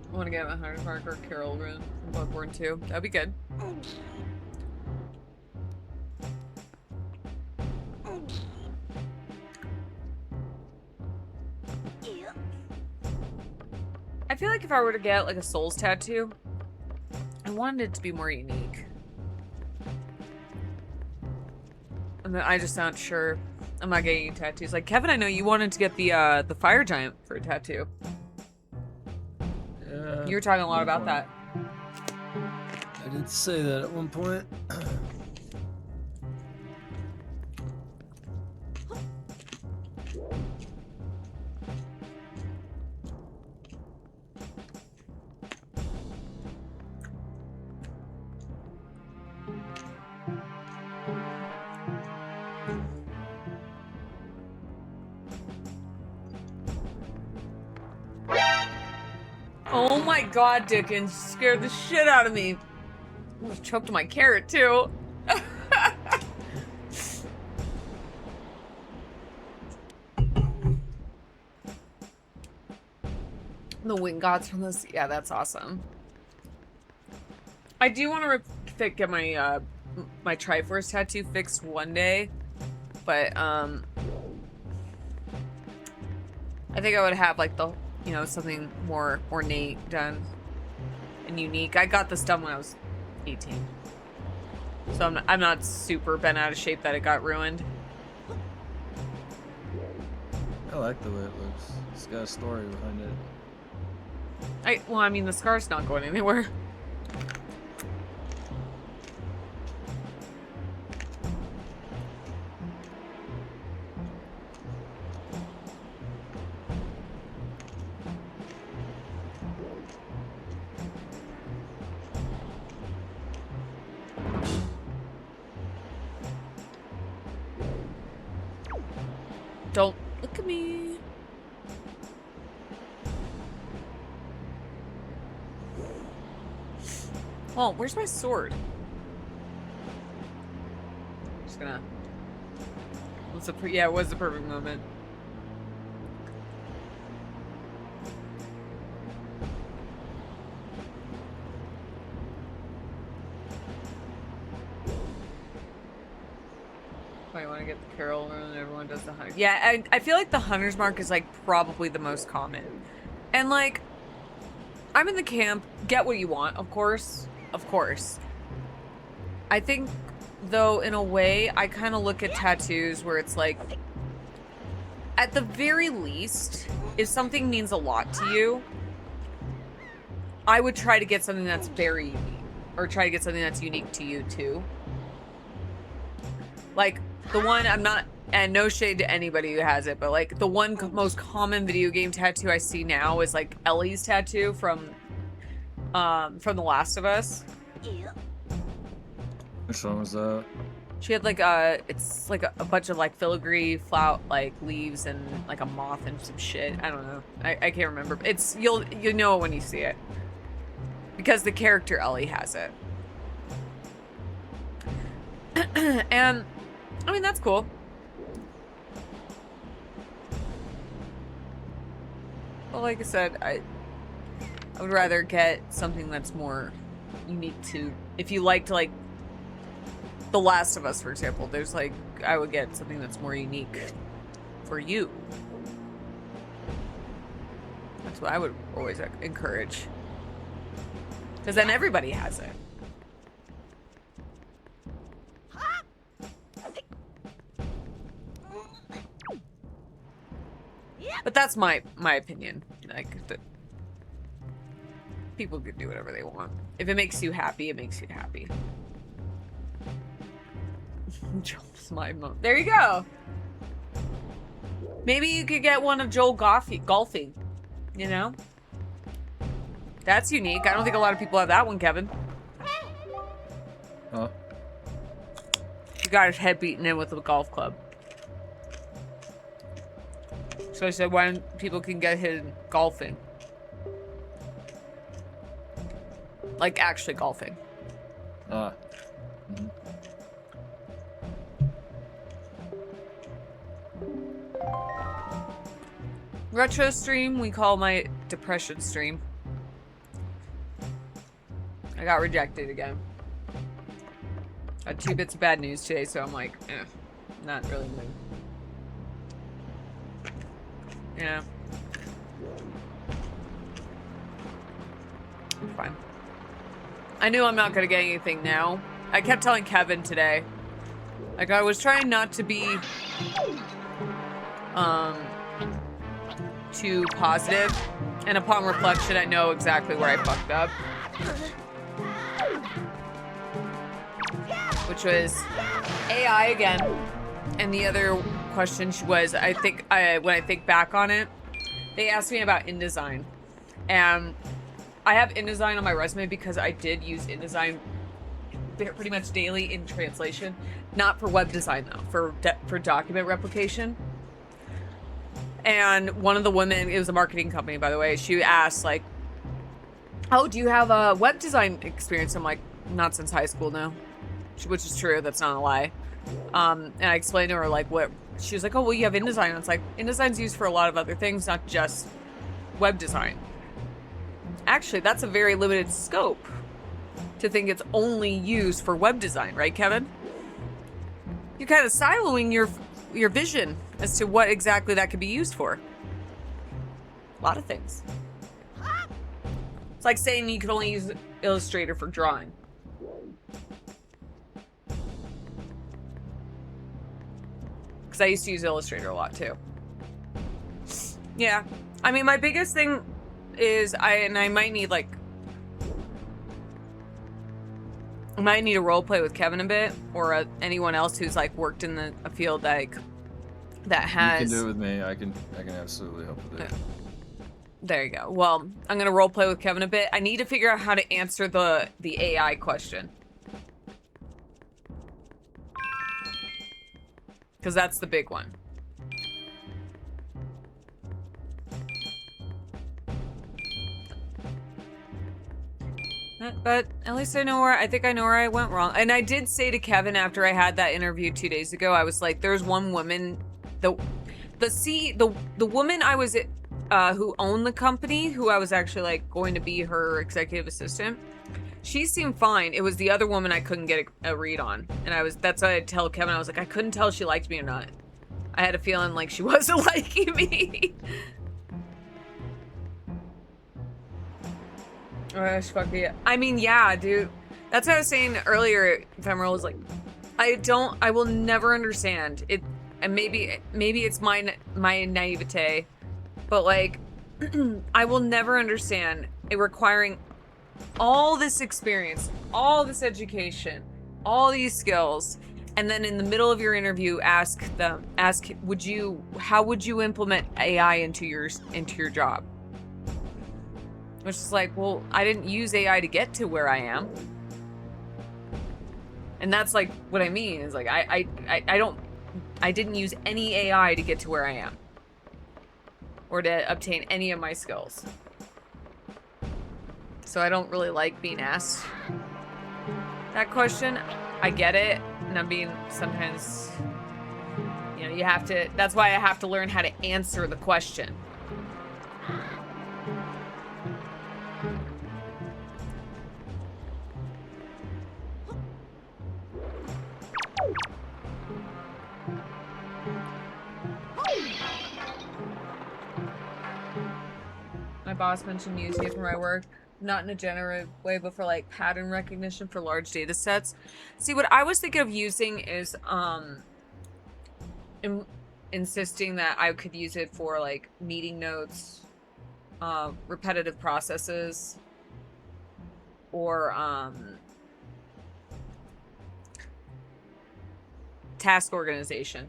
I want to get a Hunter Parker Carol rune from Bloodborne 2. That'd be good. I feel like if I were to get like a Souls tattoo, I wanted it to be more unique. And then I just not sure. I'm not getting any tattoos. Like Kevin, I know you wanted to get the fire giant for a tattoo. You were talking a lot about that. I did say that at one point. Oh my god, Dickens, scared the shit out of me. I almost choked on my carrot, too. The wind gods from this, yeah, that's awesome. I do want to get my my Triforce tattoo fixed one day, but I think I would have like the, you know, something more ornate done and unique. I got this done when I was 18, so I'm not super bent out of shape that it got ruined. I like the way it looks. It's got a story behind it. Well, I mean, the scar's not going anywhere. Don't look at me. Oh, where's my sword? Just gonna. Yeah, it was the perfect moment. I want to get the carol and everyone does the hunter. Yeah, I feel like the hunter's mark is like probably the most common. And like, I'm in the camp, get what you want, of course. Of course. I think, though, in a way, I kind of look at tattoos where it's like, at the very least, if something means a lot to you, I would try to get something that's very unique. Or try to get something that's unique to you, too. Like, the one, I'm not, and no shade to anybody who has it, but like, the one most common video game tattoo I see now is like Ellie's tattoo from The Last of Us. Which one was that? She had like it's like a bunch of like filigree like leaves and like a moth and some shit. I don't know. I can't remember. It's, you'll know it when you see it. Because the character Ellie has it. And, I mean, that's cool. Well, like I said, I would rather get something that's more unique to, if you liked like The Last of Us, for example, there's like, I would get something that's more unique for you. That's what I would always encourage. Because then everybody has it. But that's my opinion. Like, people can do whatever they want. If it makes you happy, it makes you happy. Joel's my mom. There you go. Maybe you could get one of Joel golfing. You know? That's unique. I don't think a lot of people have that one, Kevin. Huh? He got his head beaten in with a golf club. So I said, why don't people can get his golfing? Like, actually golfing. Mm-hmm. Retro stream, we call my depression stream. I got rejected again. I had 2 bits of bad news today, so I'm like, not really moved. Yeah. Fine. I knew I'm not gonna get anything now. I kept telling Kevin today. Like, I was trying not to be too positive. And upon reflection, I know exactly where I fucked up. Which was AI again. And the other question was, I think, when I think back on it, they asked me about InDesign. And I have InDesign on my resume because I did use InDesign pretty much daily in translation. Not for web design, though, for document replication. And one of the women, it was a marketing company, by the way, she asked, like, oh, do you have a web design experience? I'm like, not since high school, no. Which is true, that's not a lie. And I explained to her, like, what, she was like, oh, well, you have InDesign. And it's like, InDesign's used for a lot of other things, not just web design. Actually, that's a very limited scope to think it's only used for web design, right, Kevin? You're kind of siloing your vision as to what exactly that could be used for. A lot of things. It's like saying you could only use Illustrator for drawing. Because I used to use Illustrator a lot, too. Yeah. I mean, my biggest thing is I might need like a role play with Kevin a bit, or anyone else who's like worked in a field like that has. You can do it with me. I can absolutely help with it. There you go. Well, I'm gonna role play with Kevin a bit. I need to figure out how to answer the AI question, because that's the big one. But at least I think I know where I went wrong. And I did say to Kevin after I had that interview 2 days ago, I was like, there's one woman, the woman I was who owned the company, who I was actually like going to be her executive assistant. She seemed fine. It was the other woman I couldn't get a read on. And that's why I tell Kevin, I was like, I couldn't tell if she liked me or not. I had a feeling like she wasn't liking me. I mean, yeah, dude. That's what I was saying earlier. Ephemeral was like, I will never understand it. And maybe it's my naivete, but like, I will never understand it requiring all this experience, all this education, all these skills, and then in the middle of your interview, ask, how would you implement AI into your job? Which is like, well, I didn't use AI to get to where I am. And that's like what I mean is like, I didn't use any AI to get to where I am. Or to obtain any of my skills. So I don't really like being asked that question. I get it. And I'm being sometimes, you have to, that's why I have to learn how to answer the question. My boss mentioned using it for my work, not in a generative way, but for like pattern recognition for large data sets. See, what I was thinking of using is insisting that I could use it for like meeting notes, repetitive processes, or task organization.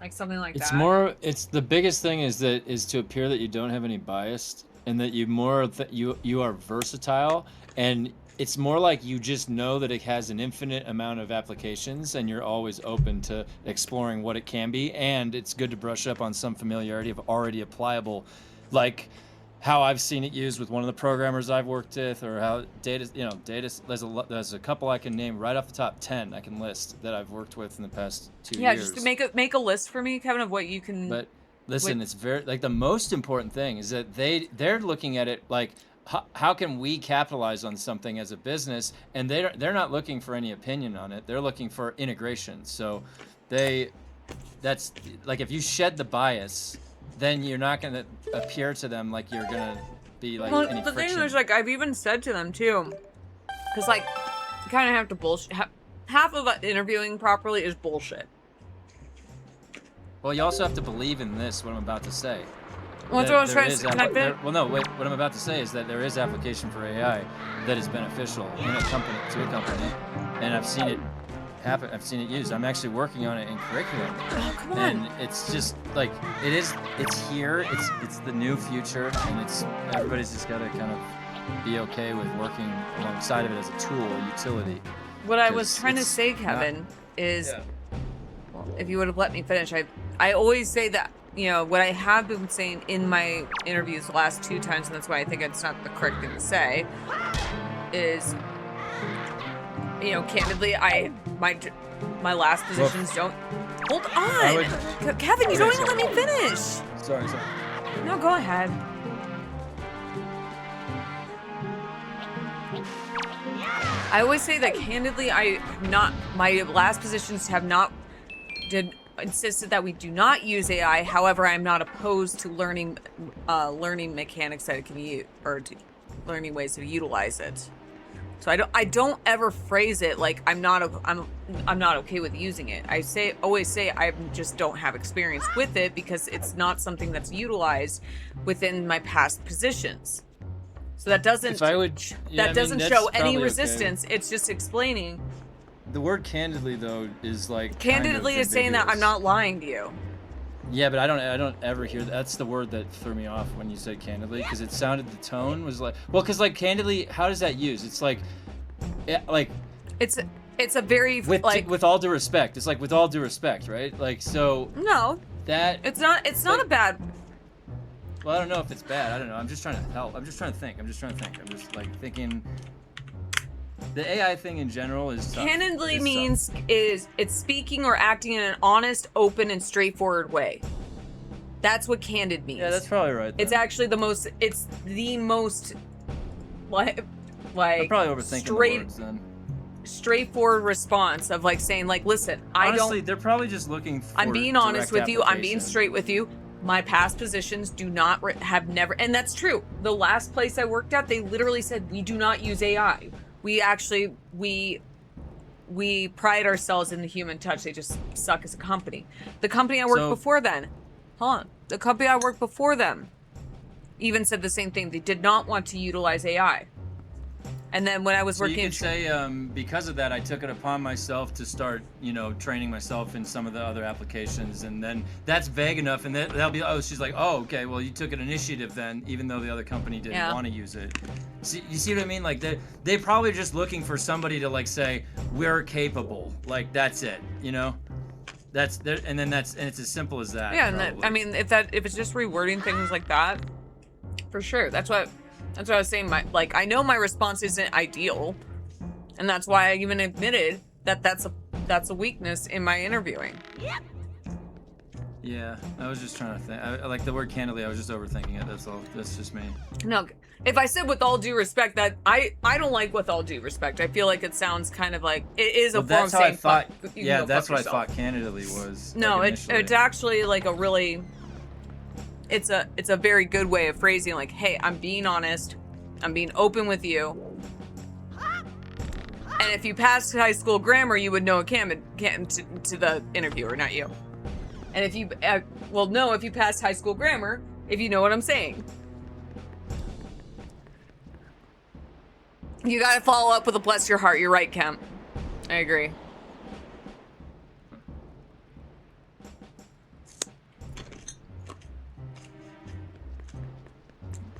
Like something like that. It's the biggest thing is to appear that you don't have any bias and that you are versatile, and it's more like you just know that it has an infinite amount of applications and you're always open to exploring what it can be, and it's good to brush up on some familiarity of already applicable, like how I've seen it used with one of the programmers I've worked with, or how data, there's a couple I can name right off the top, 10 I can list that I've worked with in the past 2 years. Yeah, just make a list for me, Kevin, of what you can. But listen, it's very, like, the most important thing is that they're looking at it like, how can we capitalize on something as a business, and they're not looking for any opinion on it. They're looking for integration. So that's like, if you shed the bias, then you're not going to appear to them like you're going to be like any the friction. thing is, like, I've even said to them too, because like, you kind of have to bullshit. Half of interviewing properly is bullshit. Well, you also have to believe in this, what I'm about to say. Well, that's what I was trying to say. Well, no, wait. What I'm about to say is that there is application for AI that is beneficial to a company, and I've seen it happen. I've seen it used. I'm actually working on it in curriculum. Oh, come on. And it's just like, it's here. It's the new future, and everybody's just got to kind of be okay with working alongside of it as a tool, a utility. What I was trying to say, Kevin, is, well, if you would have let me finish, I always say that, what I have been saying in my interviews the last 2 times, and that's why I think it's not the correct thing to say, is, candidly, my last positions don't. Hold on, Kevin, you don't even let me finish. Sorry. No, go ahead. I always say that candidly, my last positions have not insisted that we do not use AI. However, I'm not opposed to learning mechanics that it can use, or to learning ways to utilize it. So I don't ever phrase it like I'm not okay with using it. I always say I just don't have experience with it because it's not something that's utilized within my past positions. So that doesn't that's show any probably resistance. It's just explaining. The word candidly though is like Candidly is saying that I'm not lying to you. Yeah, but I don't ever hear that. That's the word that threw me off when you said candidly, because it sounded, the tone was like, well, because like candidly, how does that use? It's like it's a very with all due respect. It's like with all due respect, right? Like so. No. That it's not a bad. Well, I don't know if it's bad. I don't know. I'm just trying to help. I'm just trying to think. I'm just like thinking. The AI thing in general is tough. Candidly means it's speaking or acting in an honest, open, and straightforward way. That's what candid means. Yeah, that's probably right. It's actually the most. It's the most like I'm probably overthinking the words then. Straightforward response of like saying like, listen, honestly, they're probably just looking for I'm being honest with you. I'm being straight with you. My past positions do not have never, and that's true. The last place I worked at, they literally said we do not use AI. We actually we pride ourselves in the human touch. They just suck as a company. The company I worked before then, the company I worked before them even said the same thing. They did not want to utilize AI. And then when I was working, you could say because of that, I took it upon myself to start, training myself in some of the other applications, and then that's vague enough, and that'll be, she's like, oh, okay, well, you took an initiative then, even though the other company didn't want to use it. You see what I mean? Like they probably just looking for somebody to like say we're capable, like that's it, That's there, and it's as simple as that. Yeah, and I mean, if it's just rewording things like that, for sure, that's what I was saying. I know my response isn't ideal, and that's why I even admitted that that's a weakness in my interviewing. Yep. Yeah, I was just trying to think. I like the word candidly. I was just overthinking it. That's all. That's just me. No, if I said with all due respect, that I don't like with all due respect. I feel like it sounds kind of like it is a form of saying fuck. Yeah, that's what I thought candidly was. No, like, it's actually like a really. It's a very good way of phrasing like, hey, I'm being honest, I'm being open with you, and if you passed high school grammar, you would know a to the interviewer, not you. And if you know if you passed high school grammar, if you know what I'm saying. You gotta follow up with a bless your heart. You're right, Kemp. I agree.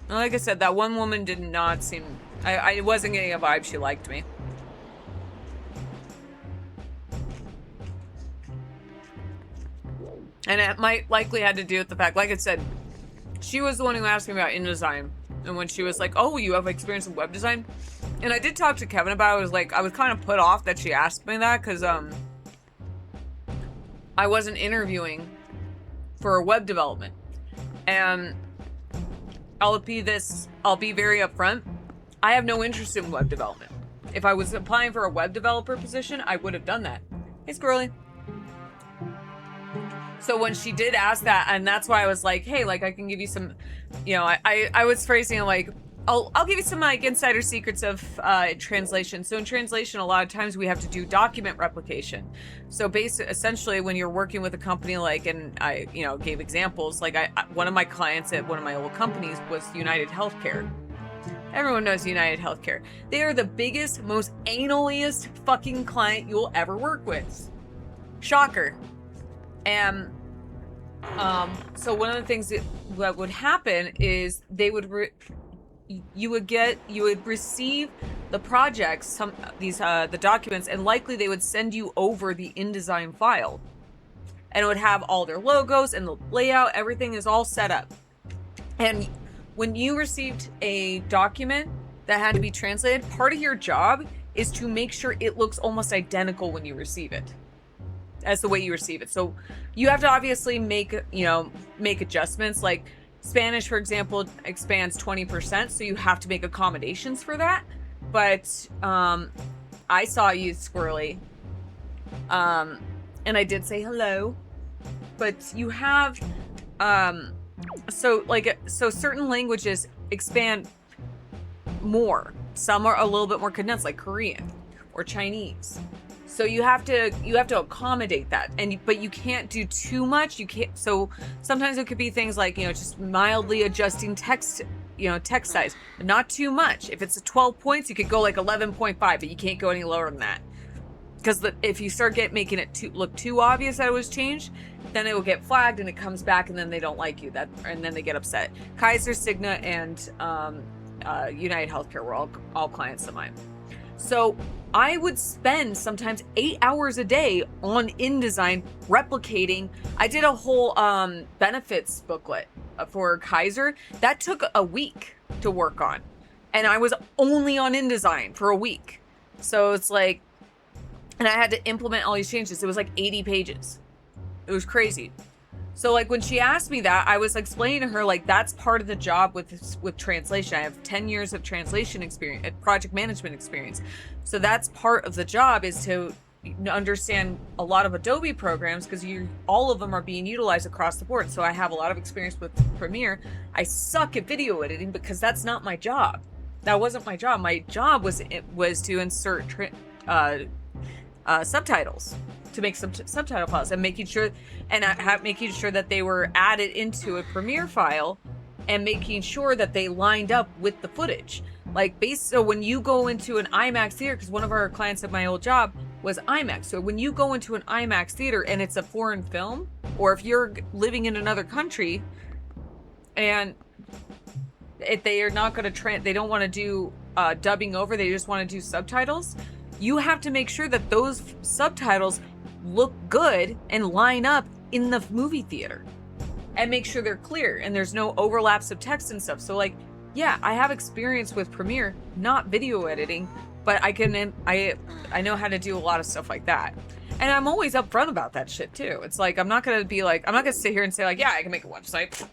Like I said, that one woman did not seem... I wasn't getting a vibe she liked me. And it might likely had to do with the fact, like I said, she was the one who asked me about InDesign. And when she was like, oh, you have experience in web design? And I did talk to Kevin about it. I was kind of put off that she asked me that because I wasn't interviewing for web development. And I'll be very upfront. I have no interest in web development. If I was applying for a web developer position, I would have done that. Hey, Squirrely. So when she did ask that, and that's why I was like, hey, like I can give you some, I was phrasing it like, I'll give you some like insider secrets of translation. So in translation, a lot of times we have to do document replication. So essentially when you're working with a company and I, gave examples, one of my clients at one of my old companies was United Healthcare. Everyone knows United Healthcare. They are the biggest, most analiest fucking client you'll ever work with. Shocker. And so one of the things that would happen is they would you would receive the projects, the documents, and likely they would send you over the InDesign file, and it would have all their logos and the layout. Everything is all set up. And when you received a document that had to be translated, part of your job is to make sure it looks almost identical when you receive it, as the way you receive it. So you have to obviously make adjustments. Like Spanish, for example, expands 20%, so you have to make accommodations for that. But I saw you, Squirrely, and I did say hello. But you have so certain languages expand more. Some are a little bit more condensed, like Korean or Chinese. So you have to accommodate that, but you can't do too much. You can't. So sometimes it could be things like, you know, just mildly adjusting text, you know, text size, but not too much. If it's 12 points, you could go like 11.5, but you can't go any lower than that. Because if you start making it look too obvious that it was changed, then it will get flagged and it comes back, and then they don't like you. And then they get upset. Kaiser, Cigna, and United Healthcare were all clients of mine. So I would spend sometimes 8 hours a day on InDesign replicating. I did a whole benefits booklet for Kaiser. That took a week to work on. And I was only on InDesign for a week. So it's like, and I had to implement all these changes. It was like 80 pages. It was crazy. So like when she asked me that, I was explaining to her, like, that's part of the job with translation. I have 10 years of translation experience, project management experience. So that's part of the job, is to understand a lot of Adobe programs, because all of them are being utilized across the board. So I have a lot of experience with Premiere. I suck at video editing because that's not my job. That wasn't my job. My job was to insert subtitles, to make some subtitle files, and making sure that they were added into a Premiere file, and making sure that they lined up with the footage. Like, so when you go into an IMAX theater, because one of our clients at my old job was IMAX. So when you go into an IMAX theater and it's a foreign film, or if you're living in another country and if they are not going to they don't want to do dubbing over, they just want to do subtitles, you have to make sure that those subtitles look good and line up in the movie theater, and make sure they're clear and there's no overlaps of text and stuff. So like, yeah, I have experience with Premiere, not video editing, but I know how to do a lot of stuff like that. And I'm always upfront about that shit too. It's like, I'm not gonna sit here and say like, yeah, I can make a website.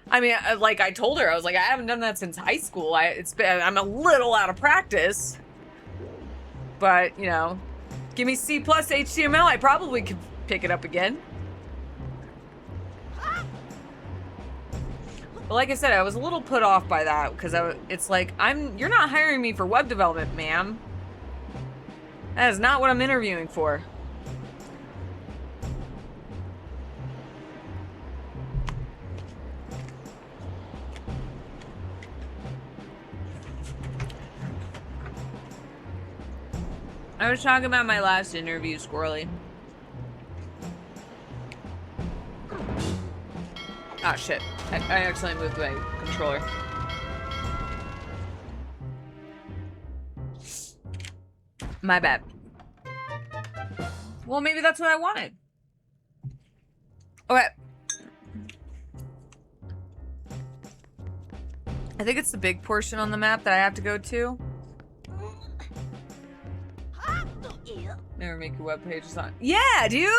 I mean, like I told her, I was like, I haven't done that since high school. I'm a little out of practice, but you know, give me C+ HTML, I probably could pick it up again. But like I said, I was a little put off by that, because it's like, you're not hiring me for web development, ma'am. That is not what I'm interviewing for. I was talking about my last interview, Squirrely. Ah, shit. I accidentally moved my controller. My bad. Well, maybe that's what I wanted. Okay. I think it's the big portion on the map that I have to go to. Never make your web pages on. Yeah, dude!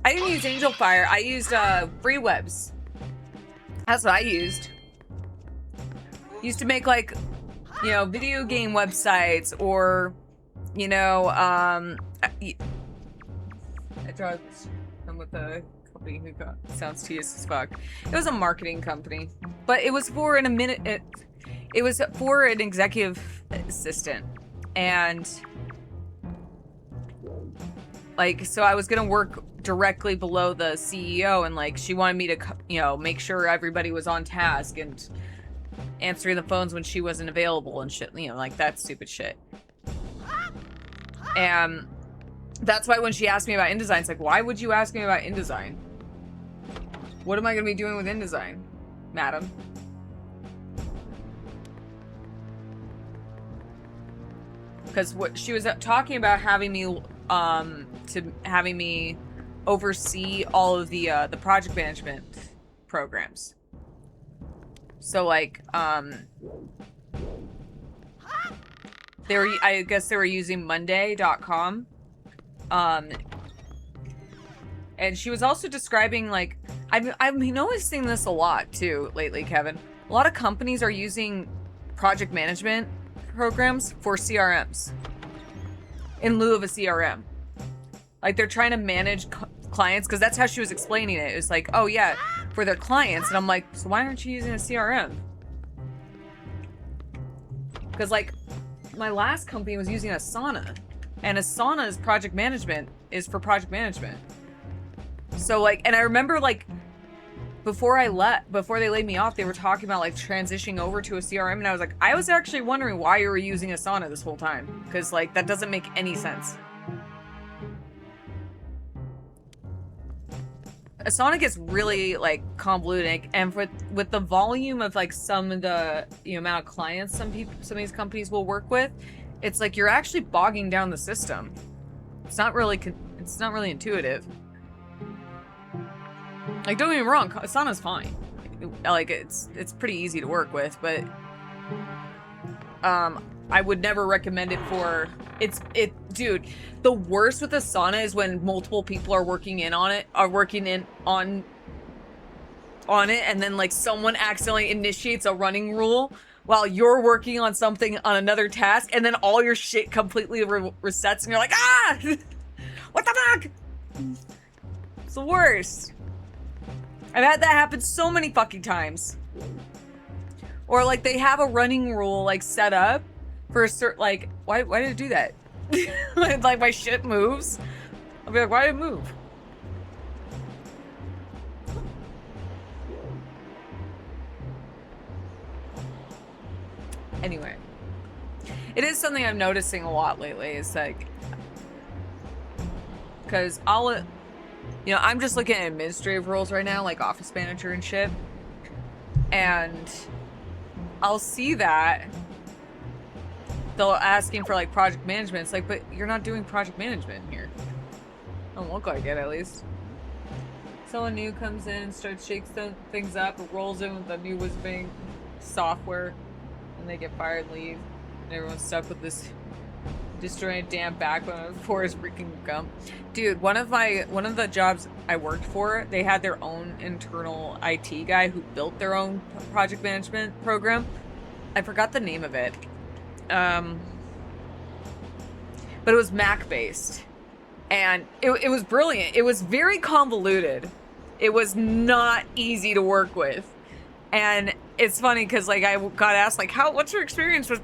I didn't use Angel Fire. I used free webs. That's what I used. Used to make, like, you know, video game websites, or, you know, I tried some with a company who sounds tedious as fuck. It was a marketing company, but it was for it was for an executive assistant, and like, so I was gonna work directly below the CEO, and like, she wanted me to, you know, make sure everybody was on task and answering the phones when she wasn't available and shit, you know, like that stupid shit. And that's why when she asked me about InDesign, it's like, why would you ask me about InDesign? What am I gonna be doing with InDesign, madam? Because what she was talking about, having me oversee all of the project management programs. So like, I guess they were using Monday.com. And she was also describing, like, I've been noticing this a lot too lately, Kevin. A lot of companies are using project management programs for CRMs in lieu of a CRM. Like, they're trying to manage clients, because that's how she was explaining it. It was like, oh yeah, for their clients. And I'm like, so why aren't you using a CRM? Because, like, my last company was using Asana. And Asana's project management is for project management. So, like, and I remember, like, before they laid me off, they were talking about, like, transitioning over to a CRM. And I was like, I was actually wondering why you were using Asana this whole time. Because, like, that doesn't make any sense. Asana gets really, like, convoluted, and with the volume of, like, some of the amount of clients some of these companies will work with, it's like you're actually bogging down the system. It's not really intuitive. Like, don't get me wrong, Asana's fine. Like, it's pretty easy to work with, but I would never recommend it for dude, the worst with Asana is when multiple people are working on it, and then, like, someone accidentally initiates a running rule while you're working on something on another task, and then all your shit completely resets, and you're like, ah! What the fuck? It's the worst. I've had that happen so many fucking times. Or, like, they have a running rule, like, set up for a certain, like, why did it do that? Like, my shit moves. I'll be like, why did it move? Anyway. It is something I'm noticing a lot lately. It's like, because I'm just looking at administrative roles right now, like office manager and shit. And I'll see that they'll asking for, like, project management. It's like, but you're not doing project management here. Don't look like it, at least. Someone new comes in and starts shakes things up, rolls in with the new whizzbang software, and they get fired and leave. And everyone's stuck with this destroying damn backbone of Forrest freaking Gump. Dude, one of the jobs I worked for, they had their own internal IT guy who built their own project management program. I forgot the name of it. But it was Mac based, and it was brilliant. It was very convoluted. It was not easy to work with, and it's funny because, like, I got asked, like, what's your experience with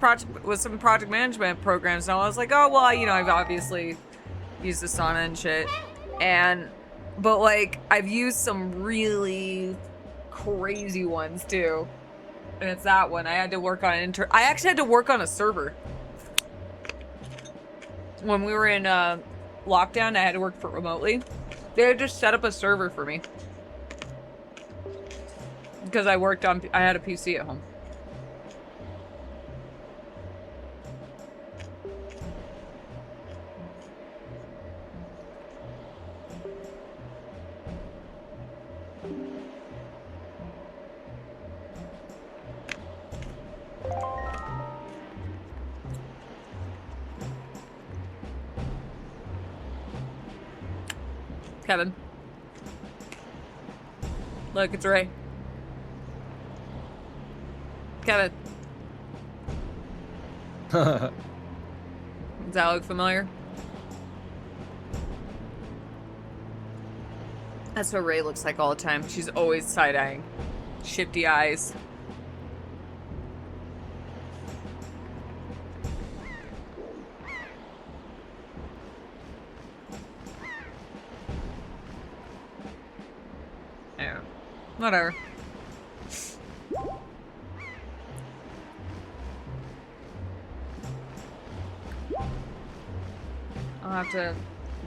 some project management programs? And I was like, oh well, I've obviously used Asana and shit, but like, I've used some really crazy ones too. And it's that one. I had to work on I actually had to work on a server. When we were in lockdown, I had to work remotely. They had just set up a server for me. Because I had a PC at home. Kevin. Look, it's Ray. Kevin. Does that look familiar? That's what Ray looks like all the time. She's always side-eyeing. Shifty eyes. Yeah. Whatever. I'll have to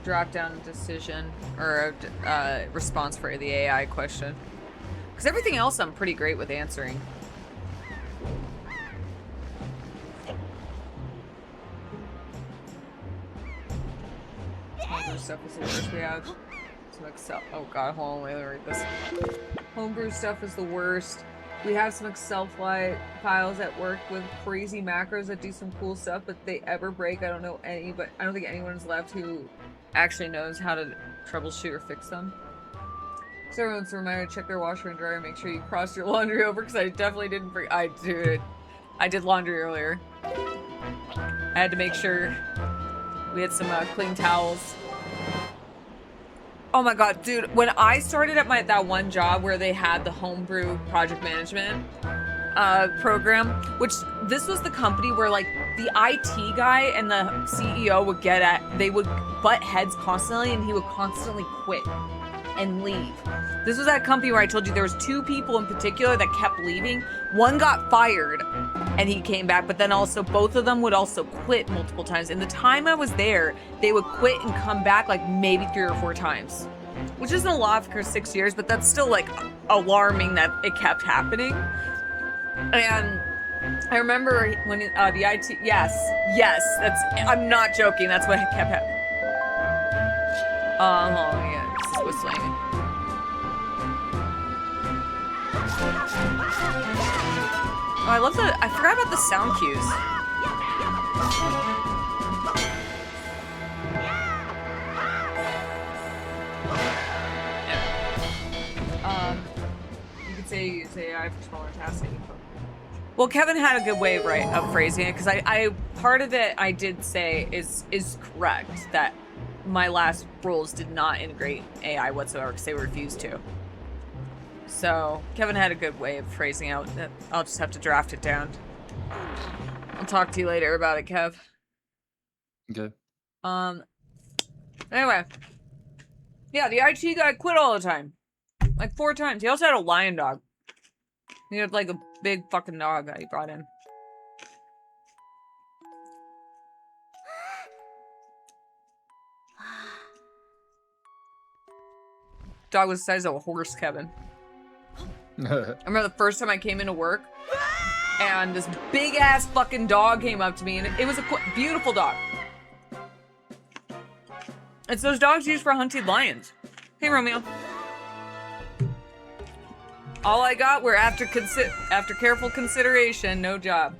drop down a decision or a response for the AI question. Because everything else I'm pretty great with answering. Homebrew stuff is the worst we have. Some Excel. Oh god, hold on, wait, let me read this. Homebrew stuff is the worst. We have some Excel files at work with crazy macros that do some cool stuff, but they ever break. I don't think anyone's left who actually knows how to troubleshoot or fix them. So everyone's reminded to check their washer and dryer. Make sure you cross your laundry over, because I definitely didn't. I did laundry earlier. I had to make sure we had some clean towels. Oh my god, dude, when I started at that one job where they had the homebrew project management program, which this was the company where like the IT guy and the CEO would they would butt heads constantly, and he would constantly quit and leave. This was that company where I told you there was 2 people in particular that kept leaving. One got fired and he came back, but then also both of them would also quit multiple times. In the time I was there, they would quit and come back like maybe 3 or 4 times, which isn't a lot for 6 years, but that's still like alarming that it kept happening. And I remember when the IT, yes, I'm not joking, that's what kept happening. Oh yeah, it's whistling. Oh, I love I forgot about the sound cues. You could say use AI for smaller tasks. Well, Kevin had a good way, right, of phrasing it, because I part of it I did say is correct, that my last roles did not integrate AI whatsoever because they refused to. So Kevin had a good way of phrasing out that. I'll just have to draft it down. I'll talk to you later about it, Kev. Okay. Anyway. Yeah, the IT guy quit all the time. Like 4 times. He also had a lion dog. He had like a big fucking dog that he brought in. Dog was the size of a horse, Kevin. I remember the first time I came into work, and this big ass fucking dog came up to me, and it was a beautiful dog. It's those dogs used for hunted lions. Hey, Romeo. All I got were after careful consideration, no job.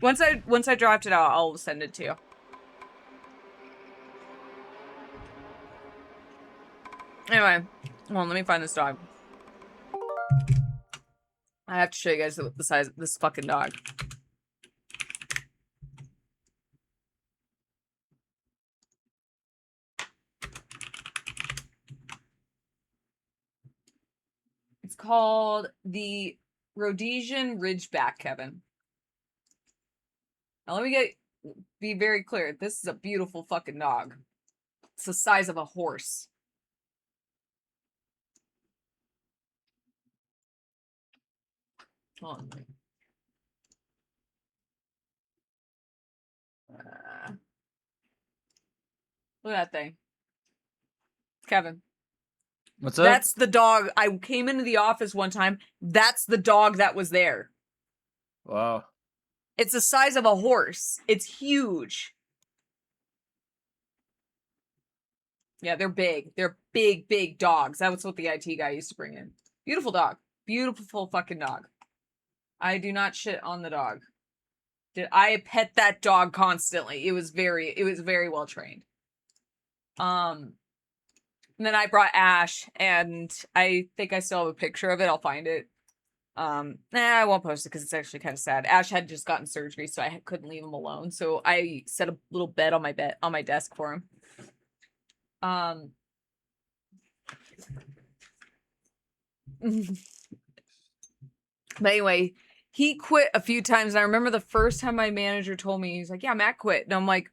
Once I draft it out, I'll send it to you. Anyway, hold on, let me find this dog. I have to show you guys the size of this fucking dog. It's called the Rhodesian Ridgeback, Kevin. Now let me be very clear. This is a beautiful fucking dog. It's the size of a horse. Hold on. Look at that thing. Kevin. What's up? That's the dog. I came into the office one time. That's the dog that was there. Wow. It's the size of a horse. It's huge. Yeah, they're big. They're big, big dogs. That was what the IT guy used to bring in. Beautiful dog. Beautiful fucking dog. I do not shit on the dog. I pet that dog constantly. It was very well trained. And then I brought Ash, and I think I still have a picture of it. I'll find it. I won't post it because it's actually kind of sad. Ash had just gotten surgery, so I couldn't leave him alone. So I set a little bed on my desk for him. But anyway, he quit a few times. And I remember the first time my manager told me, he's like, yeah, Matt quit. And I'm like,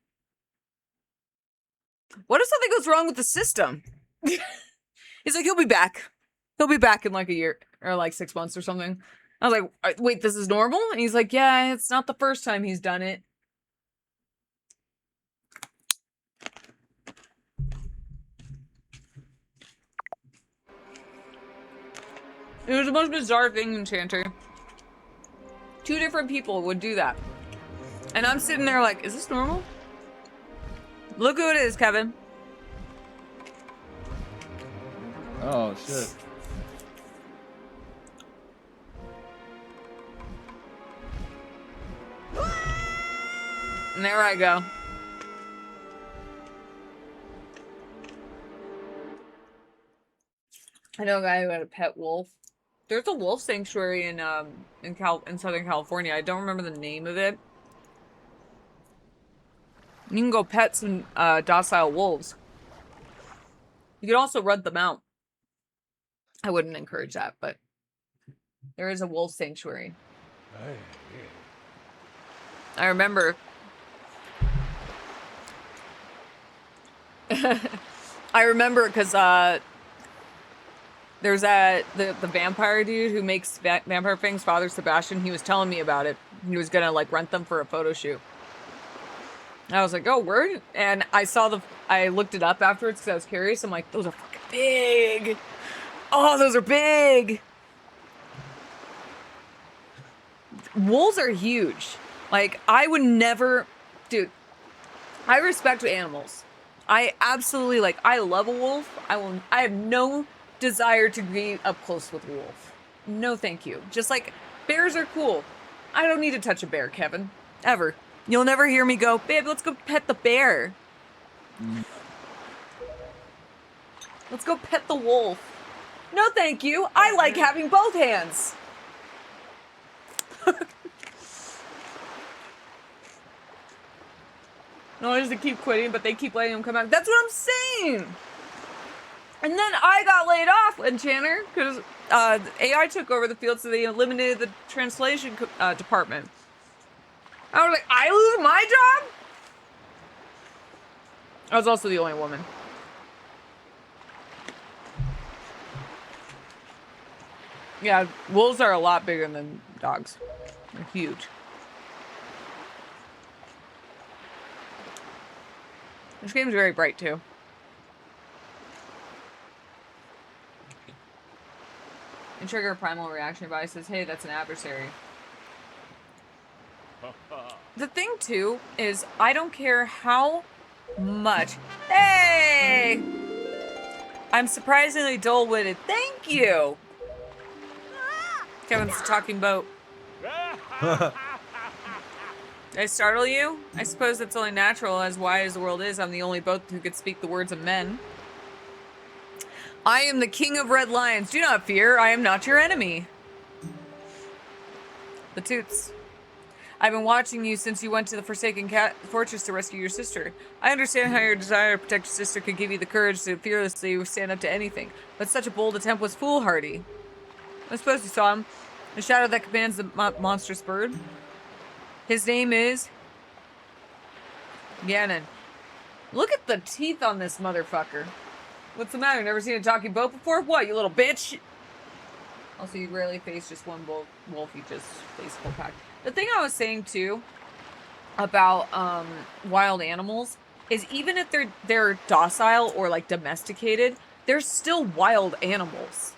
what if something goes wrong with the system? He's like, he'll be back. He'll be back in like a year or like 6 months or something. I was like, wait, this is normal? And he's like, yeah, it's not the first time he's done it. It was the most bizarre thing, Enchanter. 2 different people would do that. And I'm sitting there like, is this normal? Look who it is, Kevin. Oh, shit. And there I go. I know a guy who had a pet wolf. There's a wolf sanctuary in Southern California. I don't remember the name of it. You can go pet some docile wolves. You can also rent them out. I wouldn't encourage that, but There is a wolf sanctuary. I remember. I remember because there's the vampire dude who makes vampire things, Father Sebastian. He was telling me about it. He was gonna like rent them for a photo shoot. I was like, oh, word? And I looked it up afterwards because I was curious. I'm like, those are fucking big. Oh, those are big. Wolves are huge. Like, I would never, dude, I respect animals. I absolutely, like, I love a wolf. I have no desire to be up close with a wolf. No, thank you. Just like, bears are cool. I don't need to touch a bear, Kevin. Ever. You'll never hear me go, babe, let's go pet the bear. Let's go pet the wolf. No, thank you. I like having both hands. No, I just keep quitting, but they keep letting him come back. That's what I'm saying. And then I got laid off, Enchanter, because AI took over the field, so they eliminated the translation department. I was like, I lose my job? I was also the only woman. Yeah, wolves are a lot bigger than dogs. They're huge. This game's very bright, too. And trigger a primal reaction by says, hey, that's an adversary. The thing, too, is I don't care how much... Hey! I'm surprisingly dull-witted. Thank you! Kevin's a talking boat. Did I startle you? I suppose that's only natural. As wide as the world is, I'm the only boat who could speak the words of men. I am the king of red lions. Do not fear. I am not your enemy. The toots. I've been watching you since you went to the Forsaken Fortress to rescue your sister. I understand how your desire to protect your sister could give you the courage to fearlessly stand up to anything, but such a bold attempt was foolhardy. I suppose you saw him. The shadow that commands the monstrous bird. His name is... Ganon. Look at the teeth on this motherfucker. What's the matter? Never seen a talking boat before? What, you little bitch? Also, you rarely face just one wolf. You just face full pack. The thing I was saying, too, about wild animals is even if they're docile or, like, domesticated, they're still wild animals.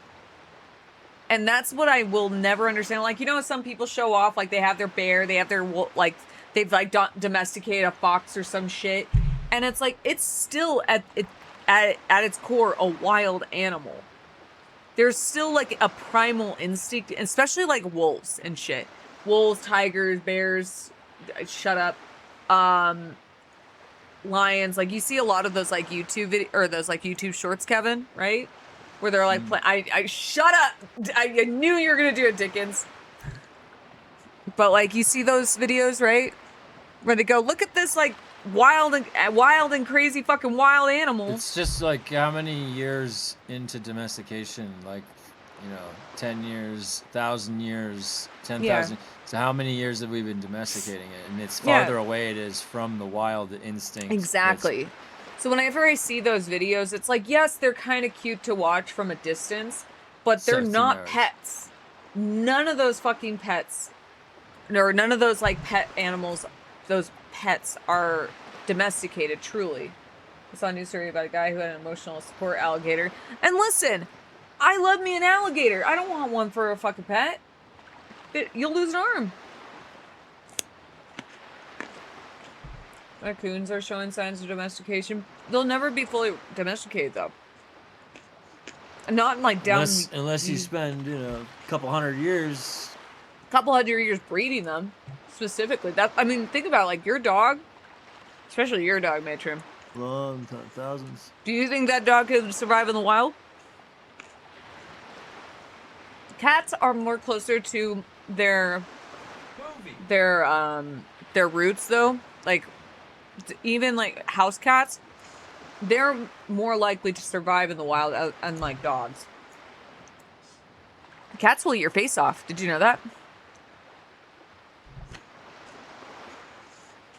And that's what I will never understand. Like, you know, some people show off, like, they have their bear, they have their, like, they've, like, domesticated a fox or some shit. And it's like, it's still, at its core, a wild animal. There's still, like, a primal instinct, especially, like, wolves and shit. Wolves, tigers, bears, shut up. Lions. Like, you see a lot of those, like, YouTube shorts, Kevin, right? Where they're like, I shut up. I knew you were gonna do it, Dickens. But like, you see those videos, right? Where they go, look at this like wild and crazy fucking wild animal. It's just like how many years into domestication? Like, you know, 10 years, 1,000 years, 10,000. Yeah. So how many years have we been domesticating it? And it's farther away it is from the wild instinct. Exactly. So whenever I see those videos, it's like, yes, they're kind of cute to watch from a distance, but they're not pets. None of those fucking pets, or none of those like pet animals, those pets are domesticated, truly. I saw a news story about a guy who had an emotional support alligator. And listen, I love me an alligator. I don't want one for a fucking pet. You'll lose an arm. Raccoons are showing signs of domestication. They'll never be fully domesticated, though. Not like down... Unless you spend, you know, a couple hundred years... Couple hundred years breeding them, specifically. That, I mean, think about it, like your dog, especially your dog, Matrim. Long thousands. Do you think that dog could survive in the wild? Cats are more closer to their roots, though. Like, even like house cats, they're more likely to survive in the wild, unlike dogs. Cats will eat your face off. Did you know that?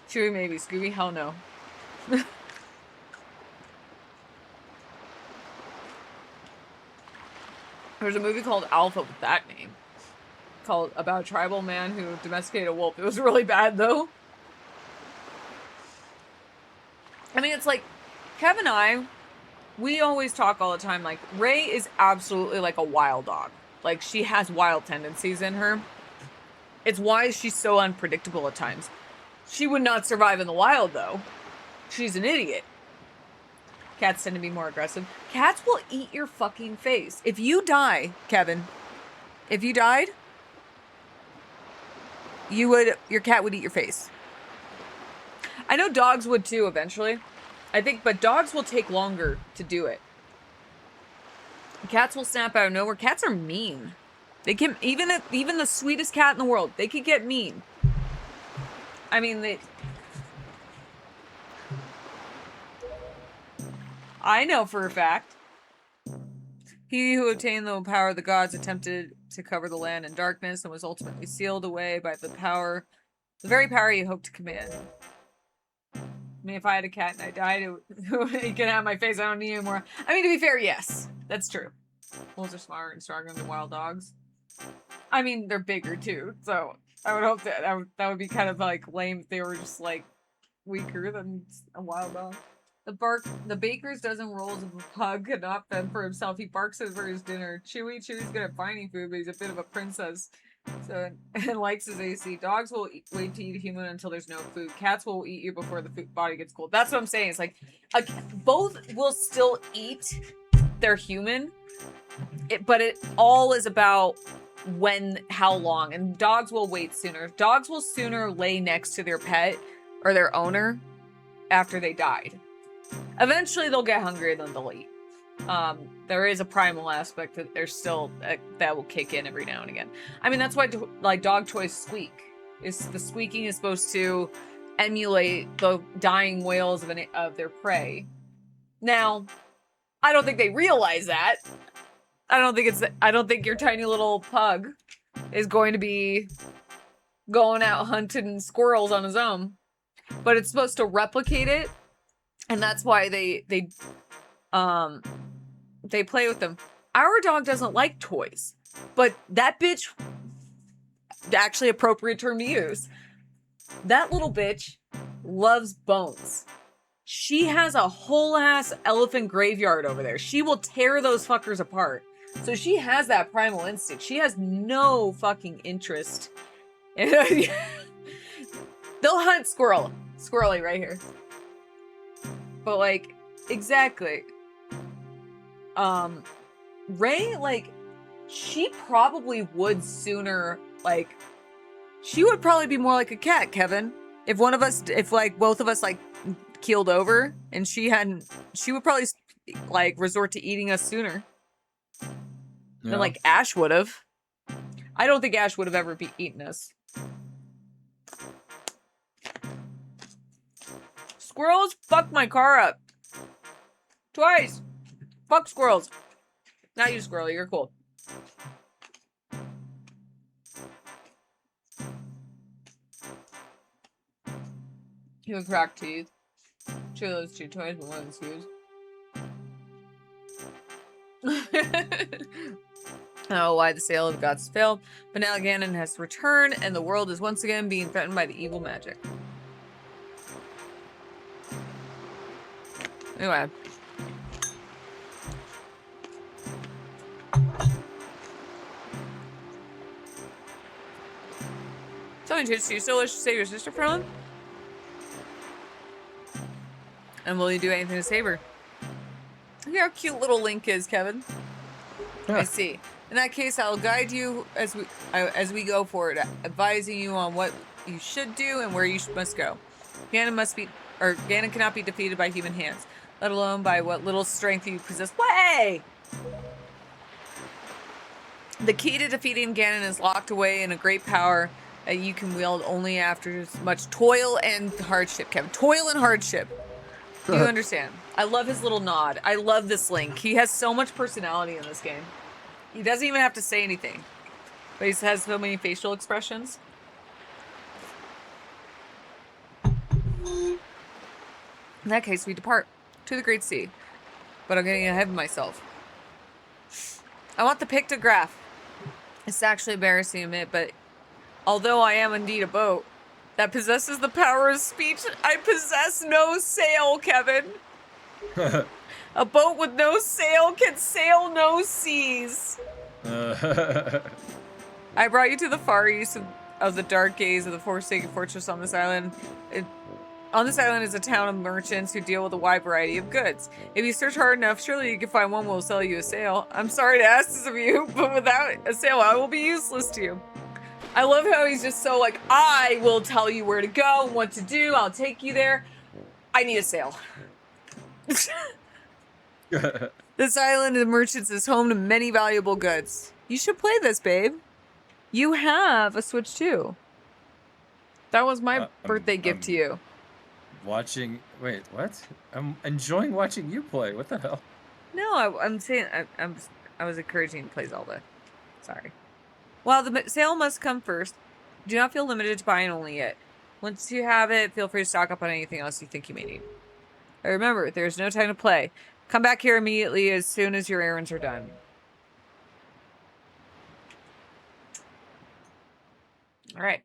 Chewie maybe. Scooby? Hell no. There's a movie called Alpha with that name. Called about a tribal man who domesticated a wolf. It was really bad though. I mean, it's like, Kev and I, we always talk all the time, like, Ray is absolutely like a wild dog. Like, she has wild tendencies in her. It's why she's so unpredictable at times. She would not survive in the wild, though. She's an idiot. Cats tend to be more aggressive. Cats will eat your fucking face. If you die, Kevin, if you died, your cat would eat your face. I know dogs would too eventually. I think, but dogs will take longer to do it. Cats will snap out of nowhere. Cats are mean. They can, even the sweetest cat in the world, they could get mean. I mean, I know for a fact. He who obtained the power of the gods attempted to cover the land in darkness and was ultimately sealed away by the very power he hoped to command. I mean, if I had a cat and I died, it can have my face. I don't need any more. I mean, to be fair, yes, that's true. Wolves are smarter and stronger than wild dogs. I mean, they're bigger too, so I would hope that would be kind of like lame if they were just like weaker than a wild dog. The baker's dozen rolls of a pug could not fend for himself. He barks over his dinner. Chewy's good at finding food, but he's a bit of a princess. So, and likes his AC. Dogs will wait to eat a human until there's no food. Cats will eat you before the body gets cold. That's what I'm saying. It's like, both will still eat their human, but it all is about how long. And dogs will wait sooner. Dogs will sooner lay next to their pet or their owner after they died. Eventually, they'll get hungry and then they'll eat. There is a primal aspect that there's still that will kick in every now and again. I mean, that's why like dog toys squeak. The squeaking is supposed to emulate the dying wails of their prey. Now, I don't think they realize that. I don't think your tiny little pug is going to be going out hunting squirrels on his own, but it's supposed to replicate it, and that's why they play with them. Our dog doesn't like toys, but that bitch, actually appropriate term to use, that little bitch loves bones. She has a whole ass elephant graveyard over there. She will tear those fuckers apart. So she has that primal instinct. She has no fucking interest. They'll hunt squirrely right here. But like, exactly. Ray, like, she probably would sooner, like, she would probably be more like a cat, Kevin. If both of us, like, keeled over and she would probably, like, resort to eating us sooner. Yeah. Than, like, Ash would have. I don't think Ash would have ever eaten us. Squirrels fucked my car up. Twice. Fuck squirrels. Not you, squirrel. You're cool. You have cracked teeth. Two of those two toys, but one of the Oh, why the sale of the gods failed. But now Ganon has returned, and the world is once again being threatened by the evil magic. Anyway. Tell me, do you still wish to save your sister from him? And will you do anything to save her? Look how cute little Link is, Kevin. Yeah. I see. In that case, I'll guide you as we go forward, advising you on what you should do and where you must go. Ganon cannot be defeated by human hands, let alone by what little strength you possess. Way! The key to defeating Ganon is locked away in a great power that you can wield only after much toil and hardship, Kevin. Toil and hardship. Do you understand? I love his little nod. I love this Link. He has so much personality in this game. He doesn't even have to say anything. But he has so many facial expressions. In that case, we depart to the Great Sea. But I'm getting ahead of myself. I want the pictograph. It's actually embarrassing to admit, but although I am indeed a boat that possesses the power of speech, I possess no sail, Kevin. A boat with no sail can sail no seas. I brought you to the far east of the dark gaze of the forsaken fortress on this island. On this island is a town of merchants who deal with a wide variety of goods. If you search hard enough, surely you can find one who will sell you a sail. I'm sorry to ask this of you, but without a sail, I will be useless to you. I love how he's just so like, I will tell you where to go and what to do. I'll take you there. I need a sail. This island of merchants is home to many valuable goods. You should play this, babe. You have a Switch too. That was my birthday gift to you. Watching. Wait, what? I'm enjoying watching you play. What the hell? No, I'm saying I was encouraging you to play Zelda. Sorry. While the sale must come first, do not feel limited to buying only it. Once you have it, feel free to stock up on anything else you think you may need. And remember, there's no time to play. Come back here immediately as soon as your errands are done. All right.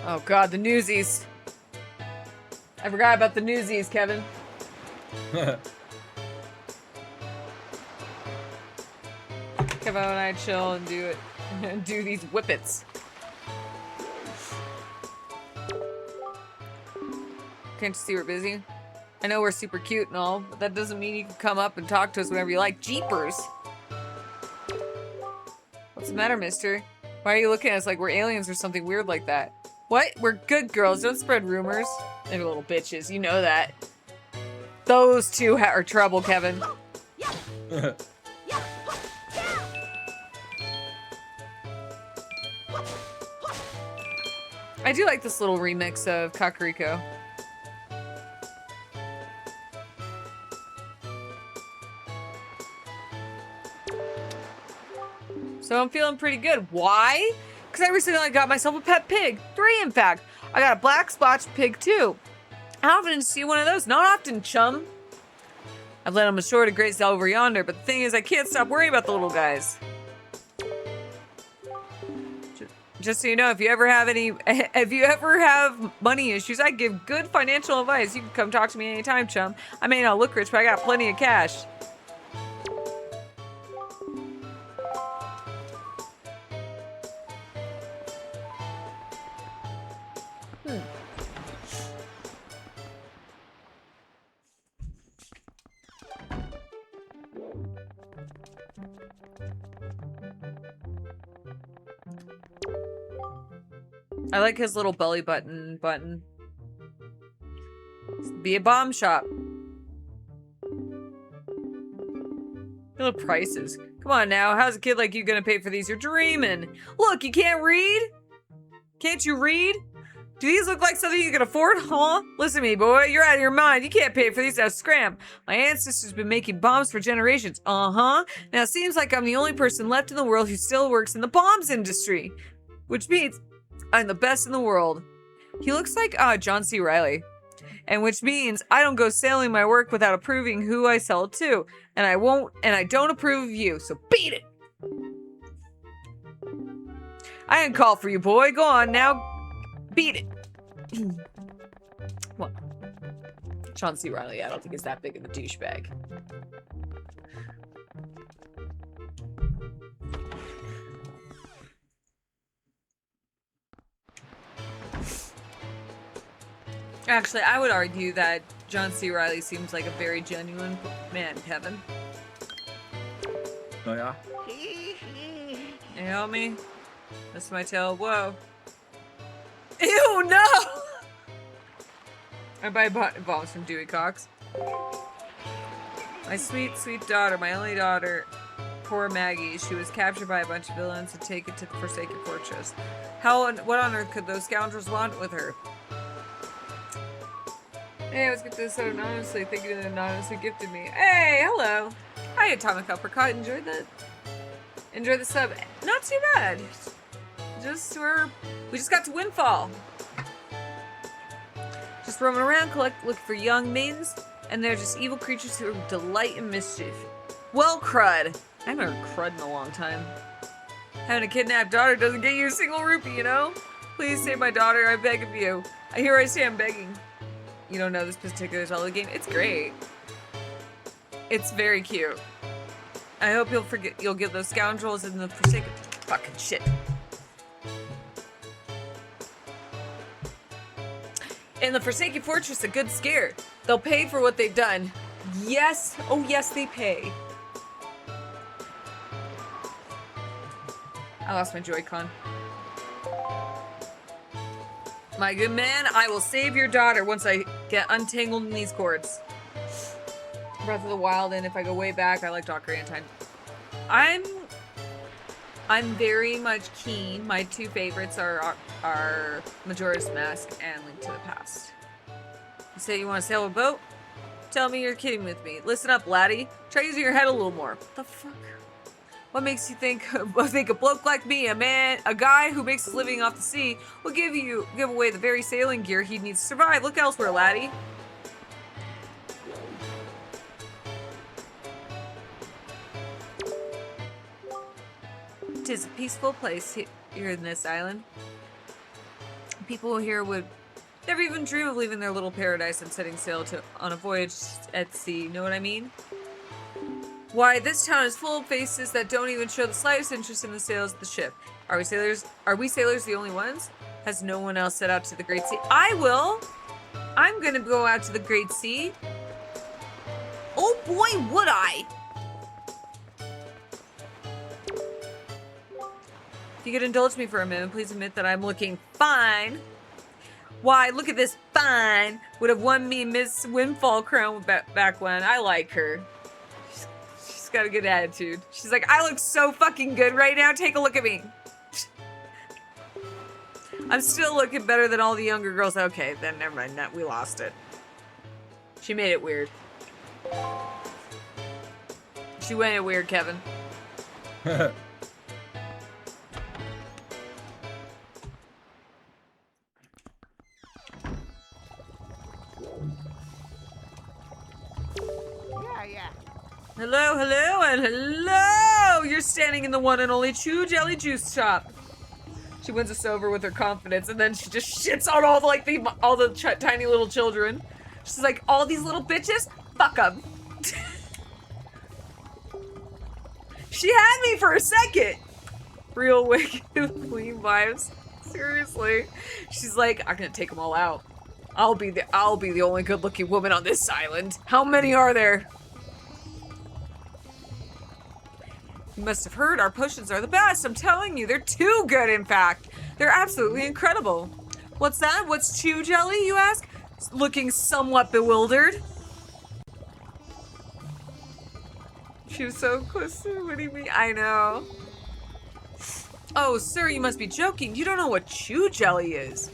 Oh God, the Newsies. I forgot about the Newsies, Kevin. Kevin and I chill and do it, do these whippets. Can't you see we're busy? I know we're super cute and all, but that doesn't mean you can come up and talk to us whenever you like. Jeepers! What's the matter, mister? Why are you looking at us like we're aliens or something weird like that? What? We're good girls. Don't spread rumors. They're little bitches. You know that. Those two are trouble, Kevin. I do like this little remix of Kakariko. So I'm feeling pretty good. Why? Because I recently got myself a pet pig. 3, in fact. I got a black spotched pig, too. How often see one of those? Not often, chum. I've led them ashore to graze over yonder, but the thing is, I can't stop worrying about the little guys. Just so you know, if you ever have money issues, I give good financial advice. You can come talk to me anytime, chum. I may not look rich, but I got plenty of cash. I like his little belly button. Be a bomb shop. Little prices. Come on now, how's a kid like you gonna pay for these? You're dreaming. Look, you can't read? Can't you read? Do these look like something you can afford, huh? Listen to me, boy, you're out of your mind. You can't pay for these. Now scram. My ancestors been making bombs for generations. Uh-huh. Now it seems like I'm the only person left in the world who still works in the bombs industry. Which means I'm the best in the world. He looks like John C. Reilly. And which means I don't go selling my work without approving who I sell it to. And I don't approve of you, so beat it! I didn't call for you, boy. Go on now. Beat it. Well, John C. Reilly, I don't think is that big of a douchebag. Actually, I would argue that John C. Reilly seems like a very genuine man, Kevin. Oh, yeah? You help me? That's my tail. Whoa. Ew, no! I buy bombs from Dewey Cox. My sweet, sweet daughter, my only daughter, poor Maggie. She was captured by a bunch of villains and taken to the Forsaken Fortress. What on earth could those scoundrels want with her? Hey, I was gifted this so anonymously. Thank you to the anonymous who gifted me. Hey, hello. Hi, Atomic Uppercut. Enjoyed that. Enjoy the sub. Not too bad. We just got to Windfall. Just roaming around, looking for young maidens, and they're just evil creatures who delight in mischief. Well, crud. I haven't heard crud in a long time. Having a kidnapped daughter doesn't get you a single rupee, you know? Please save my daughter, I beg of you. Here I stand begging. You don't know this particular Zelda game? It's great. It's very cute. I hope you'll get those scoundrels in the Forsaken fucking shit. In the Forsaken Fortress a good scare. They'll pay for what they've done. Yes, oh yes they pay. I lost my Joy-Con. My good man, I will save your daughter once I get untangled in these cords. Breath of the Wild, and if I go way back, I liked Ocarina of Time. I'm very much keen. My two favorites are Majora's Mask and Link to the Past. You say you want to sail a boat? Tell me you're kidding with me. Listen up, laddie. Try using your head a little more. What the fuck? What makes you think a bloke like me, a guy who makes his living off the sea, will give away the very sailing gear he needs to survive? Look elsewhere, laddie. Tis a peaceful place here in this island. People here would never even dream of leaving their little paradise and setting sail on a voyage at sea. Know what I mean? Why, this town is full of faces that don't even show the slightest interest in the sails of the ship. Are we sailors the only ones? Has no one else set out to the Great Sea? I will! I'm gonna go out to the Great Sea. Oh boy, would I! If you could indulge me for a minute, please admit that I'm looking fine. Why, look at this fine. Would have won me Miss Windfall crown back when. I like her. She's got a good attitude. She's like, I look so fucking good right now. Take a look at me. I'm still looking better than all the younger girls. Okay, then never mind. We lost it. She made it weird. She went it weird, Kevin. Hello, hello, and hello! You're standing in the one and only Chew Jelly Juice shop. She wins us over with her confidence, and then she just shits on all the tiny little children. She's like, all these little bitches, fuck them. She had me for a second. Real wicked, clean vibes. Seriously, she's like, I'm gonna take them all out. I'll be the only good-looking woman on this island. How many are there? You must have heard our potions are the best. I'm telling you, they're too good, in fact. They're absolutely incredible. What's that? What's Chew Jelly, you ask? Looking somewhat bewildered. She was so close to what do you mean? I know. Oh, sir, you must be joking. You don't know what Chew Jelly is.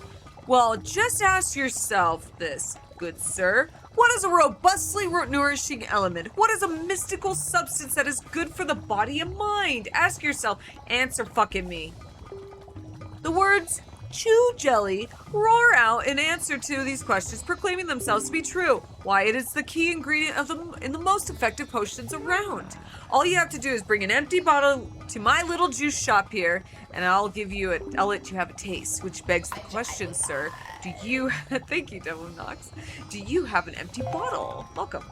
Well, just ask yourself this, good sir. What is a robustly nourishing element? What is a mystical substance that is good for the body and mind? Ask yourself. Answer fucking me. The words Chew Jelly roar out in answer to these questions, proclaiming themselves to be true. Why, it is the key ingredient in the most effective potions around. All you have to do is bring an empty bottle to my little juice shop here, and I'll let you have a taste. Which begs the question, sir. Do you, thank you, Devil Knox. Do you have an empty bottle? Welcome.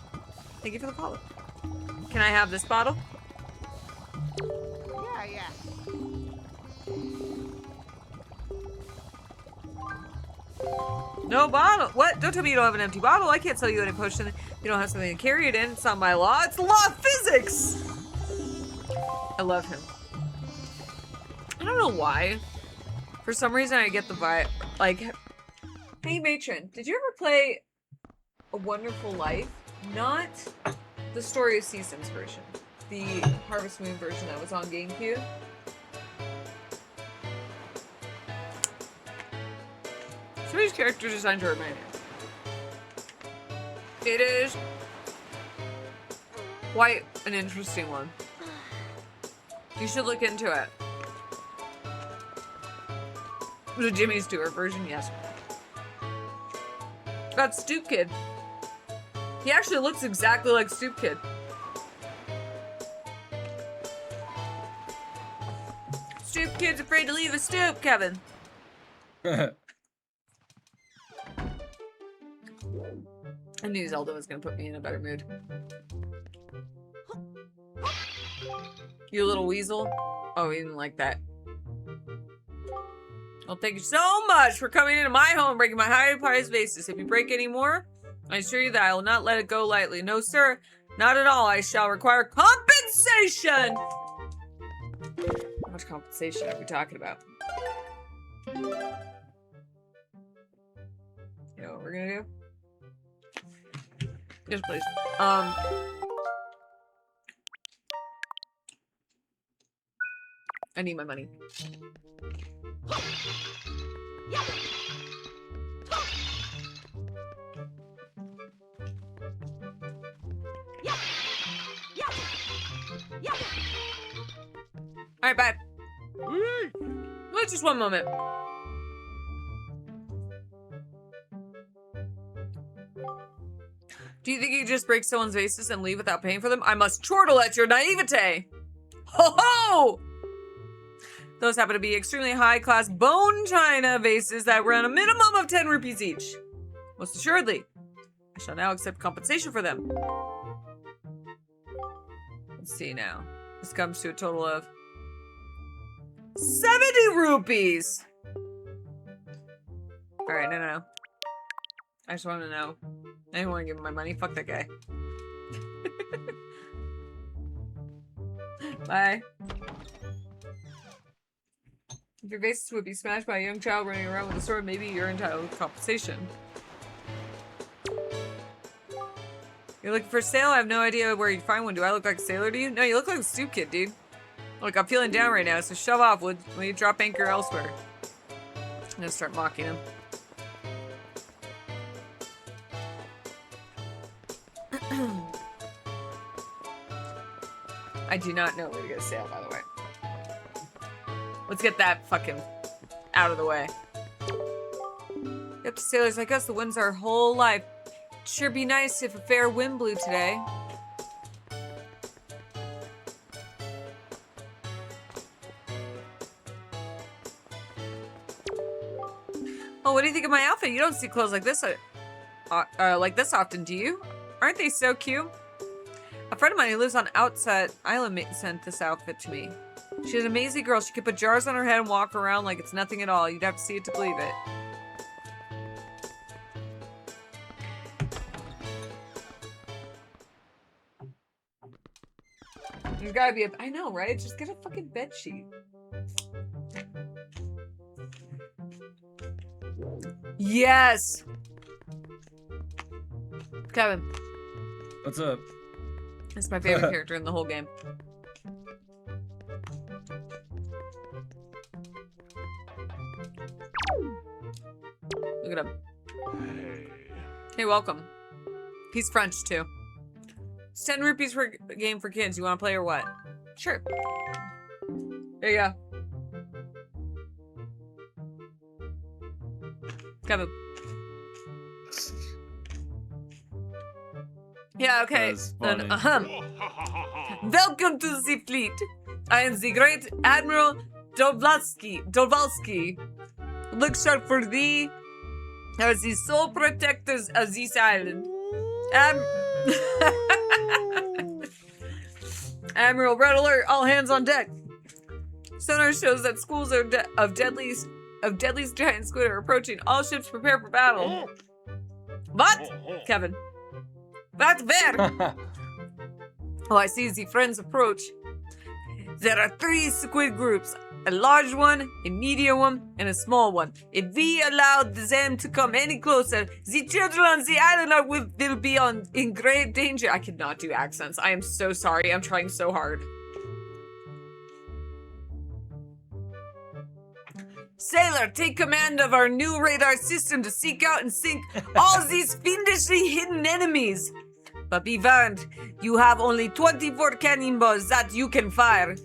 Thank you for the follow. Can I have this bottle? Yeah. No bottle. What? Don't tell me you don't have an empty bottle. I can't sell you any potion if you don't have something to carry it in. It's not my law. It's the law of physics. I love him. I don't know why. For some reason, I get the vibe. Like, hey, Matron, did you ever play A Wonderful Life? Not the Story of Seasons version. The Harvest Moon version that was on GameCube. Some of these character designs are amazing. It is quite an interesting one. You should look into it. The Jimmy Stewart version, yes. Got Stoop Kid. He actually looks exactly like Stoop Kid. Stoop Kid's afraid to leave a stoop, Kevin. I knew Zelda was gonna put me in a better mood. You little weasel. Oh, he didn't like that. Well, thank you so much for coming into my home, breaking my highly prized vases. If you break any more, I assure you that I will not let it go lightly. No, sir, not at all. I shall require compensation. How much compensation are we talking about? You know what we're gonna do? Yes, please. I need my money. Alright, bye. Wait just one moment. Do you think you just break someone's vases and leave without paying for them? I must chortle at your naivete. Ho ho! Those happen to be extremely high-class bone china vases that run a minimum of 10 rupees each. Most assuredly. I shall now accept compensation for them. Let's see now. This comes to a total of 70 rupees! Alright, no. I just want to know. I didn't want to give him my money. Fuck that guy. Bye. If your vases would be smashed by a young child running around with a sword, maybe you're entitled to compensation. You're looking for a sale? I have no idea where you'd find one. Do I look like a sailor to you? No, you look like a Stoop Kid, dude. Look, I'm feeling down right now, so shove off. Will you drop anchor elsewhere? I'm gonna start mocking him. I do not know where to get a sale, by the way. Let's get that fucking out of the way. Yep, to sailors like us, the wind's our whole life. It'd sure be nice if a fair wind blew today. Oh, what do you think of my outfit? You don't see clothes like this often, do you? Aren't they so cute? A friend of mine who lives on Outset Island sent this outfit to me. She's an amazing girl. She could put jars on her head and walk around like it's nothing at all. You'd have to see it to believe it. There's gotta be a... I know, right? Just get a fucking bedsheet. Yes! Kevin. What's up? That's my favorite character in the whole game. Look at him. Hey, welcome. He's French, too. It's 10 rupees per game for kids. You want to play or what? Sure. There you go. Kevin. Yeah, okay. Then, welcome to the fleet. I am the great Admiral Dolvalski. Look sharp for thee as the sole protectors of this island. Admiral, red alert! All hands on deck. Sonar shows that schools of Deadly's giant squid are approaching. All ships prepare for battle. What? Kevin. What? Where? Oh, I see the friends approach. There are 3 squid groups. A large one, a medium one, and a small one. If we allow them to come any closer, the children on the island will be in great danger. I cannot do accents. I am so sorry. I'm trying so hard. Sailor, take command of our new radar system to seek out and sink all these fiendishly hidden enemies. But be warned, you have only 24 cannonballs that you can fire.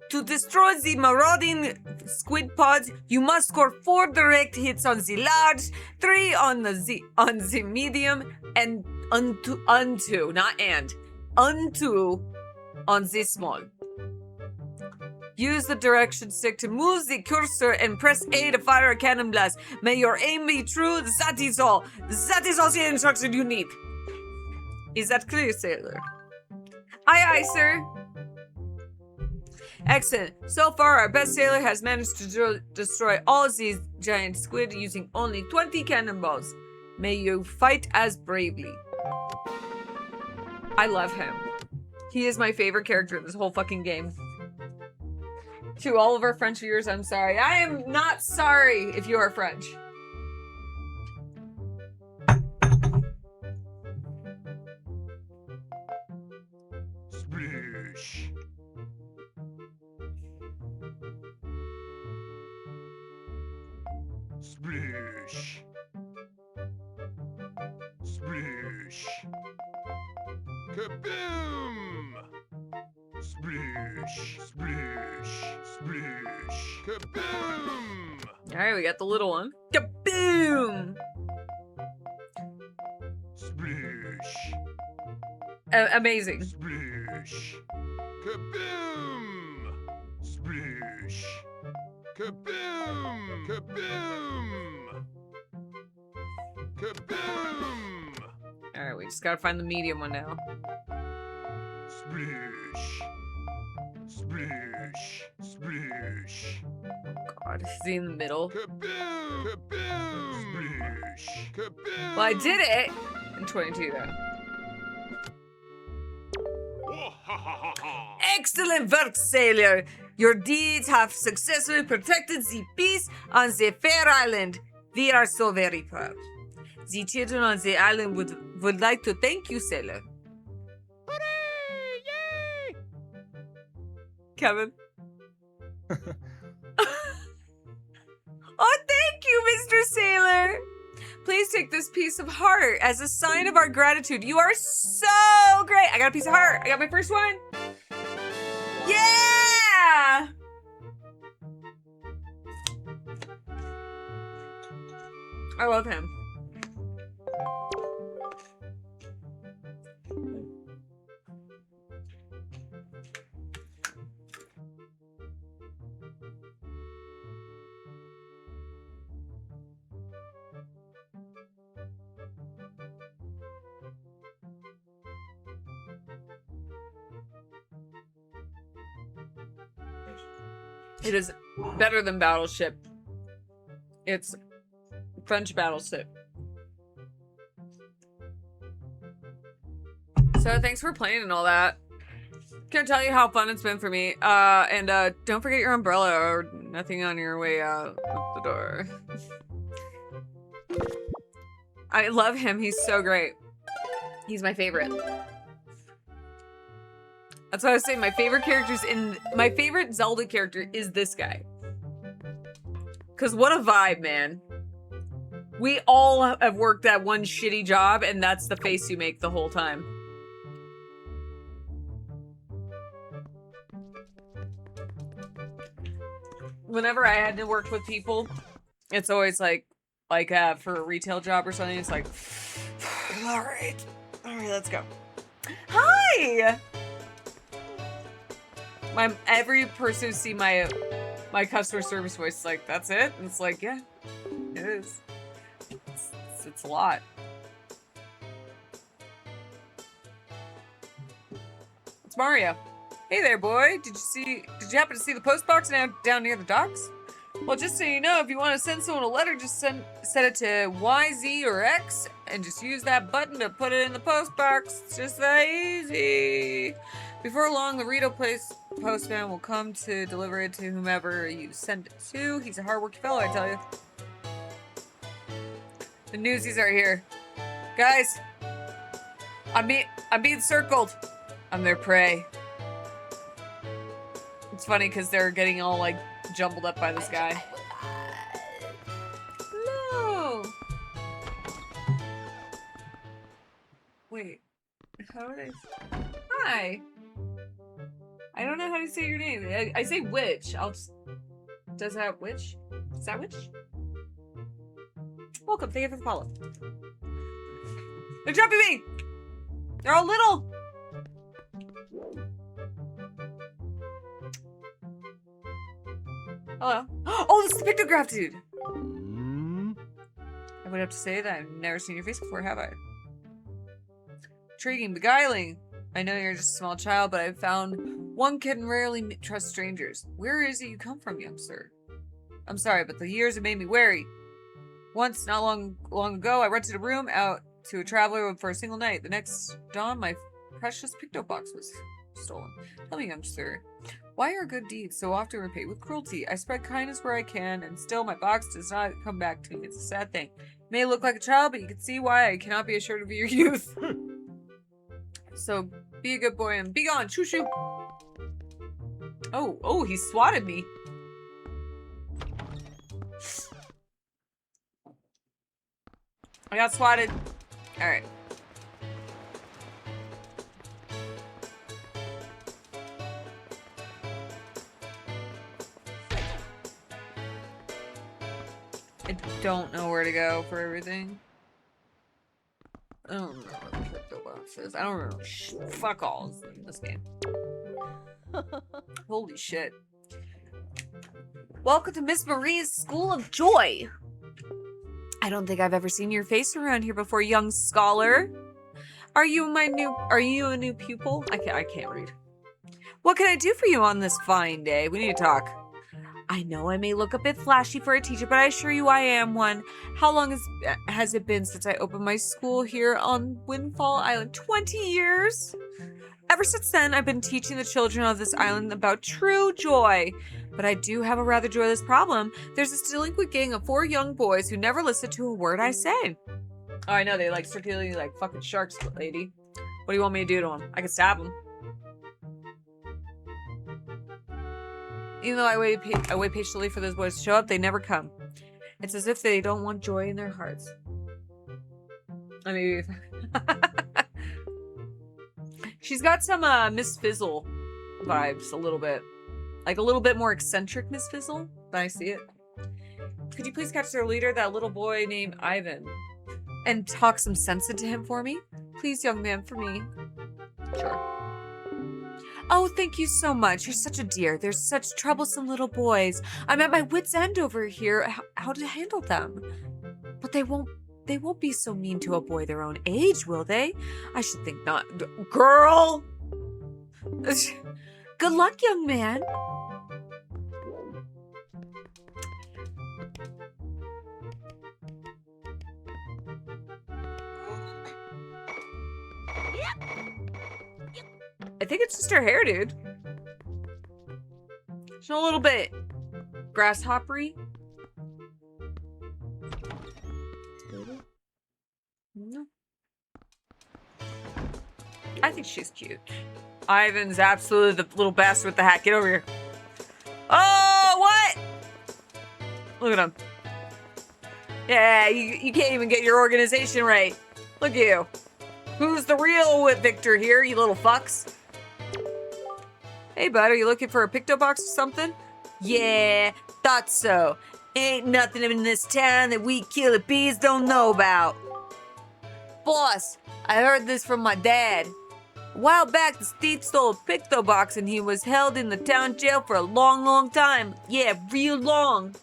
To destroy the marauding squid pods, you must score 4 direct hits on the large, 3 on the medium, and unto on the small. Use the direction stick to move the cursor and press A to fire a cannon blast. May your aim be true. That is all. That is all the instruction you need. Is that clear, sailor? Aye, aye, sir. Excellent. So far, our best sailor has managed to destroy all these giant squid using only 20 cannonballs. May you fight as bravely. I love him. He is my favorite character in this whole fucking game. To all of our French viewers, I'm sorry. I am not sorry if you are French. Splish. Splish. Splish. Kaboom! Splish. Splish. Splish. Kaboom! Alright, we got the little one. Kaboom! Splish. Amazing. Splish. Kaboom! Splish. Kaboom! Kaboom! Kaboom! Alright, we just gotta find the medium one now. Splish. Splish. Splish. God, is he in the middle? Kaboom! Kaboom! Splish. Kaboom! Well, I did it! In 22, though. Excellent work, sailor! Your deeds have successfully protected the peace on the fair island. We are so very proud. The children on the island would like to thank you, sailor. Hooray! Yay! Kevin. Oh, thank you, Mr. Sailor! Please take this piece of heart as a sign of our gratitude. You are so great! I got a piece of heart. I got my first one. Yeah! I love him. It is better than Battleship. It's French Battleship. So thanks for playing and all that. Can't tell you how fun it's been for me. And don't forget your umbrella or nothing on your way out the door. I love him. He's so great. He's my favorite. That's what I was saying. My favorite Zelda character is this guy. Cause what a vibe, man. We all have worked that one shitty job, and that's the face you make the whole time. Whenever I had to work with people, it's always like for a retail job or something, it's like, all right, let's go. Hi. Every person who see my customer service voice is like, that's it? And it's like, yeah, it is. It's a lot. It's Mario. Hey there, boy. Did you happen to see the post box down near the docks? Well, just so you know, if you want to send someone a letter, just set it to Y, Z, or X, and just use that button to put it in the post box. It's just that easy. Before long, the Rito Place postman will come to deliver it to whomever you send it to. He's a hard-working fellow, I tell you. The newsies are here. Guys, I'm being circled. I'm their prey. It's funny because they're getting all like jumbled up by this guy. Hello. Wait. How did I... Hi. I don't know how to say your name. I say witch. I'll just... Does that witch? Is that witch? Welcome. Thank you for the follow. They're jumping me! They're all little! Hello. Oh, this is the pictograph dude! I would have to say that I've never seen your face before, have I? Intriguing, beguiling. I know you're just a small child, but I've found one can rarely trust strangers. Where is it you come from, young sir? I'm sorry, but the years have made me wary. Once, not long ago, I rented a room out to a traveler for a single night. The next dawn, my precious picto box was stolen. Tell me, young sir, why are good deeds so often repaid with cruelty? I spread kindness where I can, and still my box does not come back to me. It's a sad thing. You may look like a child, but you can see why I cannot be assured of your youth. So, be a good boy and be gone. Shoo shoo. Oh, he swatted me. I got swatted. Alright. I don't know where to go for everything. I don't remember what the crypto box is. I don't remember. Fuck all in this game. Holy shit. Welcome to Miss Marie's School of Joy. I don't think I've ever seen your face around here before, young scholar. Are you a new pupil? I can't read. What can I do for you on this fine day? We need to talk. I know I may look a bit flashy for a teacher, but I assure you I am one. How long has it been since I opened my school here on Windfall Island? 20 years? Ever since then, I've been teaching the children of this island about true joy. But I do have a rather joyless problem. There's this delinquent gang of 4 young boys who never listen to a word I say. Oh, I know, they like circulating like fucking sharks, lady. What do you want me to do to them? I can stab them. Even though I wait patiently for those boys to show up, they never come. It's as if they don't want joy in their hearts. I mean... She's got some Miss Fizzle vibes a little bit. Like a little bit more eccentric Miss Fizzle, but I see it. Could you please catch their leader, that little boy named Ivan, and talk some sense into him for me? Please, young man, for me. Sure. Oh, thank you so much. You're such a dear. They're such troublesome little boys. I'm at my wit's end over here how to handle them. But they won't be so mean to a boy their own age, will they? I should think not. Girl! Good luck, young man. I think it's just her hair, dude. She's a little bit grasshoppery. No. I think she's cute. Ivan's absolutely the little bastard with the hat. Get over here. Oh, what? Look at him. Yeah, you can't even get your organization right. Look at you. Who's the real Victor here, you little fucks? Hey, bud, are you looking for a picto box or something? Yeah, thought so. Ain't nothing in this town that we killer bees don't know about. Boss, I heard this from my dad. A while back, the thief stole a picto box and he was held in the town jail for a long, long time. Yeah, real long.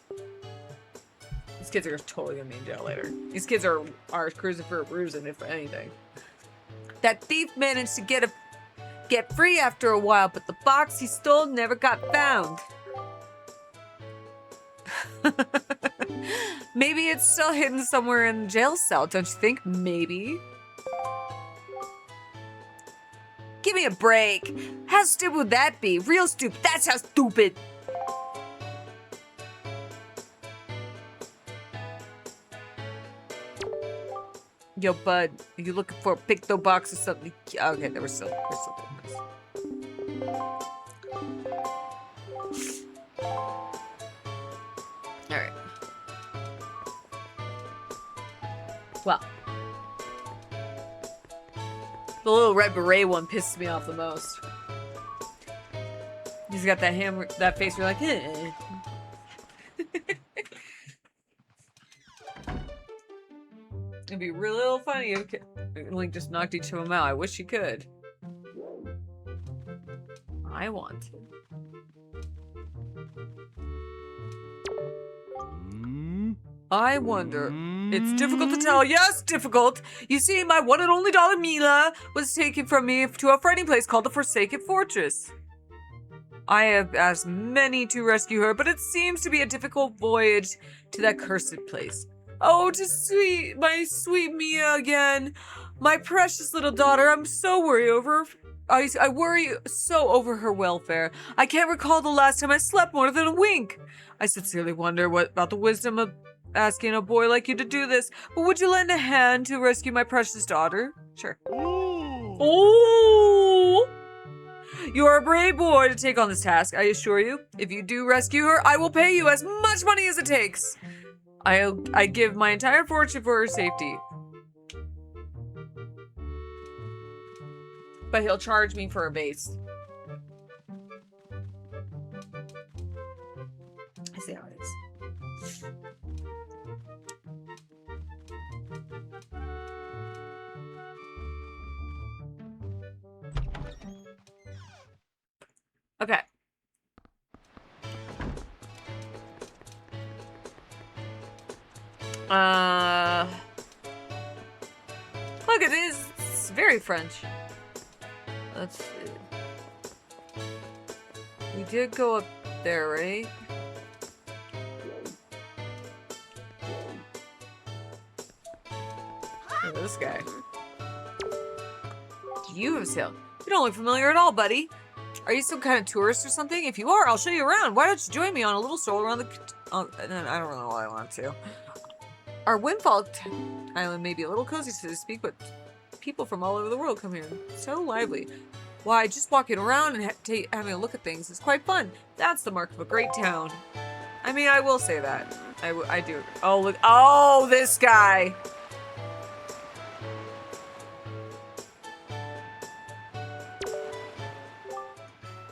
These kids are totally gonna be in jail later. These kids are cruising for a bruising, if anything. That thief managed to get free after a while, but the box he stole never got found. Maybe it's still hidden somewhere in the jail cell, don't you think? Maybe. Give me a break. How stupid would that be? Real stupid. That's how stupid. Yo, bud, are you looking for a picto box or something? Okay, we're still doing this. Well, the little red beret one pisses me off the most. He's got that face where you're like, eh. It'd be real funny if Link just knocked each of them out. I wish he could. I want to. I wonder. It's difficult to tell. Yes, difficult. You see, my one and only daughter Mila was taken from me to a friendly place called the Forsaken Fortress. I have asked many to rescue her, but it seems to be a difficult voyage to that cursed place. Oh, my sweet Mia again. My precious little daughter. I'm so worried over her. I worry so over her welfare. I can't recall the last time I slept more than a wink. I sincerely wonder what about the wisdom of asking a boy like you to do this, but would you lend a hand to rescue my precious daughter? Sure. Oh! You are a brave boy to take on this task, I assure you. If you do rescue her, I will pay you as much money as it takes. I give my entire fortune for her safety. But he'll charge me for a base. I see how it is. Okay. Look, it is. It's very French. Let's see. We did go up there, right? Look at this guy. You have sailed. You don't look familiar at all, buddy. Are you some kind of tourist or something? If you are, I'll show you around. Why don't you join me on a little stroll around the... I don't know why I want to. Our Windfall island may be a little cozy, so to speak, but people from all over the world come here. So lively. Why, just walking around and having a look at things is quite fun. That's the mark of a great town. I mean, I will say that. I do. Oh, look. Oh, this guy.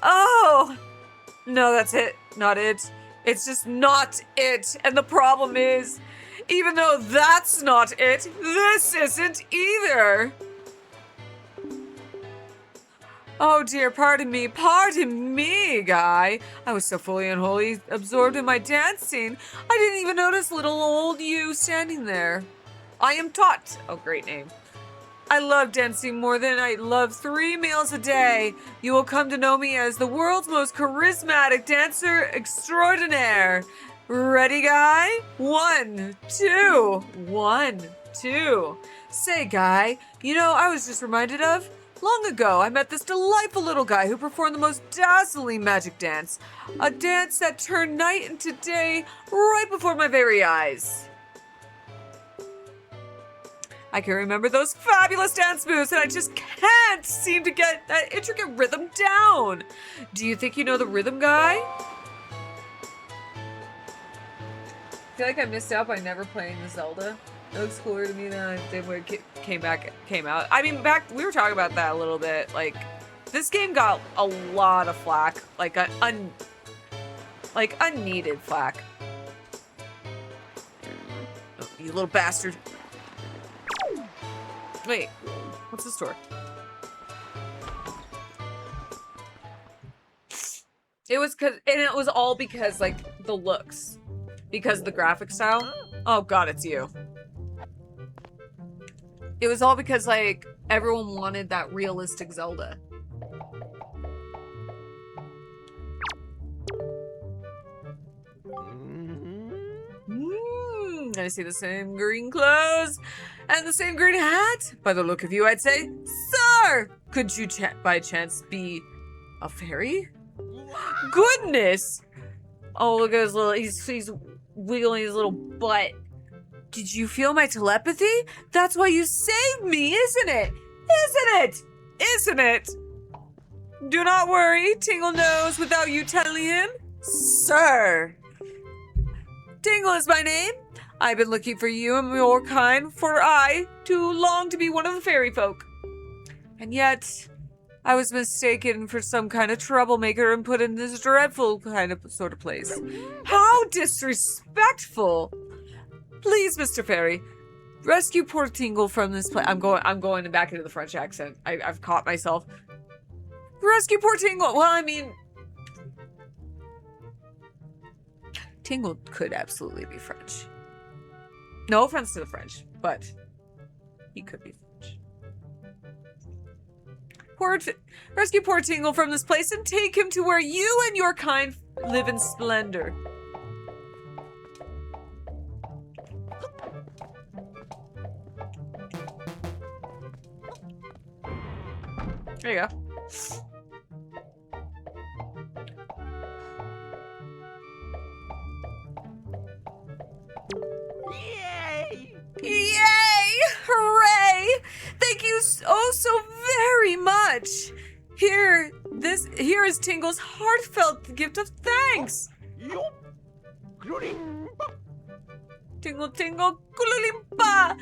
Oh! No, that's it. Not it. It's just not it. And the problem is, even though that's not it, this isn't either. Oh dear, pardon me, guy. I was so fully and wholly absorbed in my dancing, I didn't even notice little old you standing there. I am Tot. Oh, great name. I love dancing more than I love 3 meals a day. You will come to know me as the world's most charismatic dancer extraordinaire. Ready, guy? 1, 2. 1, 2. Say, guy, you know, I was just reminded of... Long ago, I met this delightful little guy who performed the most dazzling magic dance. A dance that turned night into day right before my very eyes. I can remember those fabulous dance moves, and I just can't seem to get that intricate rhythm down. Do you think you know the rhythm, guy? I feel like I missed out by never playing the Zelda. It looks cooler to me than I did when it came out. I mean, we were talking about that a little bit. Like, this game got a lot of flack. Like, unneeded flack. Oh, you little bastard. Wait, what's this door? It was all because, like, the looks. Because of the graphic style. Oh god, it's you. It was all because, like, everyone wanted that realistic Zelda. I see the same green clothes and the same green hat. By the look of you, I'd say, sir, could you by chance be a fairy? Goodness! Oh, look at his little, he's wiggling his little butt. Did you feel my telepathy? That's why you saved me, isn't it? Isn't it? Isn't it? Do not worry, Tingle knows without you telling him. Sir. Tingle is my name. I've been looking for you and your kind for too long to be one of the fairy folk. And yet, I was mistaken for some kind of troublemaker and put in this dreadful sort of place. How disrespectful! Please, Mr. Fairy, rescue poor Tingle from this place. I'm going back into the French accent. I've caught myself. Rescue poor Tingle. Well, I mean, Tingle could absolutely be French. No offense to the French, but he could be French. Rescue poor Tingle from this place and take him to where you and your kind live in splendor. There you go. Yay! Yay! Hooray! Thank you so very much. Here is Tingle's heartfelt gift of thanks. Tingle, tingle, kululimpa.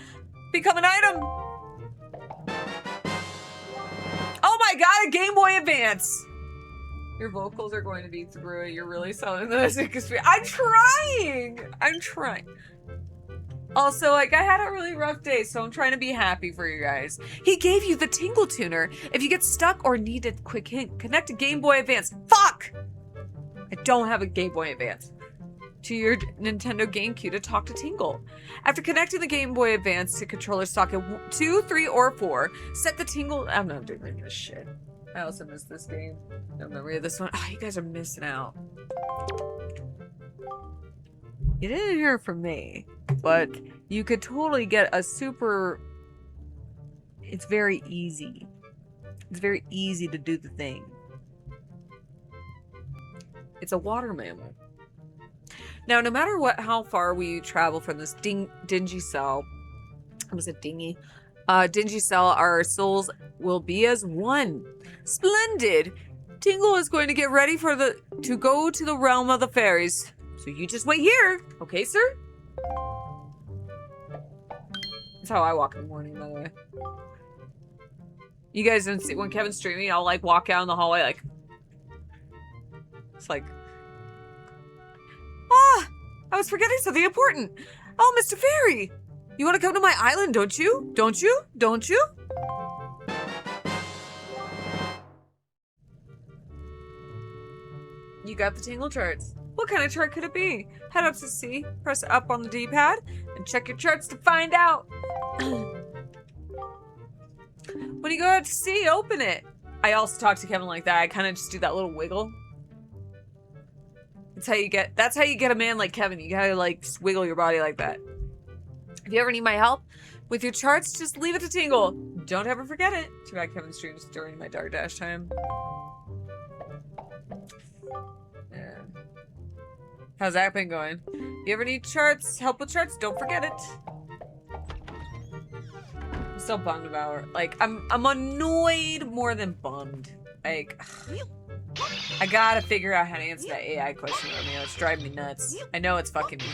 Become an item. Oh my god, a Game Boy Advance. Your vocals are going to be through it. You're really selling the music. I'm trying. Also, like, I had a really rough day, so I'm trying to be happy for you guys. He gave you the Tingle Tuner. If you get stuck or need a quick hint, connect to Game Boy Advance. Fuck! I don't have a Game Boy Advance. To your Nintendo GameCube to talk to Tingle. After connecting the Game Boy Advance to controller socket 2, 3, or 4, set the Tingle... I'm not doing this shit. I also missed this game. No memory of this one. Oh, you guys are missing out. You didn't hear from me, but you could totally get a super... It's very easy. It's very easy to do the thing. It's a water mammal. Now, no matter how far we travel from this dingy cell, I was a dingy, dingy cell, our souls will be as one. Splendid! Tingle is going to get ready to go to the realm of the fairies. So you just wait here, okay, sir? That's how I walk in the morning, by the way. You guys don't see when Kevin's streaming, I'll like walk out in the hallway like, it's like, I was forgetting something important. Oh, Mr. Fairy, you want to come to my island, don't you? Don't you? Don't you? You got the Tingle charts. What kind of chart could it be? Head up to C, press up on the D-pad, and check your charts to find out. When you go out to C, open it. I also talk to Kevin like that. I kind of just do that little wiggle. That's how you get a man like Kevin. You gotta like just wiggle your body like that. If you ever need my help with your charts, just leave it to Tingle. Don't ever forget it. Too bad Kevin streams during my Dark Dash time. Yeah. How's that been going? If you ever need charts, help with charts, don't forget it. I'm still bummed about it. Like, I'm annoyed more than bummed. Like, I gotta figure out how to answer that AI question for me. It's driving me nuts. I know it's fucking me.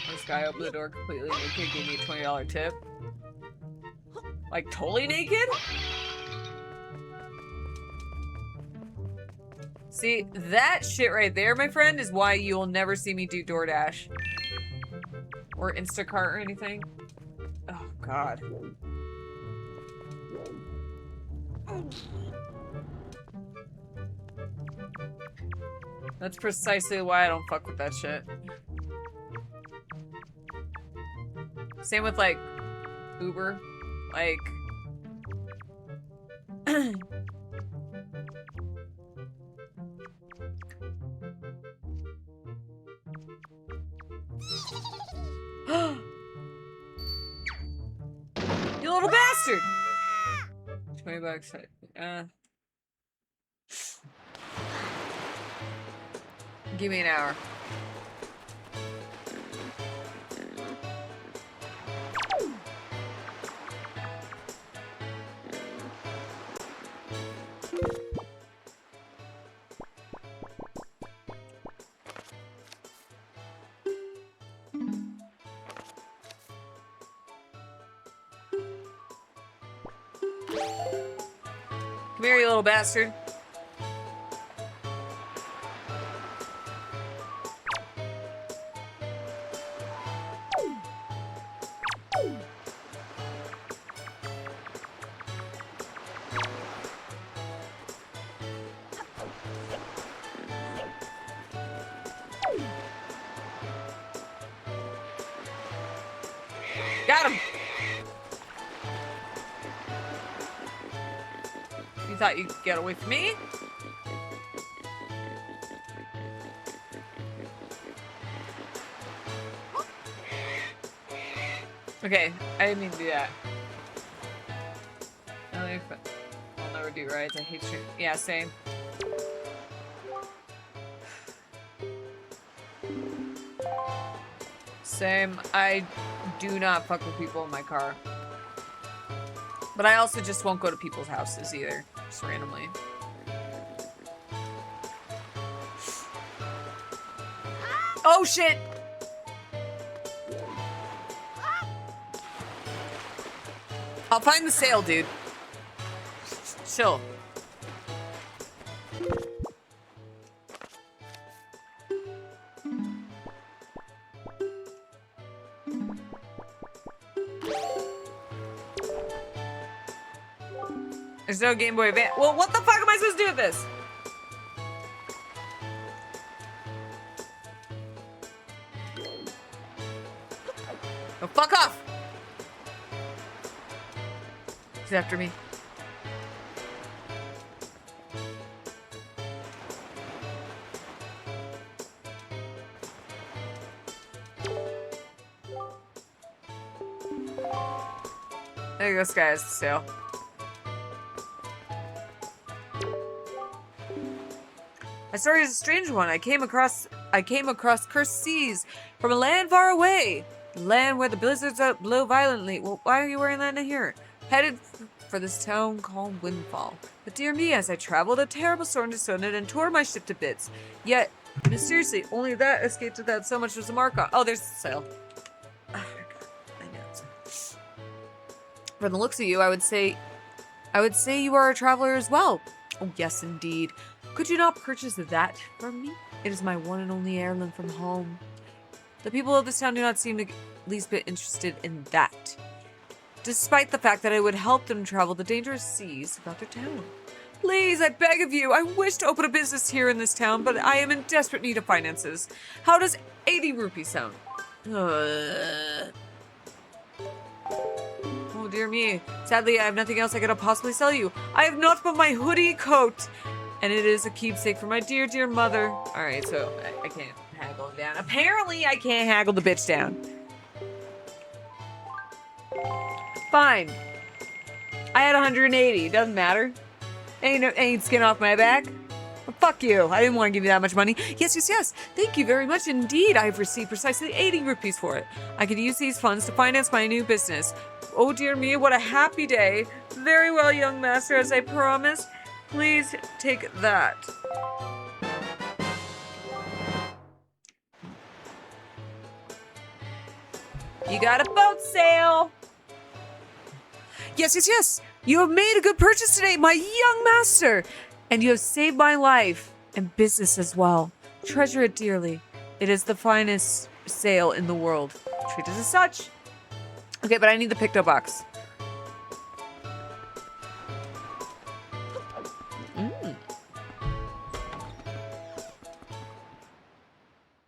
This guy opened the door completely naked, gave me a $20 tip. Like, totally naked? See, that shit right there, my friend, is why you'll never see me do DoorDash. Or Instacart or anything. Oh, God. That's precisely why I don't fuck with that shit. Same with, like, Uber. Like... You little bastard! $20. Give me an hour. Come here, you little bastard. Got him! You thought you could get away from me? Okay, I didn't mean to do that. I'll never do rides. I hate street. Yeah, same. Same. I do not fuck with people in my car. But I also just won't go to people's houses either. Just randomly. Oh shit! I'll find the sale, dude. Chill. There's no Game Boy Advance. Well, what the fuck am I supposed to do with this? Oh, fuck off! He's after me. There this guy has the sale. My story is a strange one. I came across cursed seas from a land far away. Land where the blizzards blow violently. Well, why are you wearing that in here? Headed for this town called Windfall. But dear me, as I traveled, a terrible storm descended and tore my ship to bits. Yet, mysteriously, only that escaped without so much as a mark on. Oh, there's the sail. Oh, God. I know. From the looks of you, I would say you are a traveler as well. Oh, yes, indeed. Could you not purchase that from me? It is my one and only heirloom from home. The people of this town do not seem to least bit interested in that, despite the fact that I would help them travel the dangerous seas about their town. Please, I beg of you, I wish to open a business here in this town, but I am in desperate need of finances. How does 80 rupees sound? Oh dear me. Sadly, I have nothing else I could possibly sell you. I have naught but my hoodie coat, and it is a keepsake for my dear, dear mother. Alright, so I can't haggle him down. Apparently, I can't haggle the bitch down. Fine. I had 180. Doesn't matter. Ain't skin off my back. Well, fuck you. I didn't want to give you that much money. Yes, yes, yes. Thank you very much indeed. I have received precisely 80 rupees for it. I could use these funds to finance my new business. Oh dear me, what a happy day. Very well, young master, as I promised. Please take that. You got a boat sale. Yes, yes, yes. You have made a good purchase today, my young master. And you have saved my life and business as well. Treasure it dearly. It is the finest sale in the world. Treat it as such. Okay, but I need the picked up box.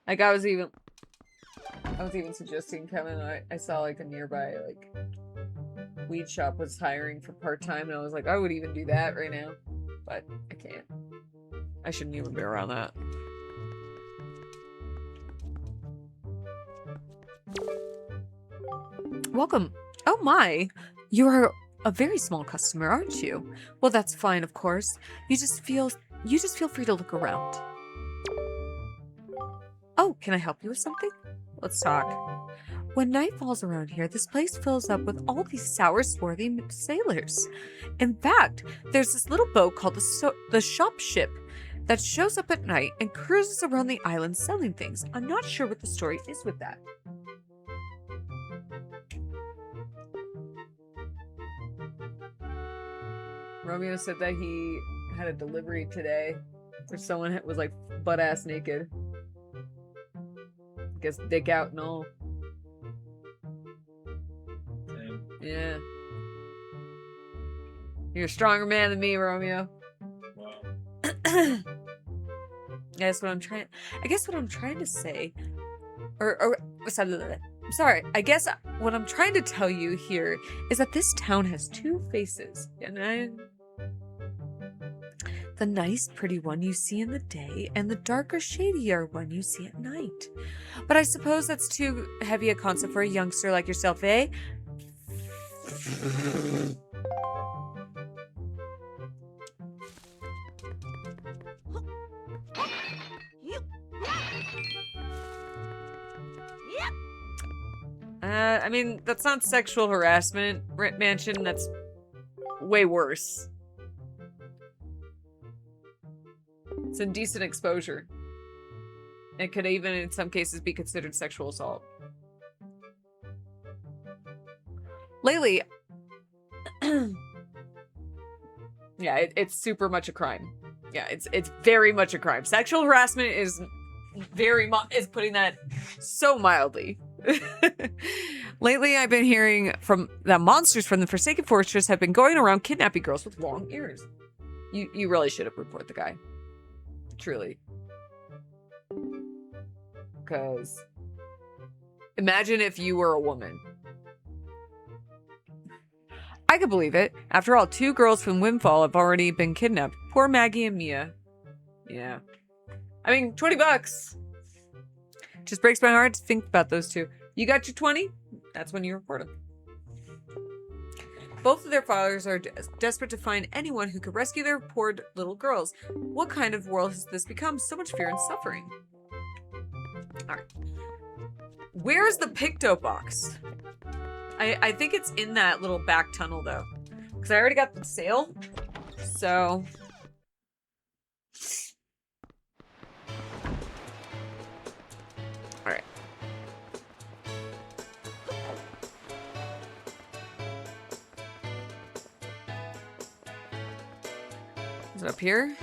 Like I was even suggesting Kevin. I saw like a nearby like weed shop was hiring for part-time, and I was like, I would even do that right now, but I can't. I shouldn't even be around that. Welcome. Oh my, you are a very small customer, aren't you? Well, that's fine, of course. You just feel free to look around. Oh, can I help you with something? Let's talk. When night falls around here, this place fills up with all these sour, swarthy sailors. In fact, there's this little boat called the Shop Ship that shows up at night and cruises around the island selling things. I'm not sure what the story is with that. Romeo said that he had a delivery today where someone was like butt-ass naked. I guess dick out and all. Damn. Yeah. You're a stronger man than me, Romeo. Wow. I guess what I'm trying to say, I'm sorry. I guess what I'm trying to tell you here is that this town has two faces, and the nice, pretty one you see in the day, and the darker, shadier one you see at night. But I suppose that's too heavy a concept for a youngster like yourself, eh? I mean, that's not sexual harassment, Mansion. That's way worse. It's indecent exposure. It could even, in some cases, be considered sexual assault. Lately, yeah, it's super much a crime. Yeah, it's very much a crime. Sexual harassment is putting that so mildly. Lately, I've been hearing from that monsters from the Forsaken Fortress have been going around kidnapping girls with long ears. You really should have reported the guy. Truly. Because imagine if you were a woman. I could believe it. After all, 2 girls from Windfall have already been kidnapped. Poor Maggie and Mia. Yeah. I mean, $20. Just breaks my heart to think about those 2. You got your 20? That's when you report them. Both of their fathers are desperate to find anyone who could rescue their poor little girls. What kind of world has this become? So much fear and suffering. Alright. Where's the Picto box? I think it's in that little back tunnel, though. Because I already got the sale. So... Alright. Is it up here?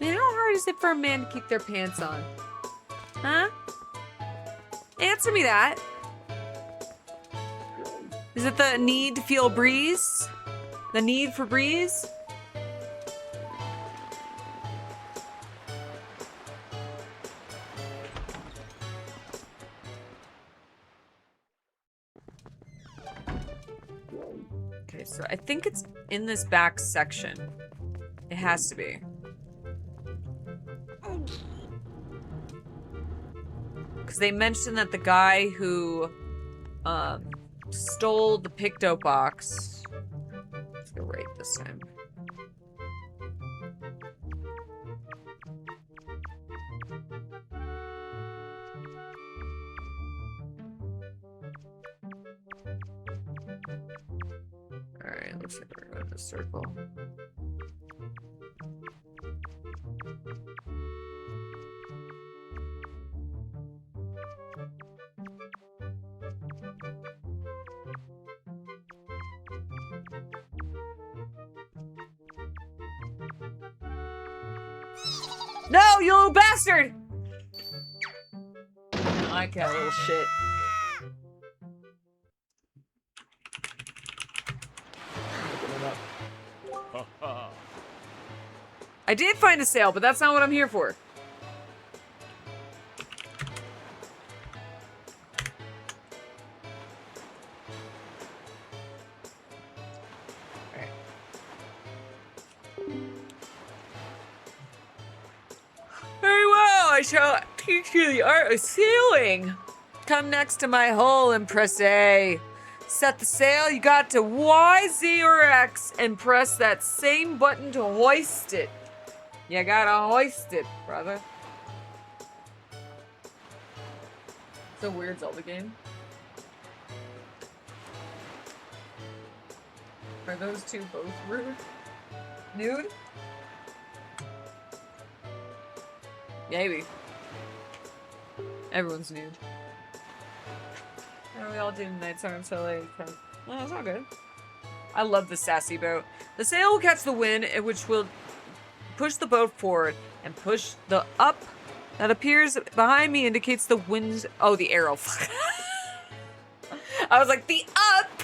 Man, how hard is it for a man to keep their pants on? Huh? Answer me that. Is it the need to feel breeze? The need for breeze? Okay, so I think it's in this back section. It has to be. Because they mentioned that the guy who stole the Picto box. Let's go right this time. Alright, looks like we're going to circle. No, you little bastard! I like that little shit. I did find a sale, but that's not what I'm here for. Alright. Very well, I shall teach you the art of sailing. Come next to my hull and press A. set the sail, you got to Y, Z, or X and press that same button to hoist it. You gotta hoist it, brother. It's a weird Zelda game. Are those two both rude? Nude? Maybe. Everyone's nude. How are we all doing tonight? Sorry I'm so late. No, it's all good. I love the sassy boat. The sail will catch the wind, which will push the boat forward, and push the up that appears behind me indicates the wind's... Oh, the arrow. I was like, the up!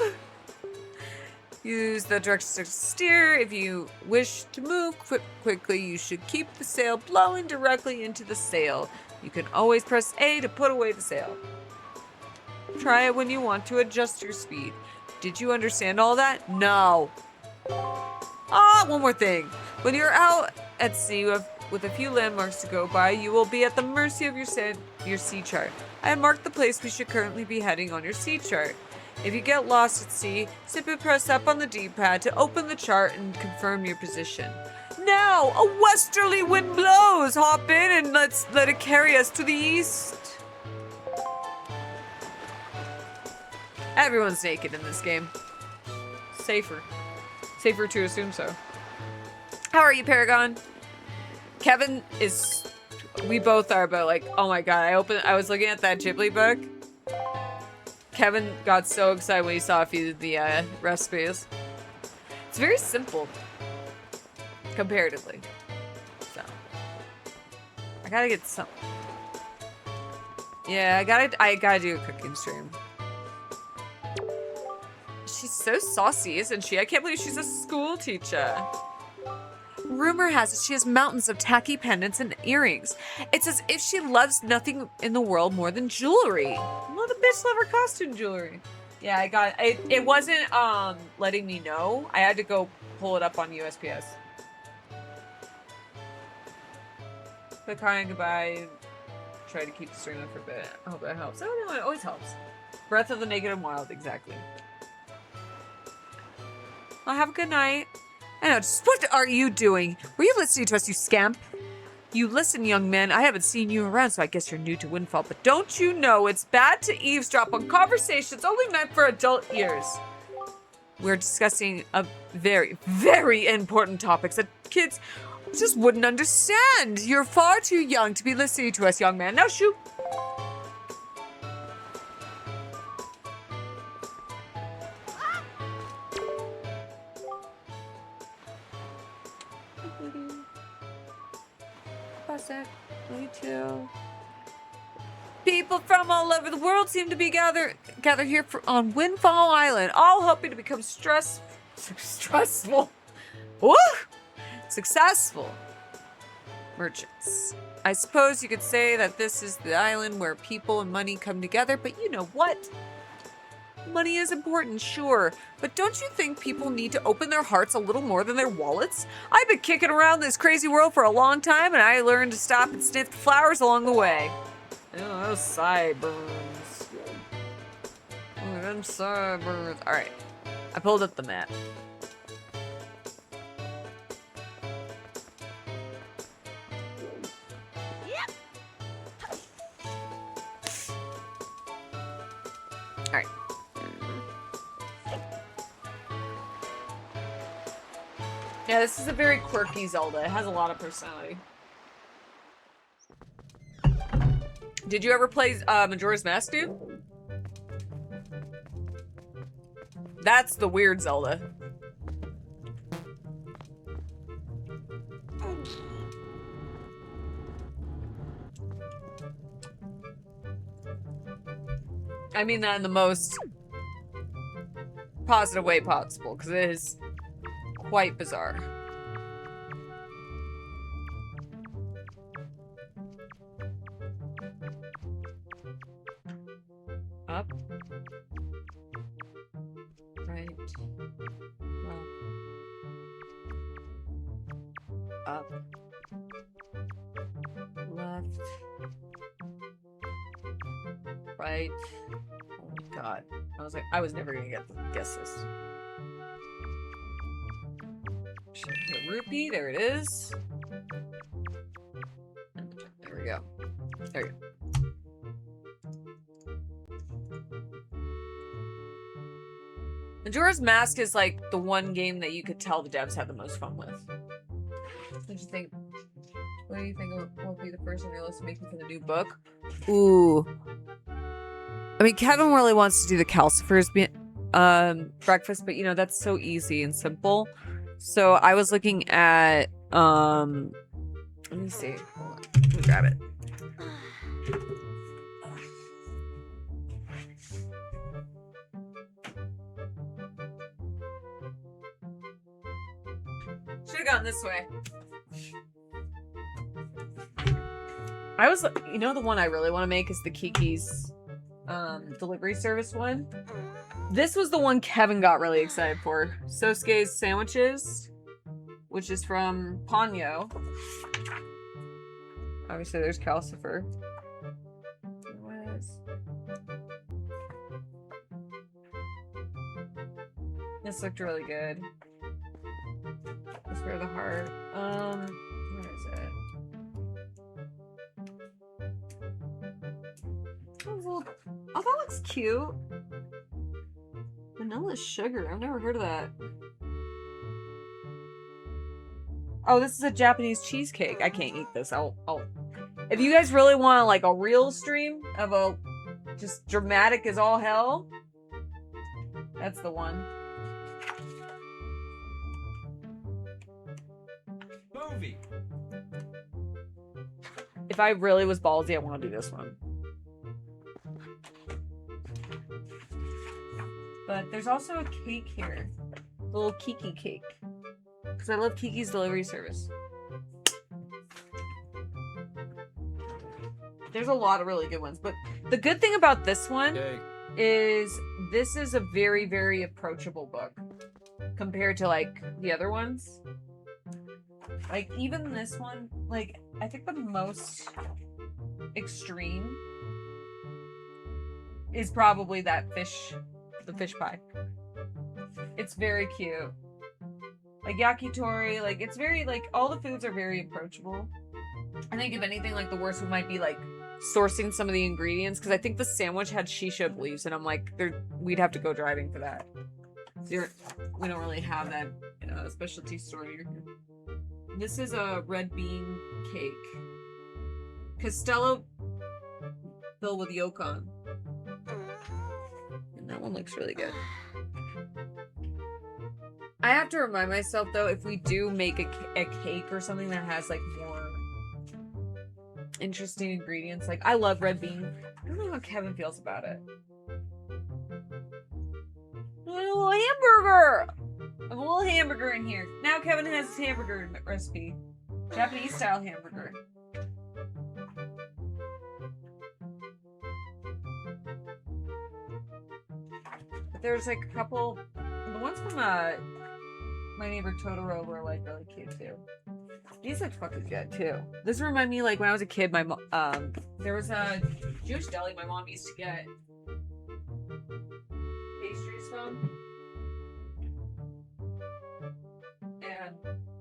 Use the direction to steer. If you wish to move quickly, you should keep the sail blowing directly into the sail. You can always press A to put away the sail. Try it when you want to adjust your speed. Did you understand all that? No. Ah, one more thing. When you're out at sea with a few landmarks to go by, you will be at the mercy of your sea chart. I have marked the place we should currently be heading on your sea chart. If you get lost at sea, simply press up on the D-pad to open the chart and confirm your position. Now, a westerly wind blows. Hop in and let it carry us to the east. Everyone's naked in this game. Safer. Safer to assume so. How are you, Paragon? Kevin is... We both are, but like, oh my god, I was looking at that Ghibli book. Kevin got so excited when he saw a few of the recipes. It's very simple. Comparatively. So. I gotta get some... Yeah, I gotta do a cooking stream. She's so saucy, isn't she? I can't believe she's a school teacher. Rumor has it she has mountains of tacky pendants and earrings. It's as if she loves nothing in the world more than jewelry. Well, the bitch love her costume jewelry. Yeah, I got it. It wasn't letting me know. I had to go pull it up on USPS. Quick hi and goodbye. Try to keep the stream up for a bit. I hope that helps. Oh no, it always helps. Breath of the Naked and Wild, exactly. Well, have a good night. I know, just what are you doing? Were you listening to us, you scamp? You listen, young man. I haven't seen you around, so I guess you're new to Windfall. But don't you know it's bad to eavesdrop on conversations only meant for adult ears? We're discussing a very, very important topics that kids just wouldn't understand. You're far too young to be listening to us, young man. Now shoot. Me too. People from all over the world seem to be gather here on Windfall Island, all hoping to become stressful. Woo! Successful merchants. I suppose you could say that this is the island where people and money come together, but you know what? Money is important, sure, but don't you think people need to open their hearts a little more than their wallets? I've been kicking around this crazy world for a long time, and I learned to stop and sniff the flowers along the way. Oh, those sideburns. Oh, them sideburns. Alright, I pulled up the map. Alright. Yeah, this is a very quirky Zelda. It has a lot of personality. Did you ever play Majora's Mask, dude? That's the weird Zelda. I mean that in the most positive way possible, because it is quite bizarre. Up. Right. Well. Up. Left. Right. Oh my god. I was like, I was never gonna guess this. The rupee, there it is. There we go. There you go. Majora's Mask is like the one game that you could tell the devs had the most fun with. What do you think? What do you think will be the first on your list to make for the new book? Ooh. I mean, Kevin really wants to do the Calcifer's breakfast, but you know, that's so easy and simple. So I was looking at, let me see. Hold on. Let me grab it. Should have gone this way. I was, you know, the one I really want to make is the Kiki's delivery service one. This was the one Kevin got really excited for. Sosuke's Sandwiches, which is from Ponyo. Obviously, there's Calcifer. This looked really good. Let's wear the heart. Where is it? Oh, that looks cute. Vanilla sugar. I've never heard of that. Oh, this is a Japanese cheesecake. I can't eat this. I'll. If you guys really want like a real stream of a just dramatic as all hell, that's the one. Movie. If I really was ballsy, I want to do this one. But there's also a cake here. A little Kiki cake. Because I love Kiki's delivery service. There's a lot of really good ones. But the good thing about this one is this is a very, very approachable book. Compared to, like, the other ones. Like, even this one, like, I think the most extreme is probably that fish, the fish pie. It's very cute. Like, yakitori, like, it's very, like, all the foods are very approachable. I think if anything, like, the worst might be, like, sourcing some of the ingredients, because I think the sandwich had shisha leaves, and I'm like, we'd have to go driving for that. So we don't really have that in a specialty store here. This is a red bean cake. Castello filled with yolk on. And that one looks really good. I have to remind myself, though, if we do make a cake or something that has, like, more interesting ingredients. Like, I love red bean. I don't know how Kevin feels about it. A little hamburger! A little hamburger in here. Now Kevin has his hamburger recipe. Japanese style hamburger. But there's like a couple. The ones from My Neighbor Totoro were like really cute too. These look fucking good too. This remind me like when I was a kid. My there was a Jewish deli my mom used to get pastries from.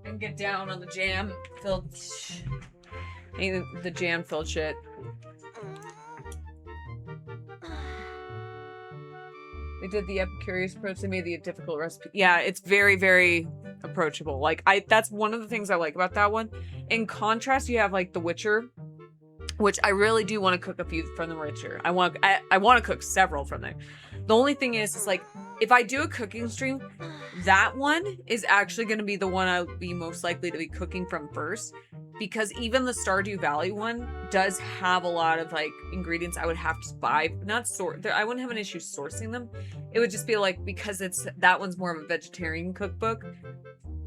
And get down on the jam filled the jam filled shit. They did the Epicurious approach. They made the difficult recipe. Yeah, it's very, very approachable. Like that's one of the things I like about that one. In contrast, you have like The Witcher, which I really do want to cook a few from The Witcher. I want to cook several from there. The only thing is like if I do a cooking stream, that one is actually going to be the one I'll be most likely to be cooking from first, because even the Stardew Valley one does have a lot of like ingredients I would have to buy, not sort. I wouldn't have an issue sourcing them. It would just be like because that one's more of a vegetarian cookbook.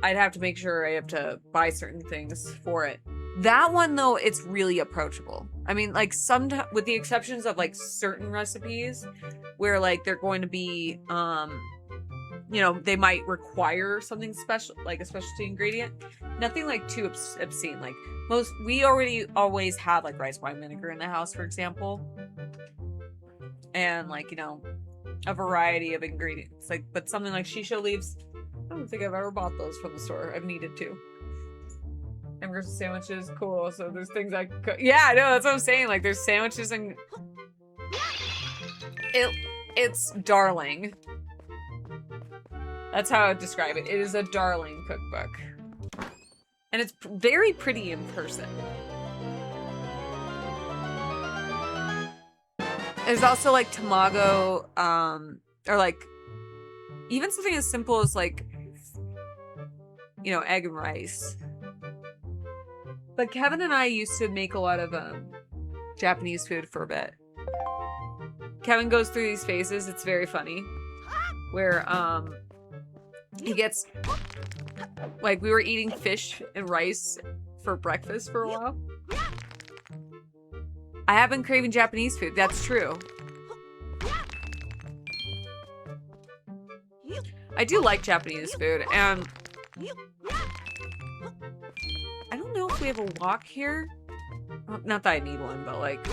I'd have to make sure I have to buy certain things for it. That one though, it's really approachable. I mean, like sometimes, with the exceptions of like certain recipes, where like they're going to be, you know, they might require something special, like a specialty ingredient. Nothing like too obscene. Like we always have like rice wine vinegar in the house, for example, and like you know, a variety of ingredients. Like, but something like shisha leaves, I don't think I've ever bought those from the store. I've needed to. Hamburgers and sandwiches, cool. So there's things I could, yeah, I know, that's what I'm saying. Like, there's sandwiches and it's darling. That's how I would describe it. It is a darling cookbook. And it's very pretty in person. There's also like tamago, or like even something as simple as like, you know, egg and rice. But Kevin and I used to make a lot of Japanese food for a bit. Kevin goes through these phases, it's very funny, where he gets, like, we were eating fish and rice for breakfast for a while. I have been craving Japanese food, that's true. I do like Japanese food, and I don't know if we have a wok here. Well, not that I need one, but like...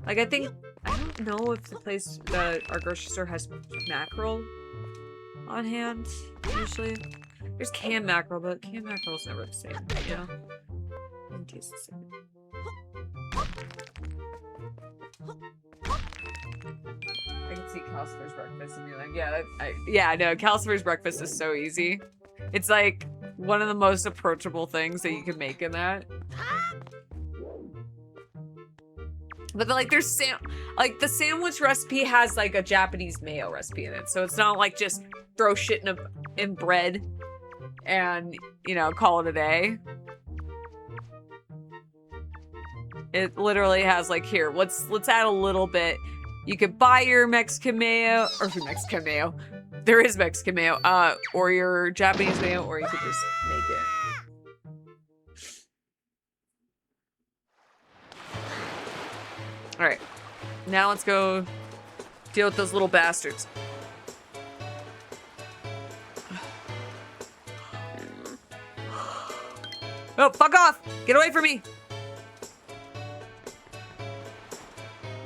Like, I don't know if the place, our grocery store has mackerel on hand, usually. There's canned mackerel, but canned mackerel's never the same, you know? It tastes the same. I can see Calcifer's breakfast and be like, yeah, yeah, no, Calcifer's breakfast is so easy. It's like one of the most approachable things that you can make in that. But like there's like the sandwich recipe has like a Japanese mayo recipe in it. So it's not like just throw shit in bread and, you know, call it a day. It literally has like, here, let's add a little bit. You could buy your Mexican mayo, or Mexican mayo. There is Mexican mayo, or your Japanese mayo, or you could just make it. All right, now let's go deal with those little bastards. Oh, fuck off! Get away from me!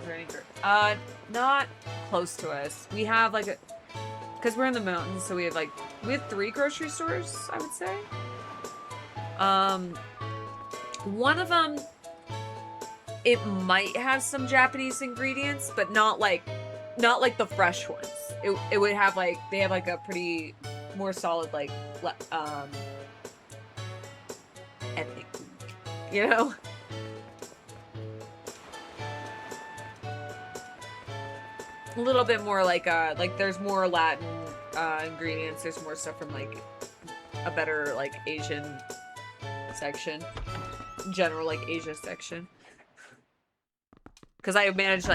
Is there any not close to us. We have like because we're in the mountains, so we have 3 grocery stores, I would say. One of them, it might have some Japanese ingredients, but not like the fresh ones. It would have they have a pretty more solid ethnic food, you know? A little bit more there's more Latin ingredients. There's more stuff from a better Asian section, general Asia section. Because I managed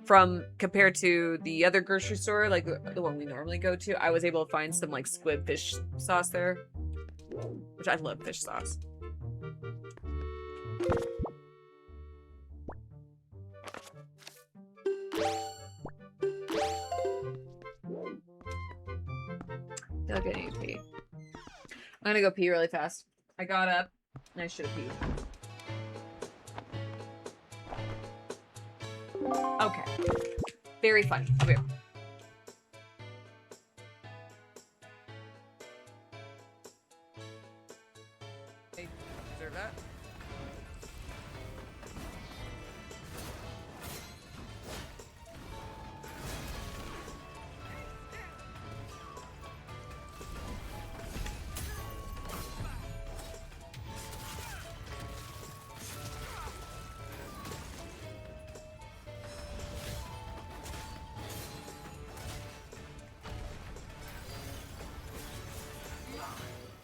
from compared to the other grocery store, the one we normally go to, I was able to find some squid fish sauce there, which I love fish sauce. I feel like I need to pee. I'm gonna go pee really fast. I got up and I should have peed. Okay. Very funny. Okay. Deserve that.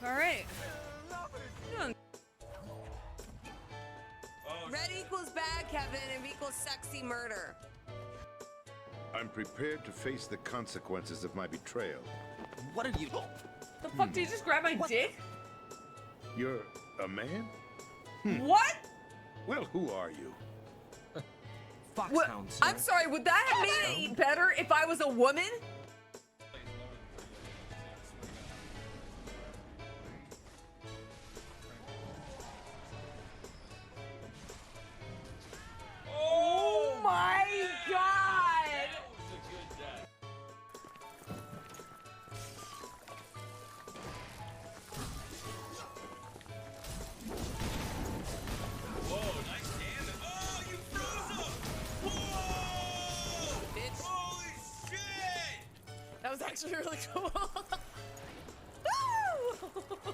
Alright. Red equals bad, Kevin, and equals sexy murder. I'm prepared to face the consequences of my betrayal. What are you? The fuck, did you just grab my dick? You're a man? What? Well, who are you? Foxhound, sir. I'm sorry, would that have made it better if I was a woman?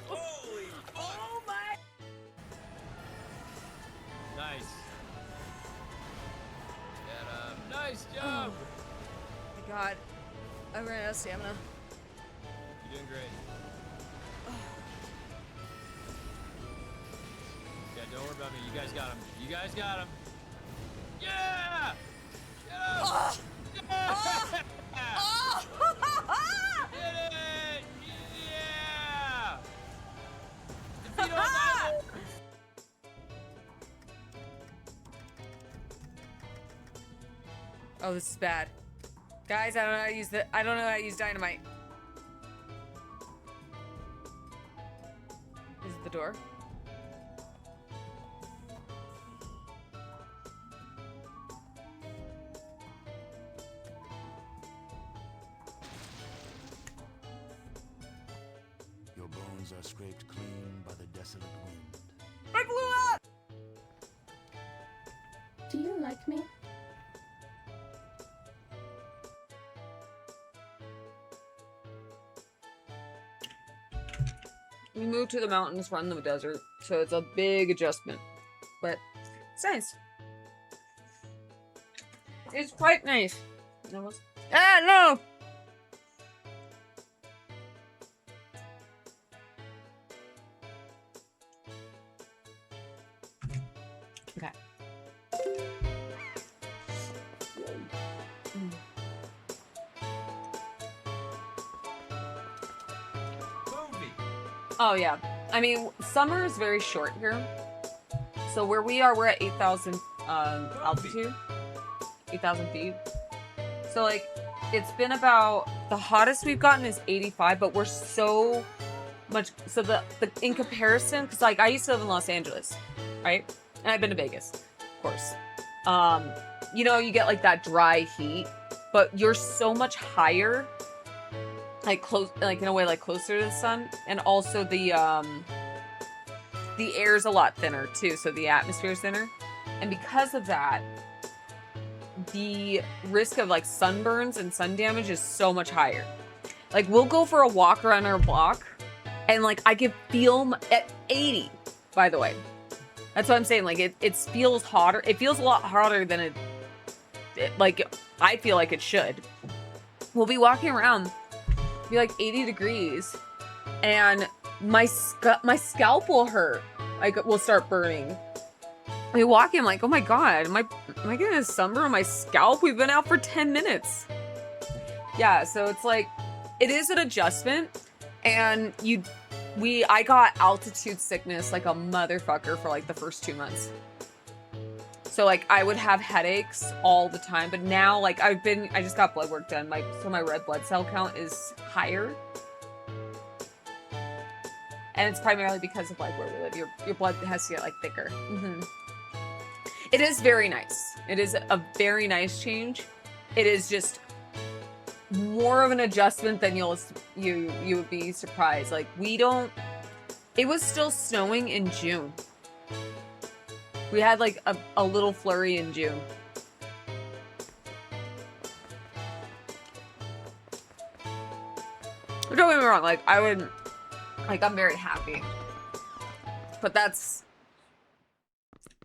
Holy oh my! Nice. Get him. Nice job. Oh my god. I ran out of stamina. You're doing great. Yeah, don't worry about me. You guys got him. You guys got him. Yeah! Get him! Yeah! Did it! Yeah! Defeat all my lords! Oh, this is bad. Guys, I don't know how to use I don't know how to use dynamite. Is it the door? Your bones are scraped clean by the desolate wind. I blew up! Do you like me? We moved to the mountains from the desert, so it's a big adjustment. But it's nice. It's quite nice. Ah, no! Okay. Oh yeah. I mean, summer is very short here. So where we are, we're at 8,000 altitude. 8,000 feet. So like, it's been about, the hottest we've gotten is 85, but we're so much, so the in comparison, because like I used to live in Los Angeles, right? And I've been to Vegas, of course. You know, you get like that dry heat, but you're so much higher, like close, like in a way, like closer to the sun, and also the air's a lot thinner too, so the atmosphere's thinner, and because of that, the risk of like sunburns and sun damage is so much higher. Like we'll go for a walk around our block, and like I could feel at 80. By the way, that's what I'm saying. Like it feels hotter. It feels a lot hotter than it like I feel like it should. We'll be walking around, be like 80 degrees, and my scalp will hurt. Like will start burning. I mean, walking, I'm like, oh my god, am I getting a sunburn on my scalp? We've been out for 10 minutes. Yeah, so it's like, it is an adjustment, and I got altitude sickness like a motherfucker for like the first 2 months. So like, I would have headaches all the time, but now like I just got blood work done. So my red blood cell count is higher. And it's primarily because of like where we live. Your blood has to get like thicker. It is very nice. It is a very nice change. It is just more of an adjustment than you would be surprised. Like it was still snowing in June. We had like a little flurry in June. Don't get me wrong, like I'm very happy. But that's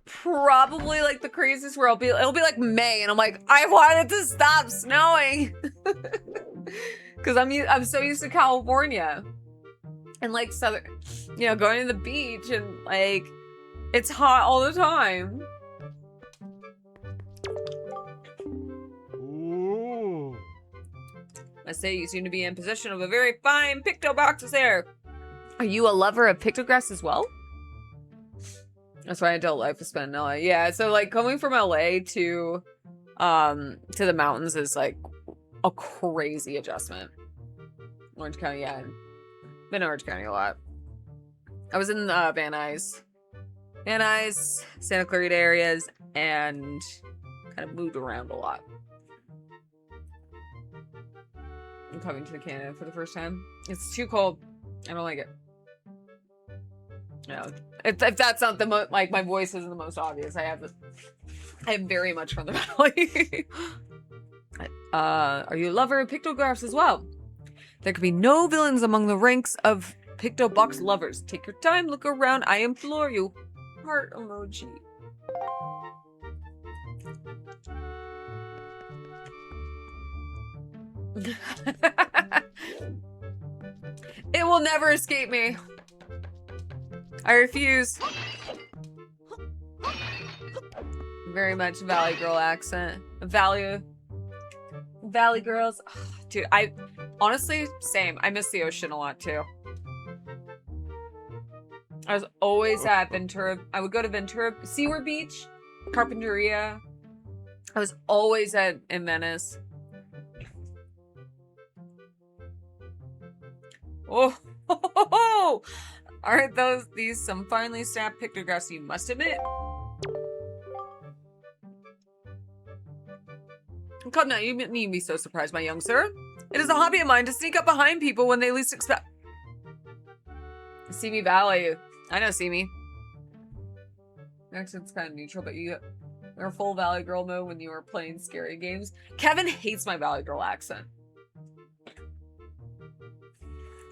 probably like the craziest where it'll be like May and I'm like, I wanted to stop snowing. Cause I'm so used to California and like southern, going to the beach and like it's hot all the time. Ooh. I say you seem to be in possession of a very fine pictoboxes there. Are you a lover of pictographs as well? That's why I adult life is spent in LA. Yeah, so like coming from LA to the mountains is like a crazy adjustment. Orange County, yeah. Been in Orange County a lot. I was in Van Nuys, Santa Clarita areas, and kind of moved around a lot. I'm coming to Canada for the first time. It's too cold. I don't like it. No, if that's not the like my voice isn't the most obvious, I am very much from the valley. Are you a lover of pictographs as well? There could be no villains among the ranks of Picto Box lovers. Take your time, look around, I implore you. Heart emoji. It will never escape me. I refuse. Very much Valley Girl accent. Valley Girls. Ugh, dude, I honestly, same. I miss the ocean a lot too. I was always at Ventura. I would go to Ventura, Seaward Beach, Carpinteria. I was always in Venice. Oh, aren't these some finely snapped pictographs, you must admit? Come now, you need be so surprised, my young sir. It is a hobby of mine to sneak up behind people when they least expect. Simi Valley. I know Simi. Accent's kind of neutral, but you're full Valley Girl mode when you were playing scary games. Kevin hates my Valley Girl accent.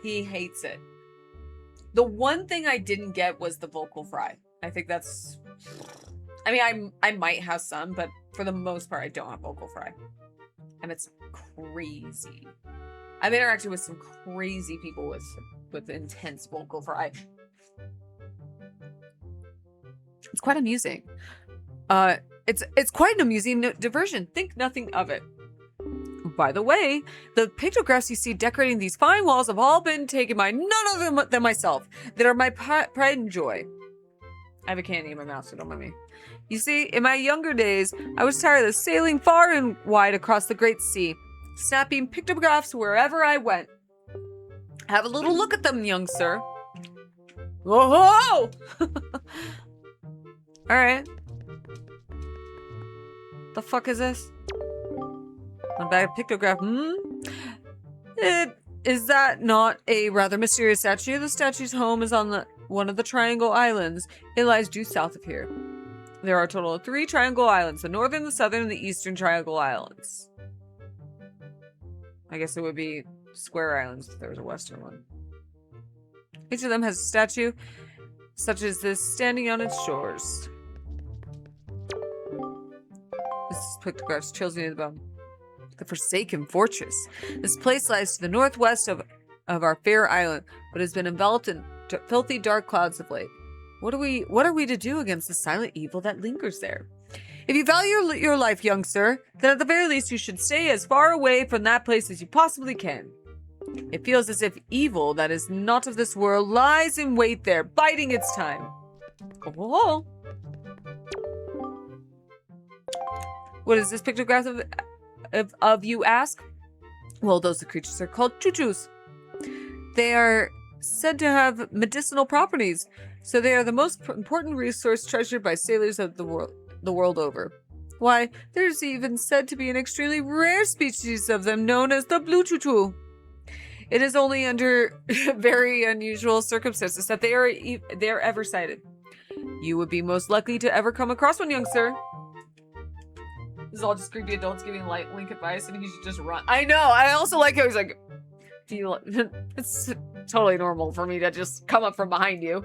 He hates it. The one thing I didn't get was the vocal fry. I think that's... I mean, I might have some, but for the most part, I don't have vocal fry. And it's crazy. I've interacted with some crazy people with intense vocal fry. It's quite amusing. It's quite an amusing diversion. Think nothing of it. By the way, the pictographs you see decorating these fine walls have all been taken by none other than myself. That are my pride and joy. I have a candy in my mouth, so don't mind me. You see, in my younger days, I was tired of sailing far and wide across the great sea, snapping pictographs wherever I went. Have a little look at them, young sir. Whoa! Alright. The fuck is this? One bag of pictograph. Is that not a rather mysterious statue? The statue's home is on one of the Triangle Islands. It lies due south of here. There are a total of 3 Triangle Islands, the northern, the southern, and the eastern Triangle Islands. I guess it would be Square Islands if there was a western one. Each of them has a statue, such as this, standing on its shores. This pictograph chills me to the bone. The Forsaken Fortress. This place lies to the northwest of our fair island, but has been enveloped in filthy dark clouds of late. What are we to do against the silent evil that lingers there? If you value your life, young sir, then at the very least you should stay as far away from that place as you possibly can. It feels as if evil that is not of this world lies in wait there, biding its time. Oh. What is this pictograph of you ask? Well, those creatures are called chuchus. They are said to have medicinal properties, so they are the most important resource treasured by sailors of the world over. Why, there's even said to be an extremely rare species of them known as the blue chuchu. It is only under very unusual circumstances that they are ever sighted. You would be most likely to ever come across one, young sir. This is all just creepy adults giving Link advice, and he should just run. I know. I also like how he's like, "Do you?" It's totally normal for me to just come up from behind you.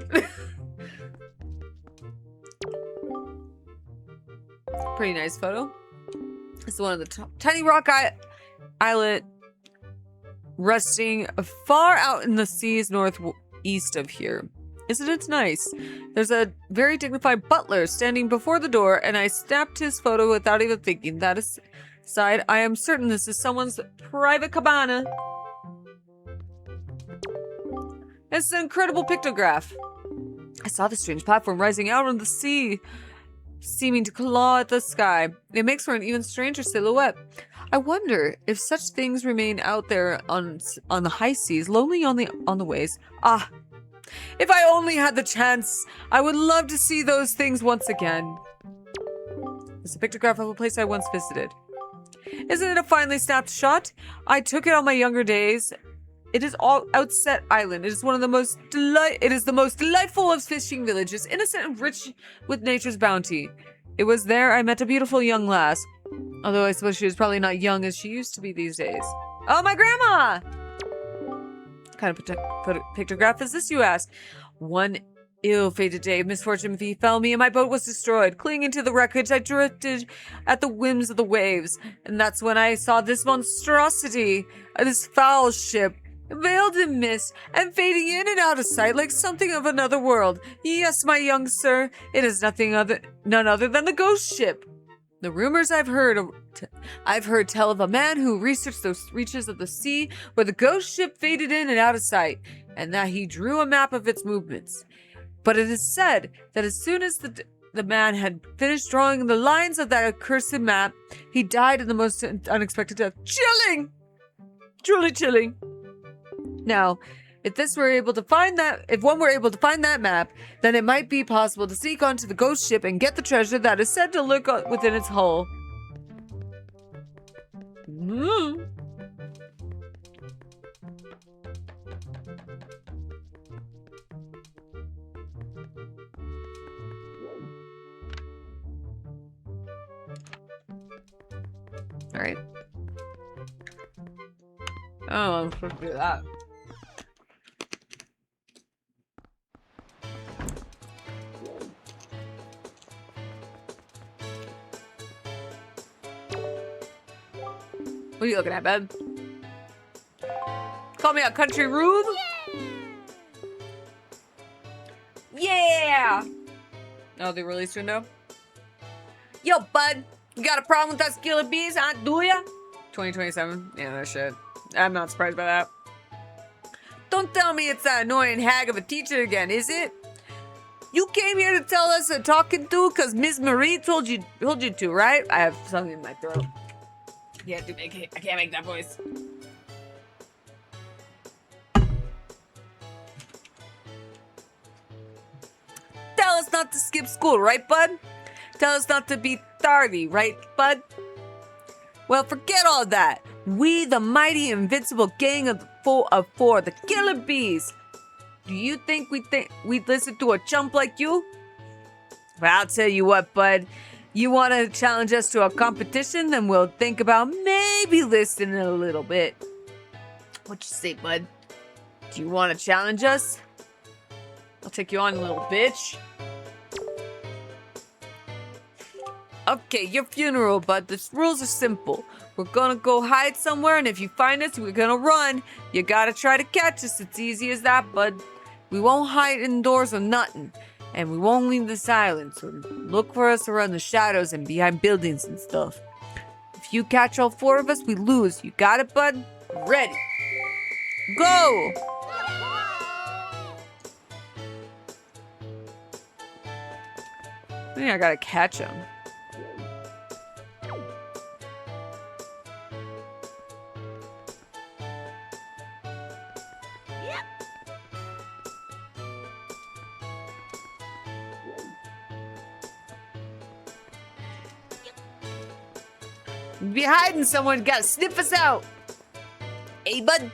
Pretty nice photo. This is one of the tiny rock islet resting far out in the seas northeast of here. Isn't it nice? There's a very dignified butler standing before the door, and I snapped his photo without even thinking. That aside, I am certain this is someone's private cabana. It's an incredible pictograph. I saw the strange platform rising out on the sea, seeming to claw at the sky. It makes for an even stranger silhouette. I wonder if such things remain out there on the high seas, lonely on the waves. Ah, if I only had the chance, I would love to see those things once again. It's a pictograph of a place I once visited. Isn't it a finely snapped shot? I took it on my younger days. It is all Outset Island. It is one of the most delightful of fishing villages, innocent and rich with nature's bounty. It was there I met a beautiful young lass. Although I suppose she was probably not young as she used to be these days. Oh, my grandma! kind of pictograph is this, you ask? One ill-fated day of misfortune befell me, and my boat was destroyed. Clinging to the wreckage, I drifted at the whims of the waves, and that's when I saw this monstrosity, this foul ship, veiled in mist, and fading in and out of sight like something of another world. Yes, my young sir, it is none other than the ghost ship. The rumors I've heard tell of a man who researched those reaches of the sea where the ghost ship faded in and out of sight, and that he drew a map of its movements. But it is said that as soon as the man had finished drawing the lines of that accursed map, he died in the most unexpected death. Chilling! Truly chilling. Now, if one were able to find that map, then it might be possible to sneak onto the ghost ship and get the treasure that is said to lurk within its hull. All right. Oh, I'm supposed to do that. What are you looking at, babe? Call me a country rube? Yeah! Oh, they released window? Yo, bud, you got a problem with that skill of bees, huh? Do ya? 2027. Yeah, that shit. I'm not surprised by that. Don't tell me it's that annoying hag of a teacher again, is it? You came here to tell us a talking to because Miss Marie told you to, right? I have something in my throat. Yeah, I can't make that voice. Tell us not to skip school, right, bud? Tell us not to be tardy, right, bud? Well, forget all that. We, the mighty invincible gang of four, the killer bees. Do you think we'd listen to a chump like you? Well, I'll tell you what, bud. You want to challenge us to a competition? Then we'll think about maybe listening a little bit. What you say, bud? Do you want to challenge us? I'll take you on, little bitch. Okay, your funeral, bud. The rules are simple. We're gonna go hide somewhere, and if you find us, we're gonna run. You gotta try to catch us. It's easy as that, bud. We won't hide indoors or nothing. And we won't leave this island, so look for us around the shadows and behind buildings and stuff. If you catch all four of us, we lose. You got it, bud? Ready. Go! I think I gotta catch him. Be hiding someone, gotta sniff us out. Hey, bud.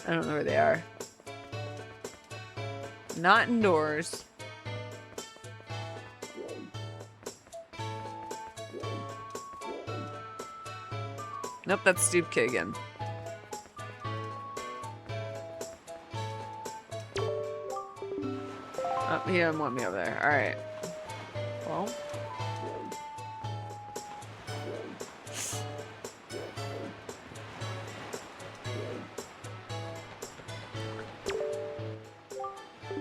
I don't know where they are. Not indoors. Nope, that's Steve K again. Oh, he doesn't want me over there. Alright. Well.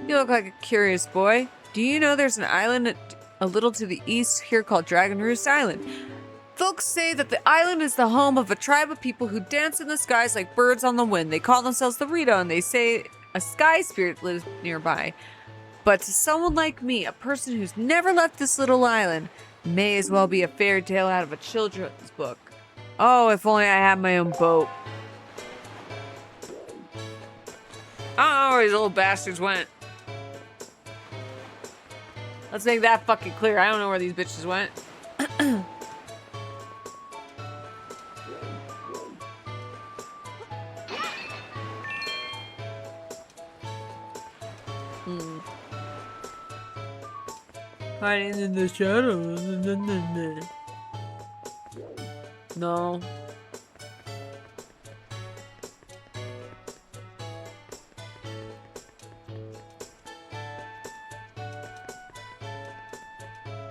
You look like a curious boy. Do you know there's an island a little to the east here called Dragon Roost Island? Folks say that the island is the home of a tribe of people who dance in the skies like birds on the wind. They call themselves the Rito, and they say a sky spirit lives nearby. But to someone like me, a person who's never left this little island, may as well be a fairy tale out of a children's book. Oh, if only I had my own boat. I don't know where these little bastards went. Let's make that fucking clear. I don't know where these bitches went. Hiding in the shadows. No.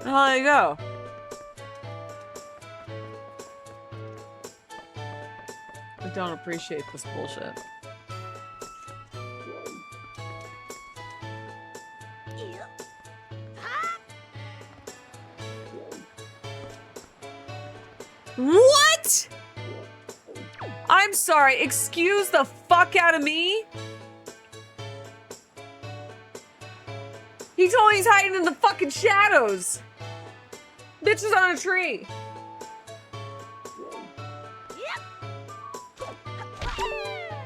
Oh, there you go. I don't appreciate this bullshit. What? I'm sorry, excuse the fuck out of me? He told me he's hiding in the fucking shadows. Bitch is on a tree.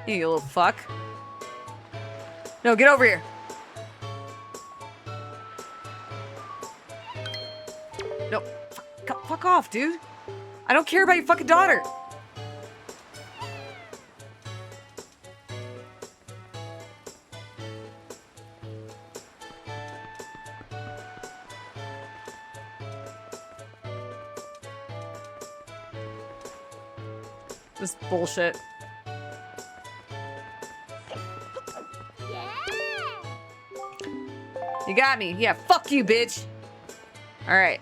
You little fuck. No, get over here. No, fuck off, dude. I don't care about your fucking daughter. This bullshit. You got me. Yeah, fuck you, bitch. Alright.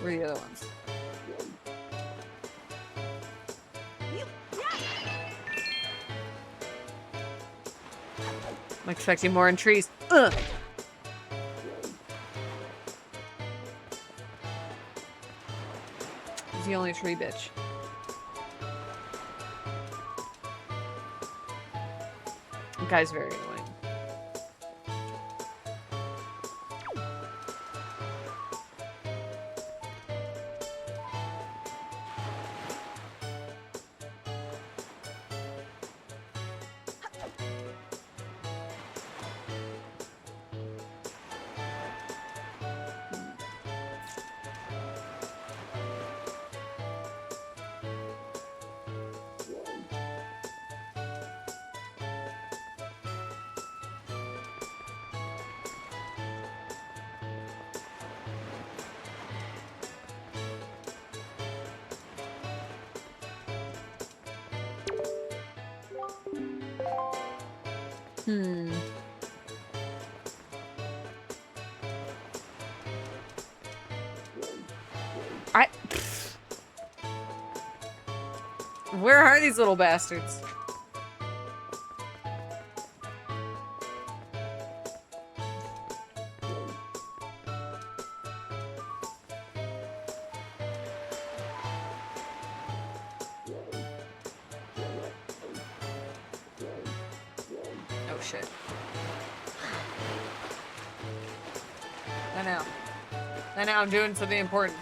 Where are the other ones? I'm expecting more in trees. Ugh. He's the only tree bitch. That guy's very annoying. Where are these little bastards? Oh shit. I know I'm doing something important.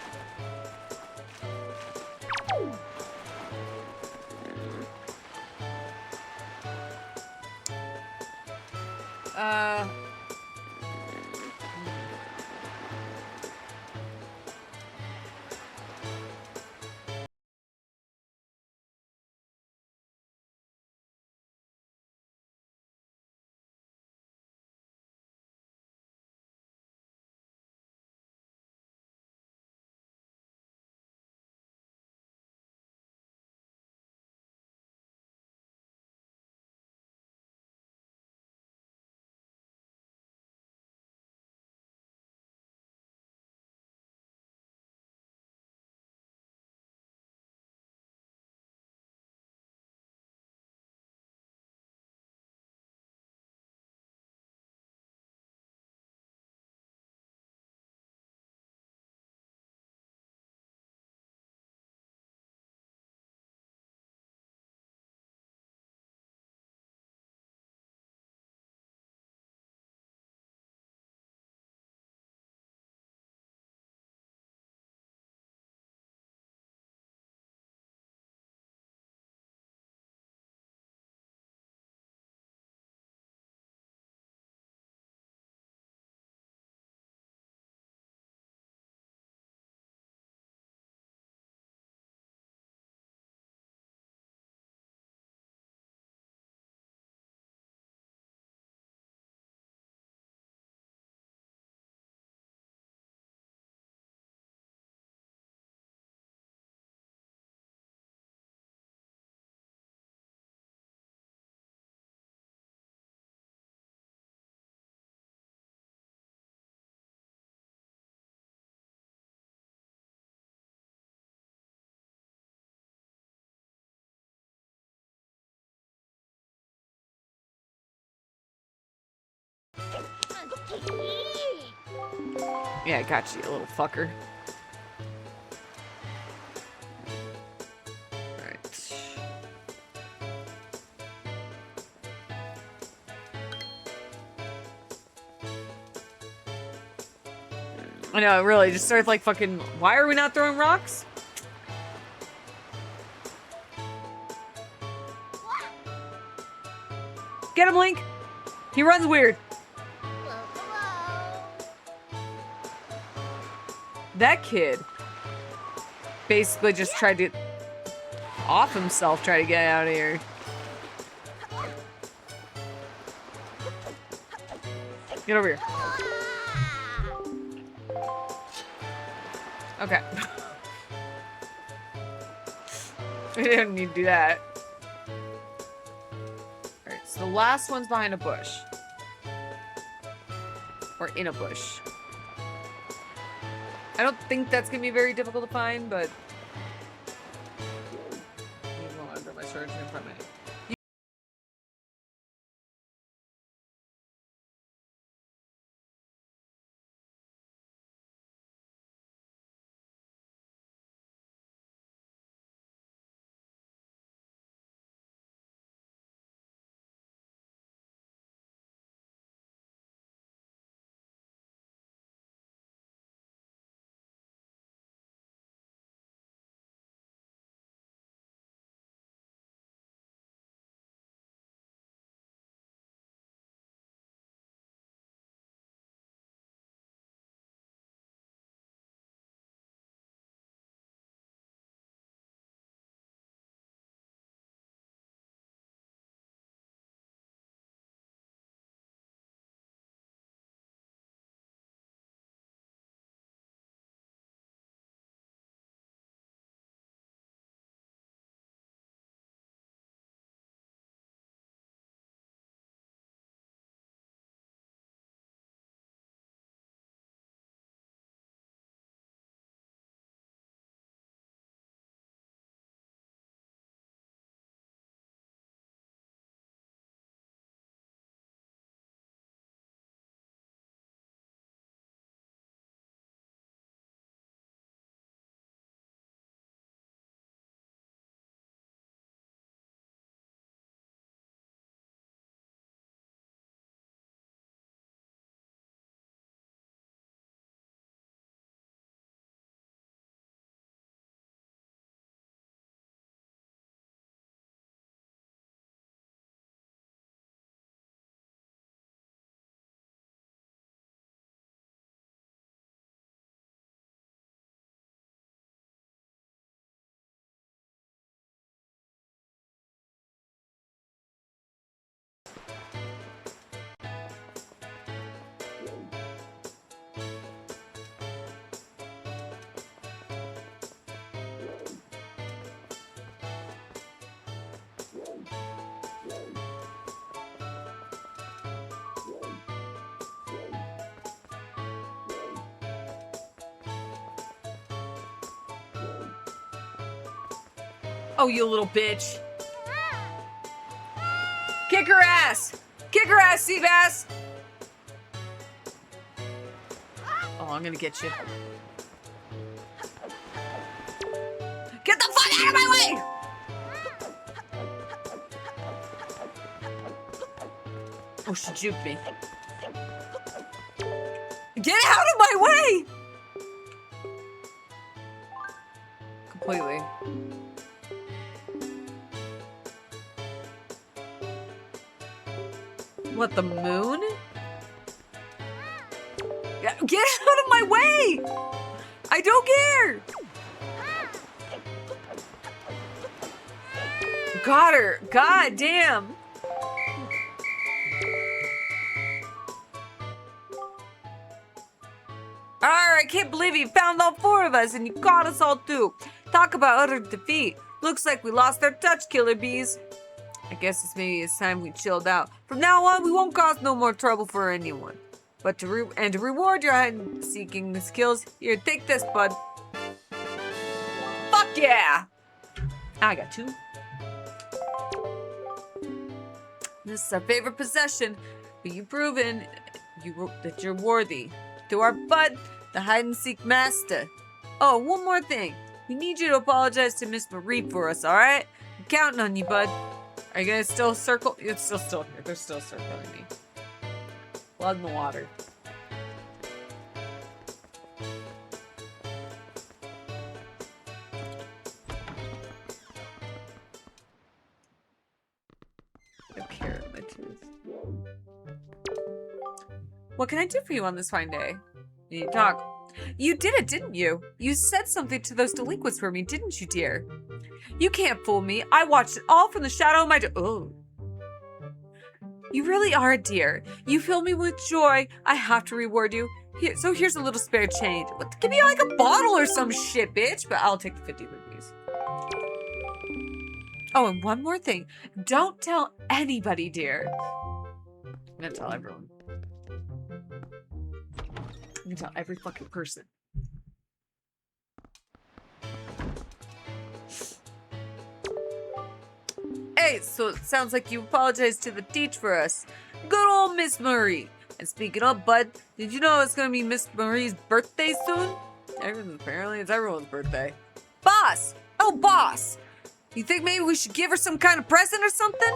Yeah, I got you, little fucker. Alright. I know, it really just starts like fucking. Why are we not throwing rocks? Get him, Link! He runs weird. That kid basically just tried to off himself, try to get out of here. Get over here. Okay. We didn't need to do that. Alright, so the last one's behind a bush. Or in a bush. I don't think that's gonna be very difficult to find, but I'm gonna my storage in front of me. Oh, you little bitch. Kick her ass! Kick her ass, Seabass! Oh, I'm gonna get you. Get the fuck out of my way! Oh, she juked me. Get out of my way! Completely. What, the moon? Get out of my way! I don't care! Got her. God damn. I can't believe you found all four of us and you caught us all too. Talk about utter defeat. Looks like we lost our touch, killer bees. I guess it's time we chilled out. From now on, we won't cause no more trouble for anyone. But to reward your hide-seeking skills, here, take this, bud. Fuck yeah! I got two. This is our favorite possession, but you've proven that you're worthy. To our bud, The hide-and-seek master. Oh, one more thing. We need you to apologize to Miss Marie for us, alright? I'm counting on you, bud. Are you gonna still circle? It's still here. They're still circling me. Blood in the water. No carrot in my tooth. What can I do for you on this fine day? You need to talk. You did it, didn't you? You said something to those delinquents for me, didn't you, dear? You can't fool me. I watched it all from the shadow of my oh. You really are a dear. You fill me with joy. I have to reward you. So here's a little spare change. Give me like a bottle or some shit, bitch. But I'll take the 50 rupees. Oh, and one more thing. Don't tell anybody, dear. I'm gonna tell everyone. I'm gonna tell every fucking person. Hey, so it sounds like you apologized to the teach for us. Good old Miss Marie. And speaking of, bud, did you know it's gonna be Miss Marie's birthday soon? Apparently it's everyone's birthday. Boss! Oh, boss! You think maybe we should give her some kind of present or something?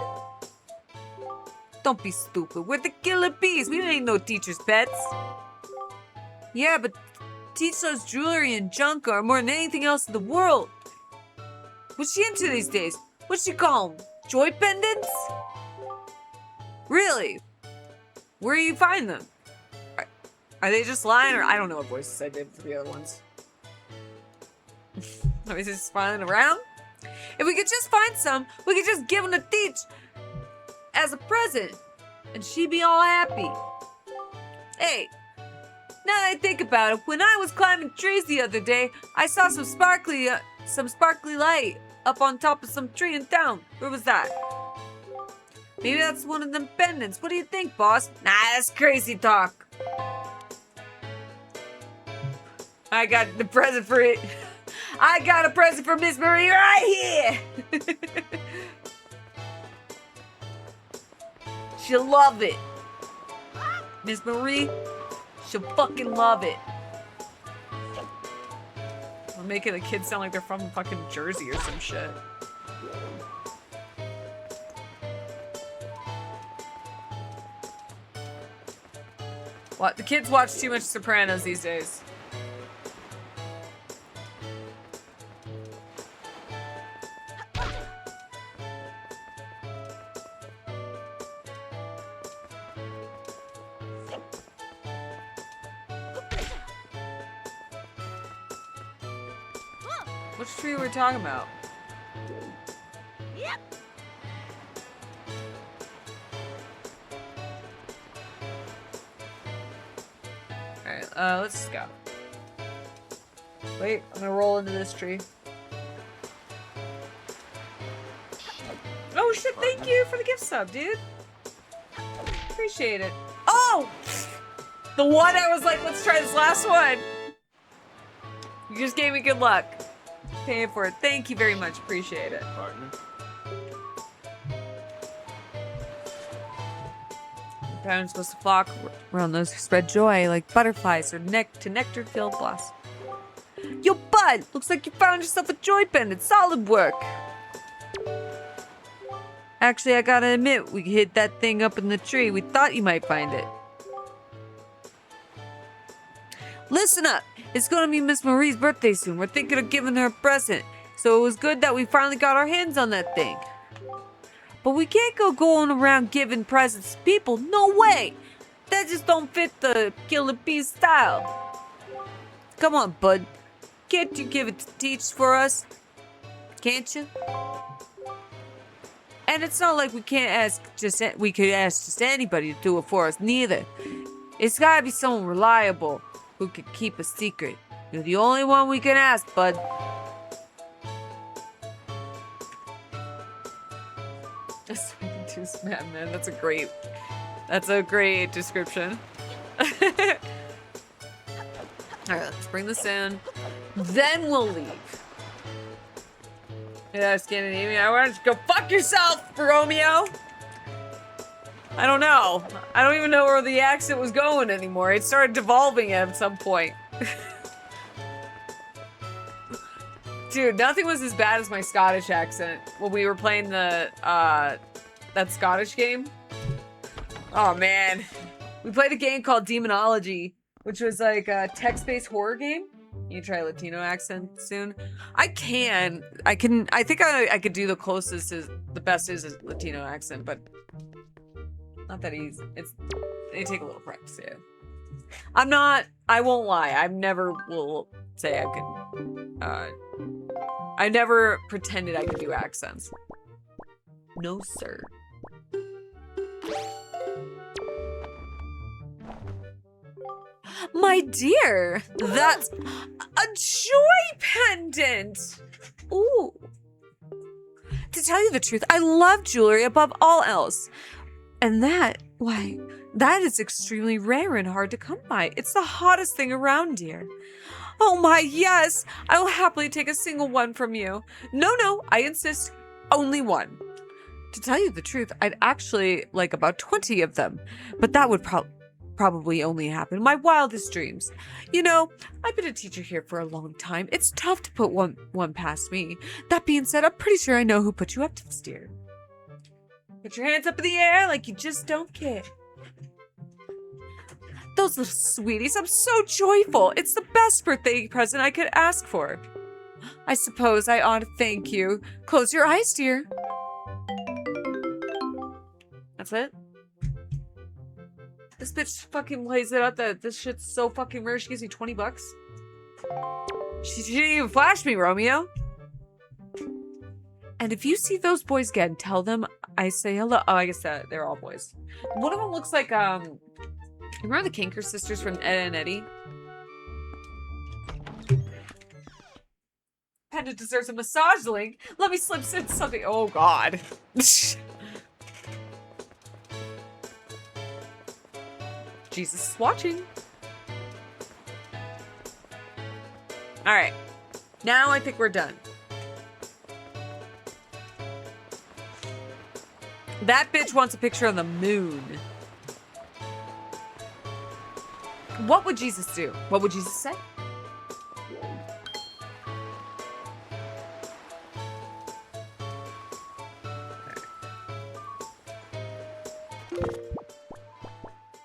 Don't be stupid. We're the killer bees. We ain't no teacher's pets. Yeah, but teach those jewelry and junk are more than anything else in the world. What's she into these days? What's she call them? Joy pendants? Really? Where do you find them? Are they just lying, or I don't know what voices I did for the other ones. Are they just flying around? If we could just find some, we could just give them to Teach as a present, and she'd be all happy. Hey, now that I think about it, when I was climbing trees the other day, I saw some sparkly light up on top of some tree in town. Where was that? Maybe that's one of them pendants. What do you think, boss? Nah, that's crazy talk. I got the present for it. I got a present for Miss Marie right here. She'll love it. Miss Marie, she'll fucking love it. I'm making the kids sound like they're from fucking Jersey or some shit. What? The kids watch too much Sopranos these days. Which tree were we talking about? Yep. Alright, let's just go. Wait, I'm gonna roll into this tree. Oh shit, thank you for the gift sub, dude. Appreciate it. Oh! The one I was like, let's try this last one. You just gave me good luck. Paying for it. Thank you very much. Appreciate it. Partner. Parents supposed to flock around those who spread joy like butterflies or to nectar-filled blossoms. Yo, bud! Looks like you found yourself a joy pendant. Solid work. Actually, I gotta admit, we hid that thing up in the tree. We thought you might find it. Listen up! It's gonna be Miss Marie's birthday soon. We're thinking of giving her a present. So it was good that we finally got our hands on that thing. But we can't go going around giving presents to people. No way! That just don't fit the Killer Bee style. Come on, bud. Can't you give it to Teach for us? Can't you? And it's not like we could ask just anybody to do it for us, neither. It's gotta be someone reliable who can keep a secret. You're the only one we can ask, bud. Just too mad, man. That's a great description. Alright, let's bring this in. Then we'll leave. Yeah, Scandinavia. Why don't you go fuck yourself, Romeo? I don't know. I don't even know where the accent was going anymore. It started devolving at some point. Dude, nothing was as bad as my Scottish accent when we were playing the, that Scottish game. Oh, man. We played a game called Demonology, which was like a text-based horror game. You try Latino accent soon? I think I could do the closest the best is a Latino accent, but not that easy. They take a little practice, yeah. I won't lie. I never will say I can, I never pretended I could do accents. No, sir. My dear, that's a joy pendant. Ooh. To tell you the truth, I love jewelry above all else. And that is extremely rare and hard to come by. It's the hottest thing around, dear. Oh my, yes! I will happily take a single one from you. No, I insist, only one. To tell you the truth, I'd actually like about 20 of them, but that would probably only happen in my wildest dreams. You know, I've been a teacher here for a long time. It's tough to put one past me. That being said, I'm pretty sure I know who put you up to this, dear. Put your hands up in the air like you just don't care. Those little sweeties, I'm so joyful. It's the best birthday present I could ask for. I suppose I ought to thank you. Close your eyes, dear. That's it? This bitch fucking lays it out that this shit's so fucking rare she gives me 20 bucks. She didn't even flash me, Romeo. And if you see those boys again, tell them I say hello. Oh, I guess they're all boys. One of them looks like, remember the Kinker sisters from Ed and Eddie? Panda deserves a massage link. Let me slip in something. Oh, God. Jesus is watching. All right. Now I think we're done. That bitch wants a picture on the moon. What would Jesus do? What would Jesus say?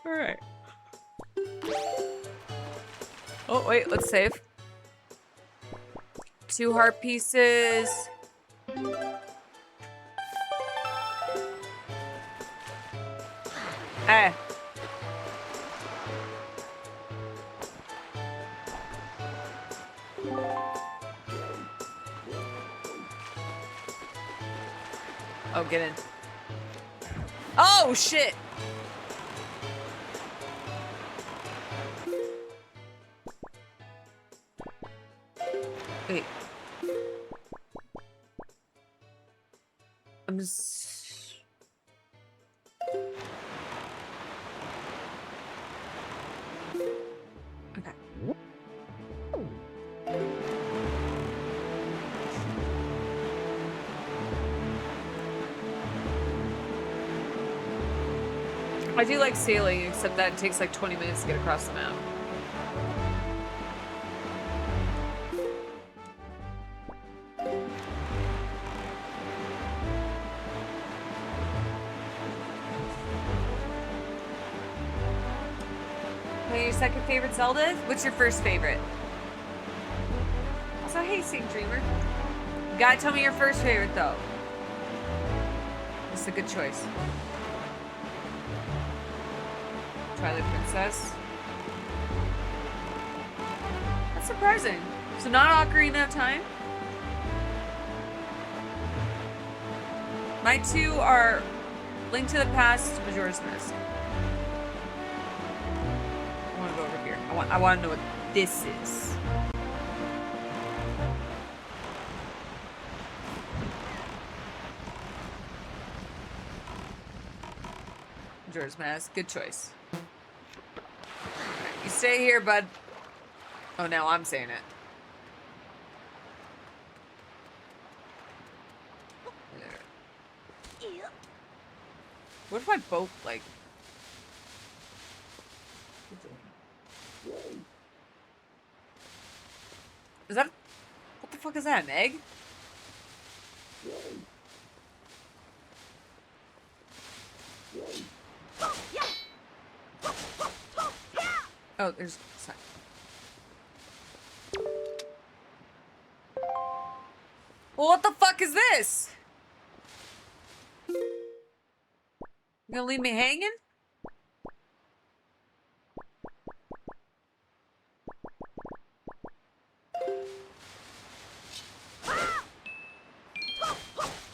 All right. Oh, wait, let's save. 2 heart pieces. Eh. Oh, get in. Oh, shit! Wait. I'm just... Okay. I do like sailing, except that it takes like 20 minutes to get across the map. What your second favorite Zelda is? What's your first favorite? Also, hey, Sing Dreamer. You gotta tell me your first favorite, though. It's a good choice. Twilight Princess. That's surprising. So not Ocarina of Time? My 2 are Link to the Past, Majora's Mask. I want to go over here. I want to know what this is. Majora's Mask, good choice. You stay here, bud. Oh, now I'm saying it. What if I both, like... fuck is that, an egg? Oh, there's... Sorry. Well, what the fuck is this? You gonna leave me hanging?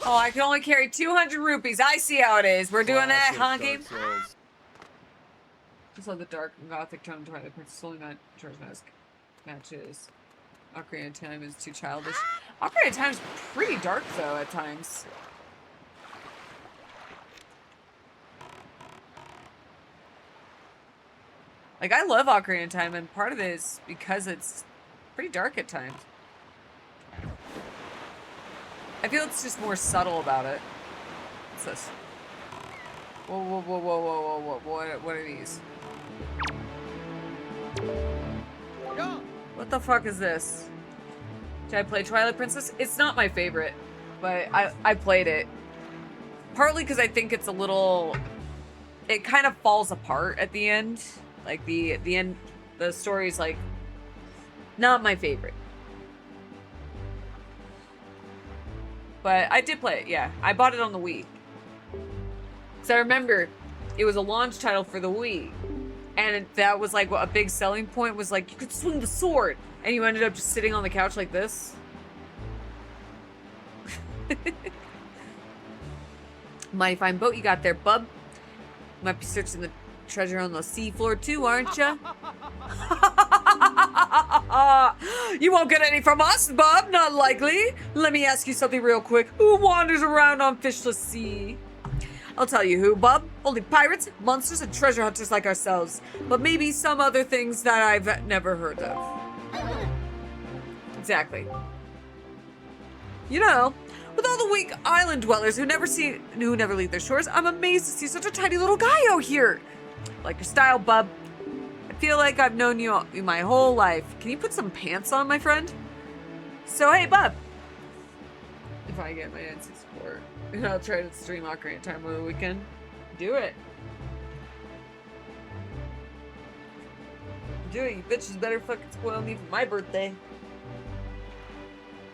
Oh, I can only carry 200 rupees. I see how it is. We're doing that, huh, game? Just like the dark and gothic tone of Twilight Princess, solely not George Mask matches. Ocarina of Time is too childish. Ocarina of Time is pretty dark, though, at times. Like, I love Ocarina of Time, and part of it is because it's pretty dark at times. I feel it's just more subtle about it. What's this? Whoa, whoa, whoa, whoa, whoa, whoa, whoa. What are these? What the fuck is this? Did I play Twilight Princess? It's not my favorite, but I played it. Partly because I think it's a little... It kind of falls apart at the end. Like, the end... The story's, like, not my favorite. But I did play it, yeah. I bought it on the Wii. So I remember it was a launch title for the Wii. And that was like a big selling point was like, you could swing the sword. And you ended up just sitting on the couch like this. Mighty fine boat you got there, bub. Might be searching the treasure on the seafloor too, aren't ya? You won't get any from us, bub. Not likely. Let me ask you something real quick. Who wanders around on fishless sea? I'll tell you who, bub. Only pirates, monsters, and treasure hunters like ourselves. But maybe some other things that I've never heard of. Exactly. You know, with all the weak island dwellers who never leave their shores, I'm amazed to see such a tiny little guy out here. Like your style, bub. I feel like I've known you my whole life. Can you put some pants on, my friend? So, hey, bub. If I get my NC support, I'll try to stream Ocarina of Time over the weekend. Do it. Do it, you bitches better fucking spoil me for my birthday.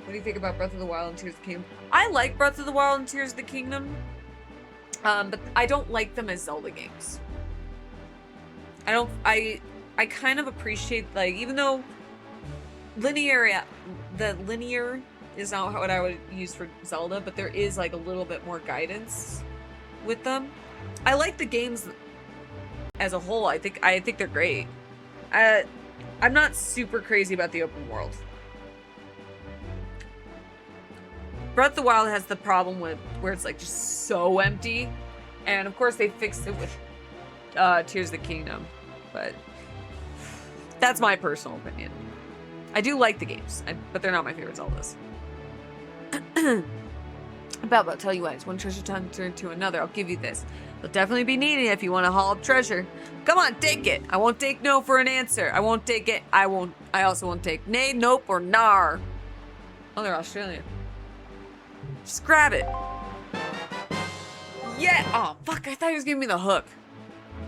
What do you think about Breath of the Wild and Tears of the Kingdom? I like Breath of the Wild and Tears of the Kingdom, but I don't like them as Zelda games. I kind of appreciate, like, even though the linear is not what I would use for Zelda, but there is like a little bit more guidance with them. I like the games as a whole. I think they're great. I'm not super crazy about the open world. Breath of the Wild has the problem with where it's like just so empty, and of course they fixed it with Tears of the Kingdom, but that's my personal opinion. I do like the games, but they're not my favorite Zeldas. About, I'll tell you what, it's one treasure turn to another. I'll give you this. You'll definitely be needing it if you want to haul up treasure. Come on, take it. I won't take no for an answer. I won't take it. I also won't take nay, nope, or nar. Oh, they're Australian. Just grab it. Yeah. Oh, fuck. I thought he was giving me the hook.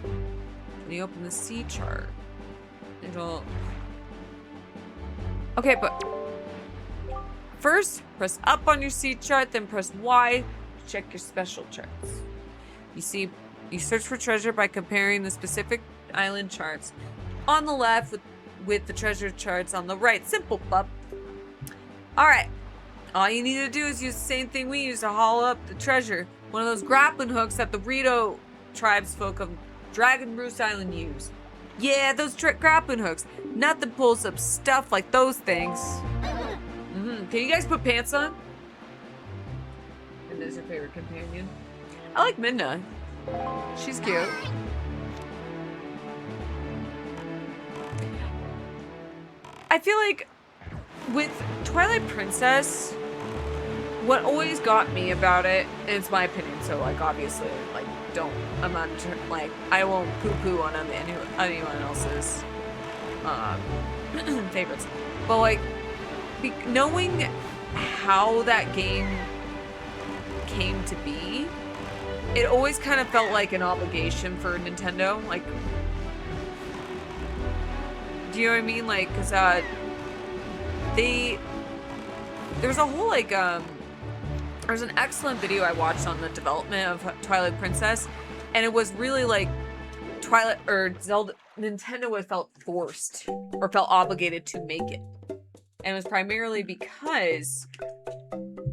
Can you open the sea chart? It'll... Okay, but... First, press up on your sea chart, then press Y to check your special charts. You see, you search for treasure by comparing the specific island charts on the left with the treasure charts on the right. Simple, bub. Alright. All you need to do is use the same thing we use to haul up the treasure. One of those grappling hooks that the Rito tribes folk of Dragon Roost Island use. Yeah, those grappling hooks. Nothing pulls up stuff like those things. Can you guys put pants on? Minna's your favorite companion. I like Minna. She's cute. I feel like with Twilight Princess, what always got me about it, and it's my opinion, so like obviously, like I'm not like I won't poo-poo on anyone else's favorites, but like knowing how that game came to be, it always kind of felt like an obligation for Nintendo. Like, do you know what I mean? Like, cause there was a whole like there's an excellent video I watched on the development of Twilight Princess, and it was really like Twilight or Zelda. Nintendo felt forced or felt obligated to make it, and it was primarily because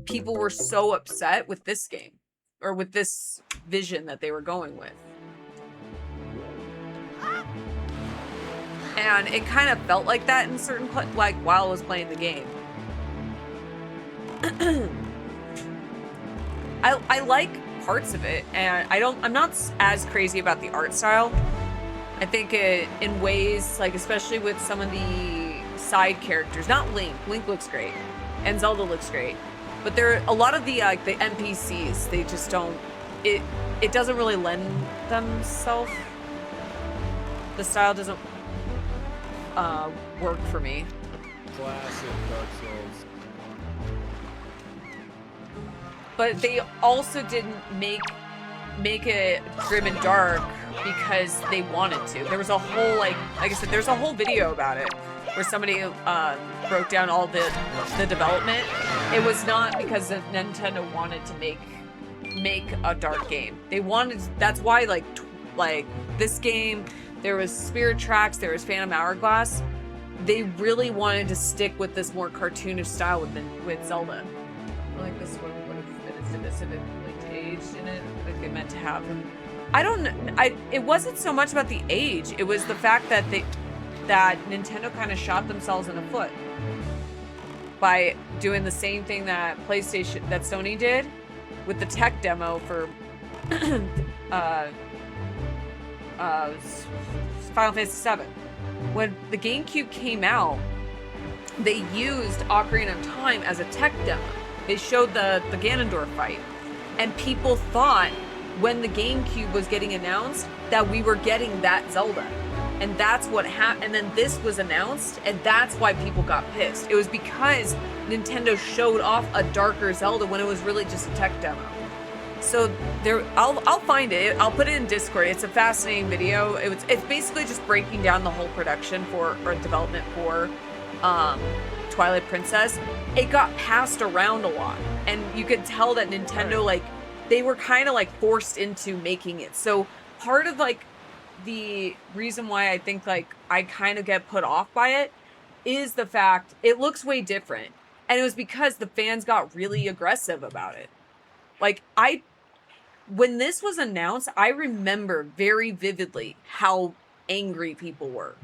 people were so upset with this game or with this vision that they were going with. And it kind of felt like that in certain like while I was playing the game. I like parts of it, and I'm not as crazy about the art style. I think it, in ways, like especially with some of the side characters, not Link. Link looks great, and Zelda looks great, but there are a lot of the like the NPCs. They just don't. It doesn't really lend themselves. The style doesn't work for me. Classic Dark Souls. But they also didn't make it grim and dark because they wanted to. There was a whole like I said, there's a whole video about it where somebody broke down all the development. It was not because Nintendo wanted to make a dark game. They wanted. That's why like this game, there was Spirit Tracks, there was Phantom Hourglass. They really wanted to stick with this more cartoonish style with Zelda. I like this one would have fitted this if it like aged in it, like they meant to have. It wasn't so much about the age. It was the fact that Nintendo kind of shot themselves in the foot by doing the same thing that Sony did with the tech demo for Final Fantasy VII. When the GameCube came out, they used Ocarina of Time as a tech demo. They showed the Ganondorf fight, and people thought when the GameCube was getting announced that we were getting that Zelda. And that's what happened. And then this was announced, and that's why people got pissed. It was because Nintendo showed off a darker Zelda when it was really just a tech demo. So there, I'll find it. I'll put it in Discord. It's a fascinating video. It's basically just breaking down the whole production or development for Twilight Princess. It got passed around a lot, and you could tell that Nintendo like they were kind of like forced into making it. So part of like the reason why I think like I kind of get put off by it is the fact it looks way different, and it was because the fans got really aggressive about it. Like when this was announced, I remember very vividly how angry people were.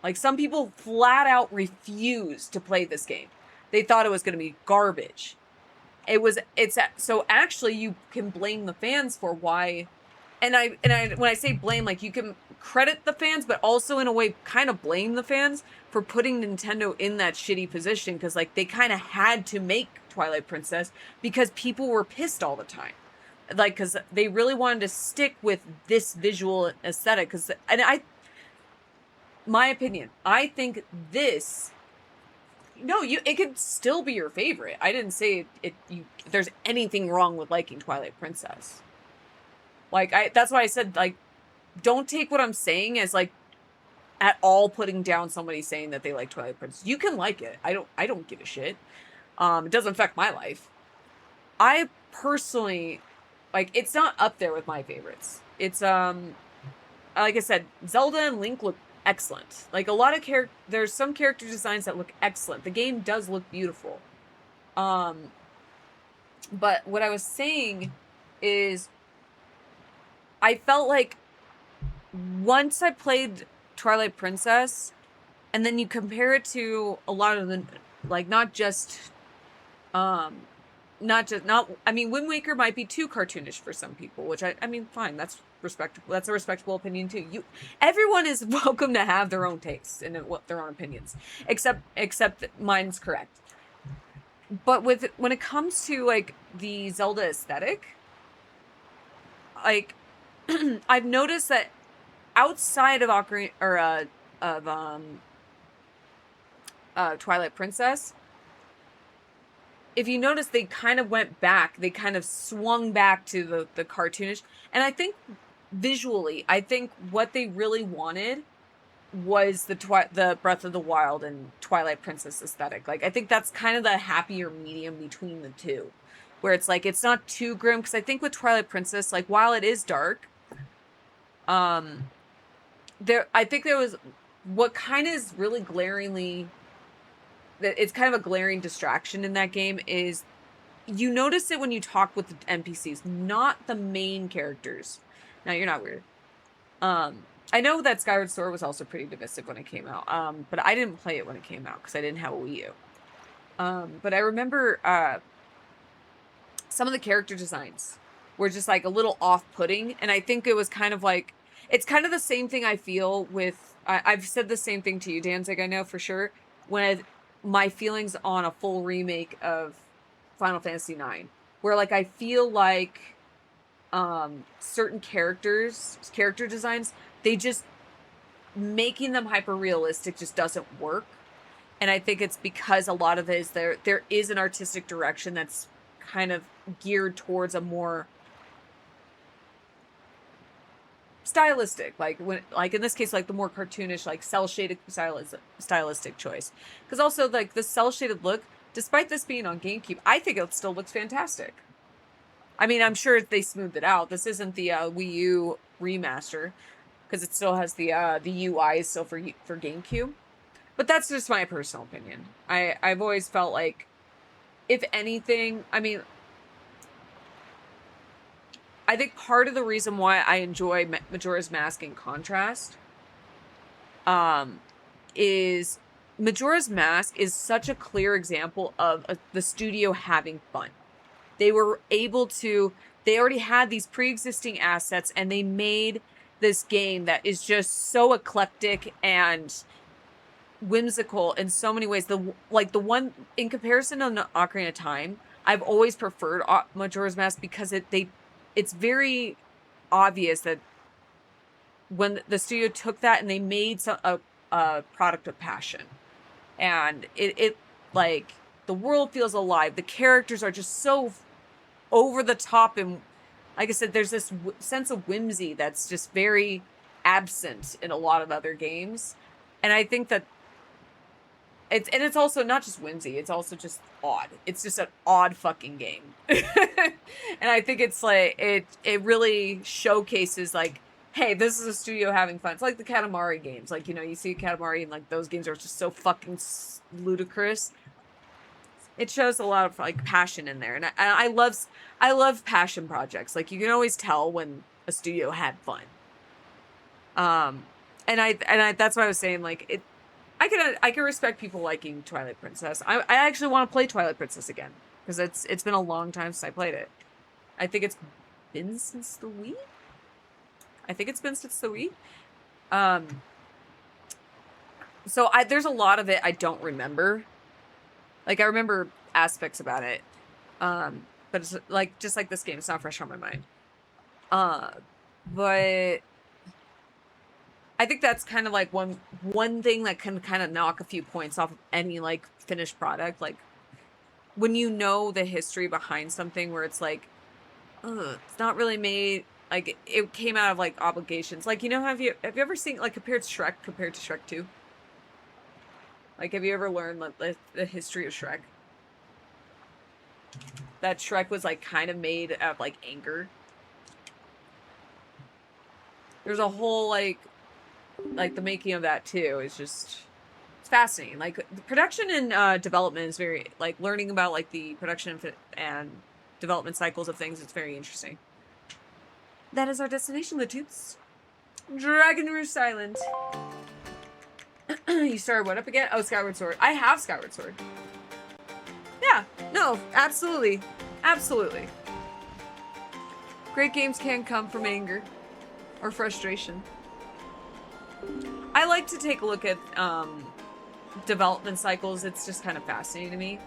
Like some people flat out refused to play this game. They thought it was going to be garbage. So actually you can blame the fans for why. And I when I say blame, like you can credit the fans, but also in a way kind of blame the fans for putting Nintendo in that shitty position, because like they kind of had to make Twilight Princess because people were pissed all the time. Like, because they really wanted to stick with this visual aesthetic. My opinion, I think this. No, it could still be your favorite. I didn't say there's anything wrong with liking Twilight Princess. Like that's why I said like, don't take what I'm saying as like, at all putting down somebody saying that they like Twilight Princess. You can like it. I don't give a shit. It doesn't affect my life. I personally. Like, it's not up there with my favorites. It's, like I said, Zelda and Link look excellent. Like, a lot of there's some character designs that look excellent. The game does look beautiful. But what I was saying is, I felt like once I played Twilight Princess, and then you compare it to a lot of the, like, I mean, Wind Waker might be too cartoonish for some people, which I mean, fine, that's respectable. That's a respectable opinion too. Everyone is welcome to have their own tastes and their own opinions, except that mine's correct. But when it comes to like the Zelda aesthetic, like I've noticed that outside of Twilight Princess, if you notice, they kind of went back. They kind of swung back to the cartoonish. And I think visually, I think what they really wanted was the Breath of the Wild and Twilight Princess aesthetic. Like, I think that's kind of the happier medium between the two, where it's like it's not too grim. Because I think with Twilight Princess, like, while it is dark, I think there was what kind of is really glaringly, it's kind of a glaring distraction in that game is you notice it when you talk with the NPCs, not the main characters. Now, you're not weird. I know that Skyward Sword was also pretty divisive when it came out, but I didn't play it when it came out because I didn't have a Wii U. But I remember some of the character designs were just like a little off-putting, and I think it was kind of like, it's kind of the same thing I feel with, I've said the same thing to you, Danzig, I know for sure, when my feelings on a full remake of Final Fantasy IX, where like I feel like certain character designs, they just, making them hyper realistic just doesn't work. And I think it's because a lot of it is there is an artistic direction that's kind of geared towards a more stylistic, like in this case, like the more cartoonish, like cell shaded stylistic choice. Because also like the cell shaded look, despite this being on GameCube, I think it still looks fantastic. I mean, I'm sure they smoothed it out. This isn't the Wii U remaster, because it still has the UI is still for GameCube. But that's just my personal opinion. I've always felt like, if anything, I mean, I think part of the reason why I enjoy Majora's Mask in contrast is Majora's Mask is such a clear example of the studio having fun. They were able to, they already had these pre-existing assets, and they made this game that is just so eclectic and whimsical in so many ways. The one, in comparison to Ocarina of Time, I've always preferred Majora's Mask because it's very obvious that when the studio took that and they made a product of passion, and it like the world feels alive. The characters are just so over the top, and like I said, there's this sense of whimsy that's just very absent in a lot of other games. And I think that it's also not just whimsy, it's also just odd. It's just an odd fucking game. And I think it's like, it really showcases like, hey, this is a studio having fun. It's like the Katamari games. Like, you know, you see Katamari and like those games are just so fucking ludicrous. It shows a lot of like passion in there. And I love passion projects. Like, you can always tell when a studio had fun. And I that's what I was saying, like, I can respect people liking Twilight Princess. I actually want to play Twilight Princess again, because it's been a long time since I played it. I think it's been since the Wii. So there's a lot of it I don't remember. Like, I remember aspects about it, but it's like, just like this game, it's not fresh on my mind. But I think that's kind of like one thing that can kind of knock a few points off of any like finished product. Like, when you know the history behind something, where it's like, it's not really made, like, it came out of like obligations. Like, you know, have you ever seen, like, compared to Shrek 2? Like, have you ever learned like the history of Shrek? That Shrek was like kind of made out of like anger. There's a whole like the making of that too is just, it's fascinating. Like, the production and development is very, like, learning about like the production and development cycles of things. It's very interesting. That is our destination, Latoots. Dragon Rouge Island. You started what up again? Oh, Skyward Sword. I have Skyward Sword. Yeah, no, absolutely. Absolutely. Great games can come from anger or frustration. I like to take a look at development cycles. It's just kind of fascinating to me.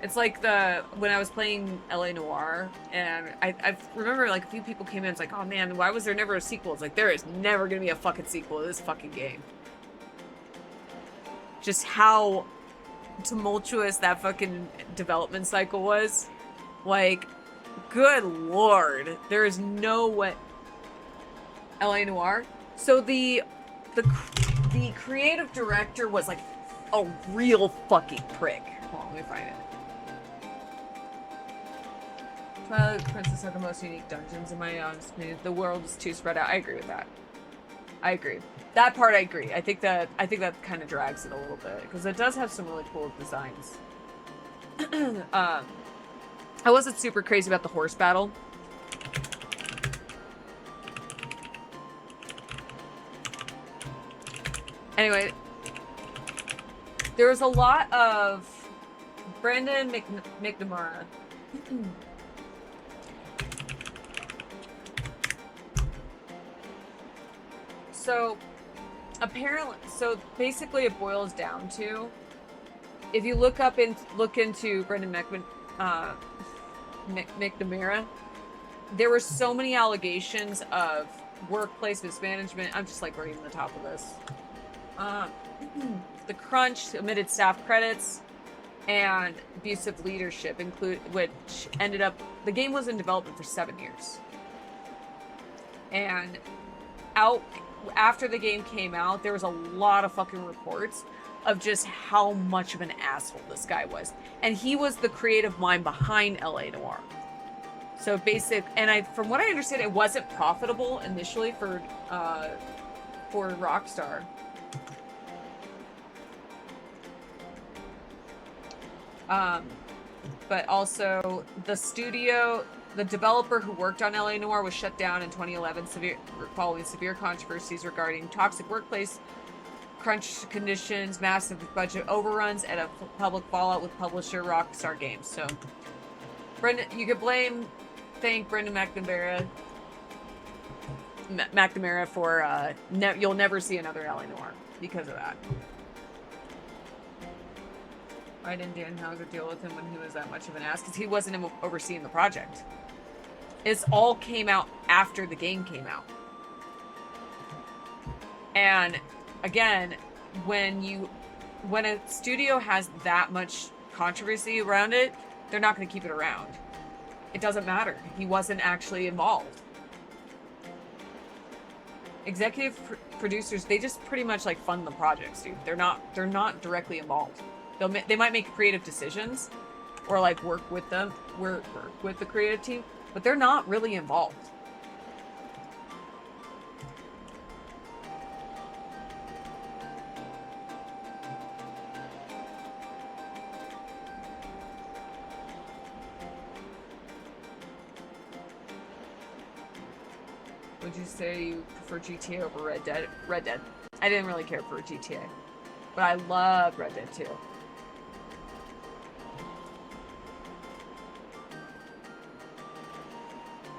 It's like when I was playing LA Noire, and I remember like a few people came in, it's like, oh man, why was there never a sequel? It's like, there is never gonna be a fucking sequel to this fucking game. Just how tumultuous that fucking development cycle was. Like, good lord, there is no way. LA Noire. So the creative director was like a real fucking prick. Hold on, let me find it. Twilight Princess had the most unique dungeons in my honest opinion. The world is too spread out. I agree with that. I agree. That part I agree. I think that kind of drags it a little bit because it does have some really cool designs. I wasn't super crazy about the horse battle. Anyway, there was a lot of Brandon McNamara. So, apparently, so basically it boils down to, if you look into Brendan McNamara, there were so many allegations of workplace mismanagement. I'm just like reading the top of this. The crunch, omitted staff credits, and abusive leadership, which ended up, the game was in development for 7 years. And after the game came out, there was a lot of fucking reports of just how much of an asshole this guy was. And he was the creative mind behind LA Noire. So from what I understand, it wasn't profitable initially for Rockstar. But also the developer who worked on LA Noire was shut down in 2011 following severe controversies regarding toxic workplace, crunch conditions, massive budget overruns, and a public fallout with publisher Rockstar Games. So, you could thank Brendan McNamara for you'll never see another LA Noire because of that. Why didn't Dan Hauser deal with him when he was that much of an ass? Because he wasn't overseeing the project. It's all came out after the game came out. And again, when a studio has that much controversy around it, they're not going to keep it around. It doesn't matter. He wasn't actually involved. Executive producers, they just pretty much like fund the projects, dude. They're not directly involved. They might make creative decisions or like work with the creative team, but they're not really involved. Would you say you prefer GTA over Red Dead? Red Dead. I didn't really care for GTA, but I love Red Dead 2.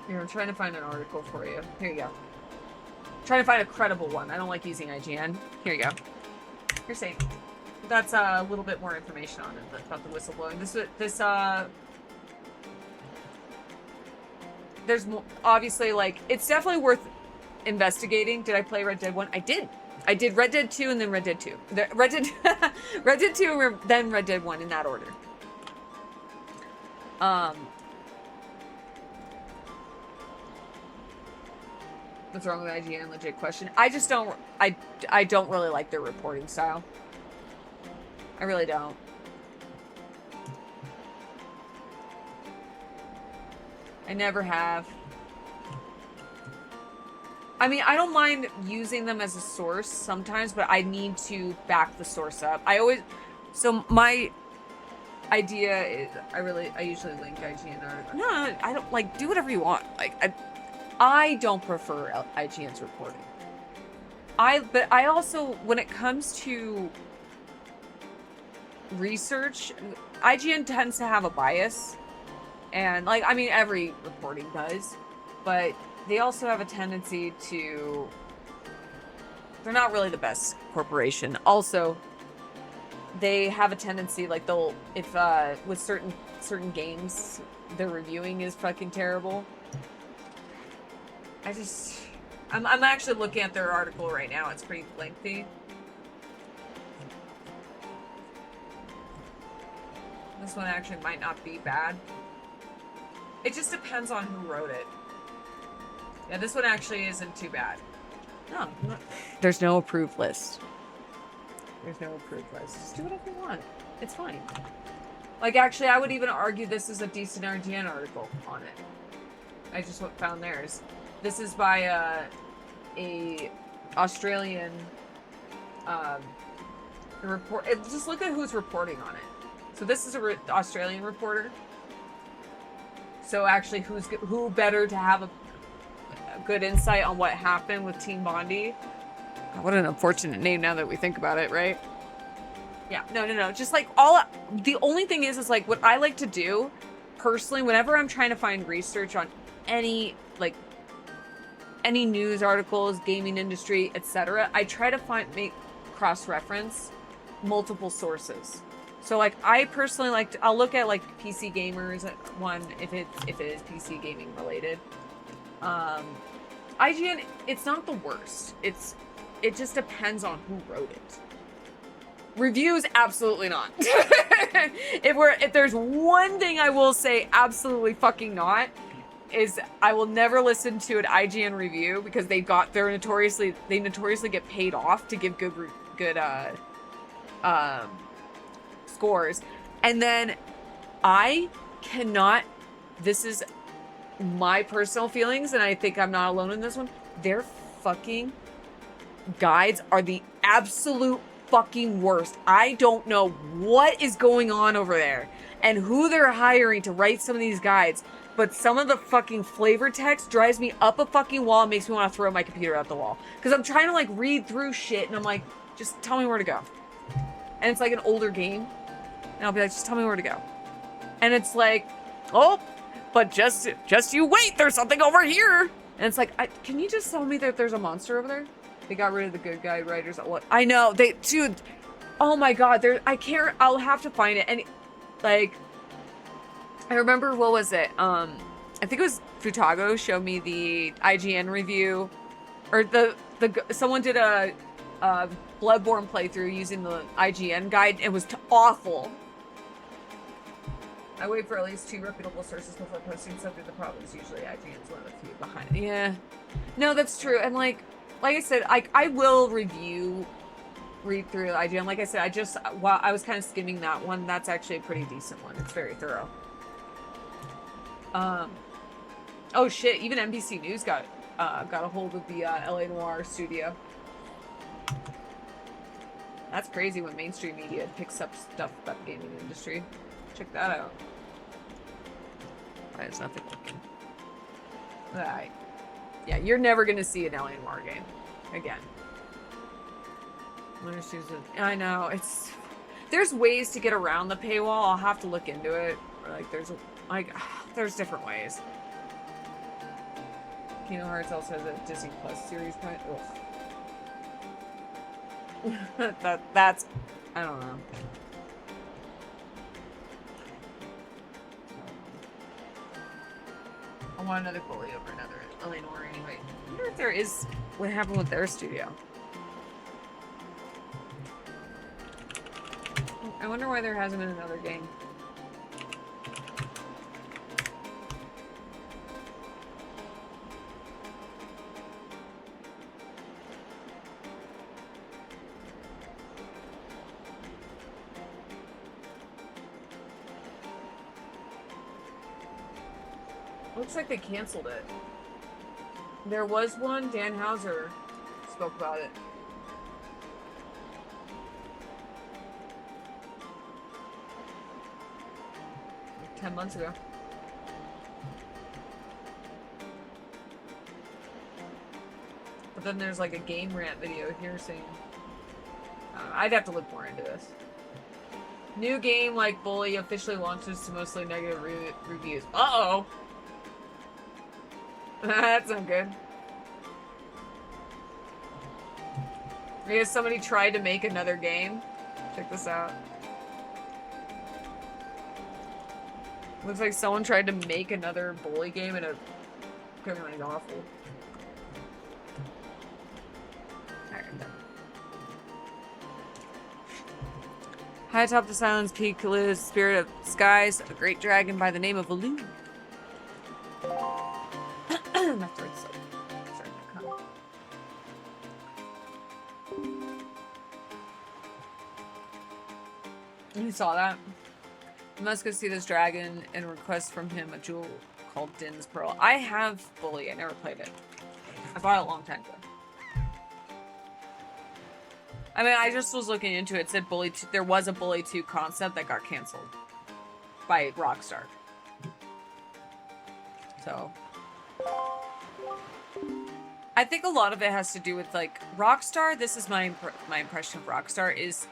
Here, I'm trying to find an article for you. Here you go. I'm trying to find a credible one. I don't like using IGN. Here you go. You're safe. That's a little bit more information on it about the whistleblowing. There's obviously, like, it's definitely worth investigating. Did I play Red Dead 1? I did. I did Red Dead 2 and then Red Dead 2. Red Dead 2 and then Red Dead 1 in that order. What's wrong with IGN? Legit question. I just don't. I don't really like their reporting style. I really don't. I never have. I mean, I don't mind using them as a source sometimes, but I need to back the source up. So my idea is, I usually link IGN articles. No, I don't, like, do whatever you want. Like, I don't prefer IGN's reporting. But I also, when it comes to research, IGN tends to have a bias. And, like, I mean, every reporting does. But they also have a tendency to... They're not really the best corporation. Also, they have a tendency, like, they'll... If, with certain games, their reviewing is fucking terrible. I'm actually looking at their article right now. It's pretty lengthy. This one actually might not be bad. It just depends on who wrote it. Yeah, this one actually isn't too bad. No, there's no approved list. There's no approved list. Just do whatever you want. It's fine. Like, actually, I would even argue this is a decent RGN article on it. I just found theirs. This is by a Australian report. Just look at who's reporting on it. So this is a Australian reporter. So actually, who better to have a good insight on what happened with Team Bondi? God, what an unfortunate name now that we think about it, right? Yeah, no. Just like the only thing is like what I like to do personally, whenever I'm trying to find research on any news articles, gaming industry, etc., I try to make cross-reference multiple sources. So like I personally I'll look at like PC Gamers one if it is PC gaming related. IGN, it's not the worst. It just depends on who wrote it. Reviews, absolutely not. If there's one thing I will say absolutely fucking not, is I will never listen to an IGN review because they notoriously get paid off to give good scores. And then I cannot, this is my personal feelings, and I think I'm not alone in this one, their fucking guides are the absolute fucking worst. I don't know what is going on over there and who they're hiring to write some of these guides, but some of the fucking flavor text drives me up a fucking wall and makes me want to throw my computer out the wall. Because I'm trying to like read through shit and I'm like, just tell me where to go. And it's like an older game. And I'll be like, just tell me where to go. And it's like, oh, but just you wait, there's something over here. And it's like, can you just tell me that there's a monster over there? They got rid of the good guide writers. What? I know, dude, oh my god, I'll have to find it. And like, I remember, what was it? I think it was Futago showed me the IGN review, or someone did a Bloodborne playthrough using the IGN guide. It was awful. I wait for at least 2 reputable sources before posting something. The problem is usually IGN's one of the few behind. Yeah, no, that's true. And like I said, I will read through IGN. Like I said, I was kind of skimming that one. That's actually a pretty decent one. It's very thorough. Oh shit, even NBC News got a hold of the LA Noire studio. That's crazy when mainstream media picks up stuff about the gaming industry. Check that out. There's nothing working. Alright. Yeah, you're never gonna see an LA Noire game again. I know, there's ways to get around the paywall. I'll have to look into it. Or there's different ways. Kingdom Hearts also has a Disney Plus series kind of. That's I don't know. I want another bully over another LA Noire anyway. I wonder if there is what happened with their studio. I wonder why there hasn't been another game. Looks like they canceled it. There was one, Dan Houser spoke about it. Like 10 months ago. But then there's like a game rant video here saying, I'd have to look more into this. New game like Bully officially launches to mostly negative reviews. Uh-oh! That's not good. I guess somebody tried to make another game. Check this out. Looks like someone tried to make another Bully game and it was awful. Alright, High atop the Silence Peak lives Spirit of Skies, a great dragon by the name of Elu. My throat's starting to come. You saw that? You must go see this dragon and request from him a jewel called Din's Pearl. I have Bully. I never played it. I bought it a long time ago. I mean, I just was looking into it. It said Bully 2. There was a Bully 2 concept that got canceled by Rockstar. So I think a lot of it has to do with like Rockstar. This is my impression of Rockstar is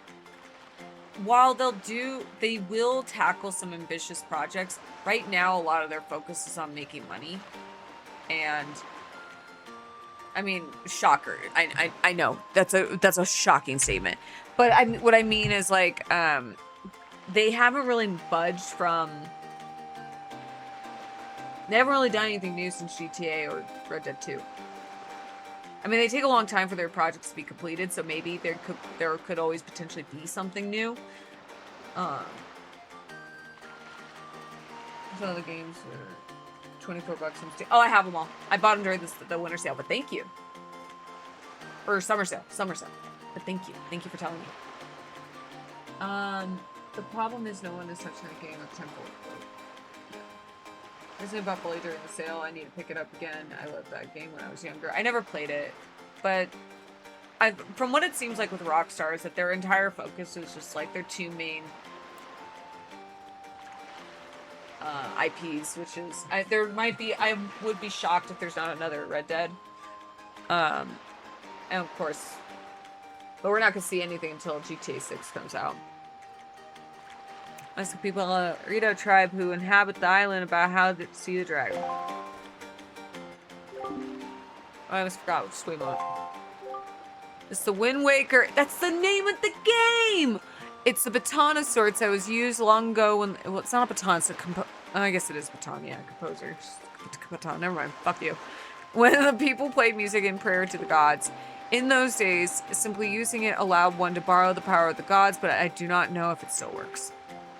while they will tackle some ambitious projects. Right now, a lot of their focus is on making money, and I mean, shocker. I know that's a shocking statement, but what I mean is like they haven't really budged from. They haven't really done anything new since GTA or Red Dead 2. I mean, they take a long time for their projects to be completed, so maybe there could always potentially be something new. Some of the games are $24 on Steam. Oh, I have them all. I bought them during the winter sale, but thank you. Or summer sale, but thank you. Thank you for telling me. The problem is no one is touching the game of Temple. I was about Bully during the sale. I need to pick it up again. I loved that game when I was younger. I never played it, but from what it seems like with Rockstar is that their entire focus is just like their two main IPs, which is I would be shocked if there's not another Red Dead. And of course, but we're not gonna see anything until GTA 6 comes out. Ask the people of the Rito tribe who inhabit the island about how to see the dragon. Oh, I almost forgot. Just wait a moment. It's the Windwaker. That's the name of the game! It's the baton of sorts that was used long ago when... Well, it's not a baton. It's a I guess it is baton. Yeah, composer. Baton. Never mind. Fuck you. When the people played music in prayer to the gods. In those days, simply using it allowed one to borrow the power of the gods, but I do not know if it still works.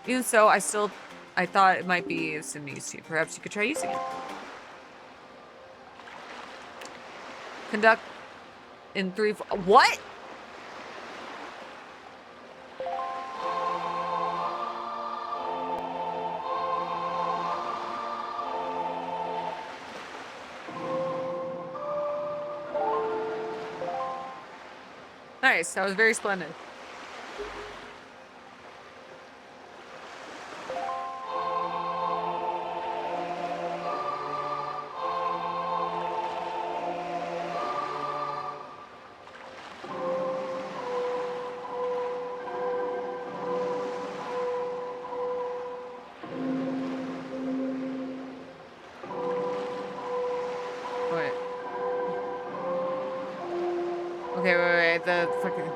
Even so, I thought it might be of some use to you. Perhaps you could try using it. Conduct in 3... What? Nice. That was very splendid. The fucking...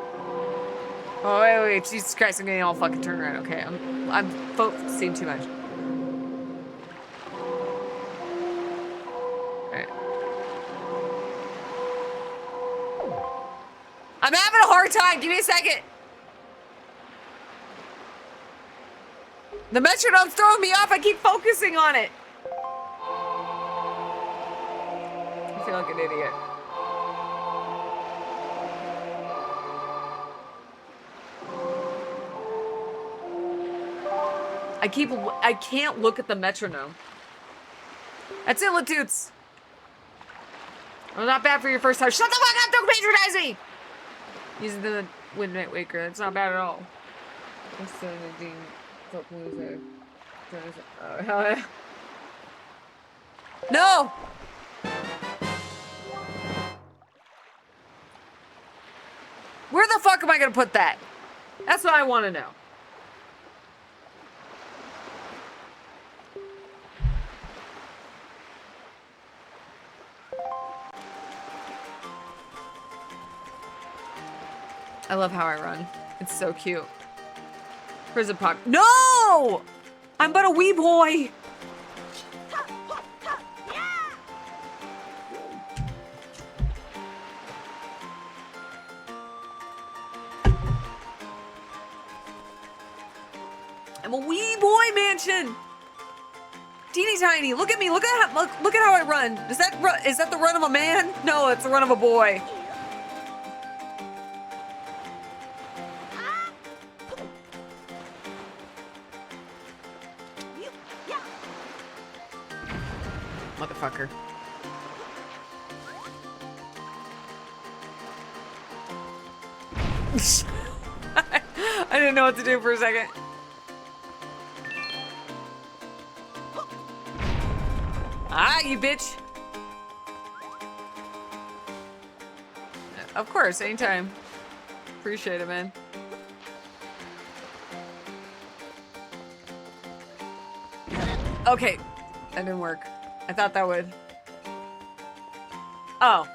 Oh, wait, Jesus Christ, I'm getting all fucking turned around. Okay, I'm focusing too much. Alright. I'm having a hard time. Give me a second. The metronome's throwing me off. I keep focusing on it. I feel like an idiot. I can't look at the metronome. That's it, Latoots. Well, not bad for your first time. Shut the fuck up, don't patronize me! Using the Windwaker, that's not bad at all. Oh, hell yeah. No! Where the fuck am I gonna put that? That's what I want to know. I love how I run. It's so cute. Prison Puck. No! I'm but a wee boy! I'm a wee boy mansion. Teeny tiny. Look at me. Look at how I run. Is that the run of a man? No, it's the run of a boy. Motherfucker. I didn't know what to do for a second. Ah, you bitch. Of course, anytime. Appreciate it, man. Okay, that didn't work. I thought that would. Oh.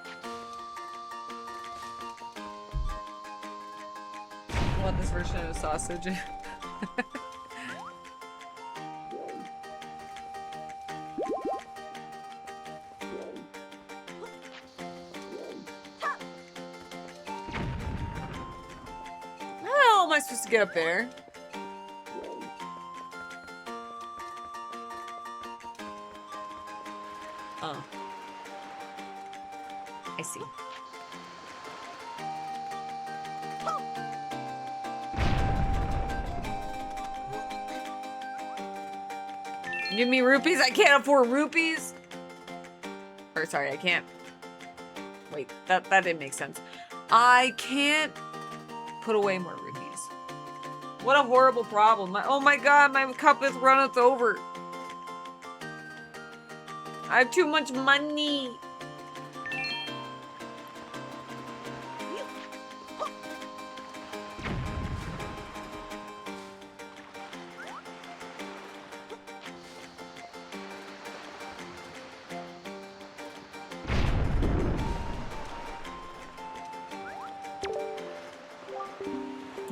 I want this version of sausage. How am I supposed to get up there? Oh. I see. Give me rupees? I can't afford rupees? Or sorry, I can't. Wait, that didn't make sense. I can't put away more rupees. What a horrible problem. Oh my god, my cup is runneth over. I have too much money.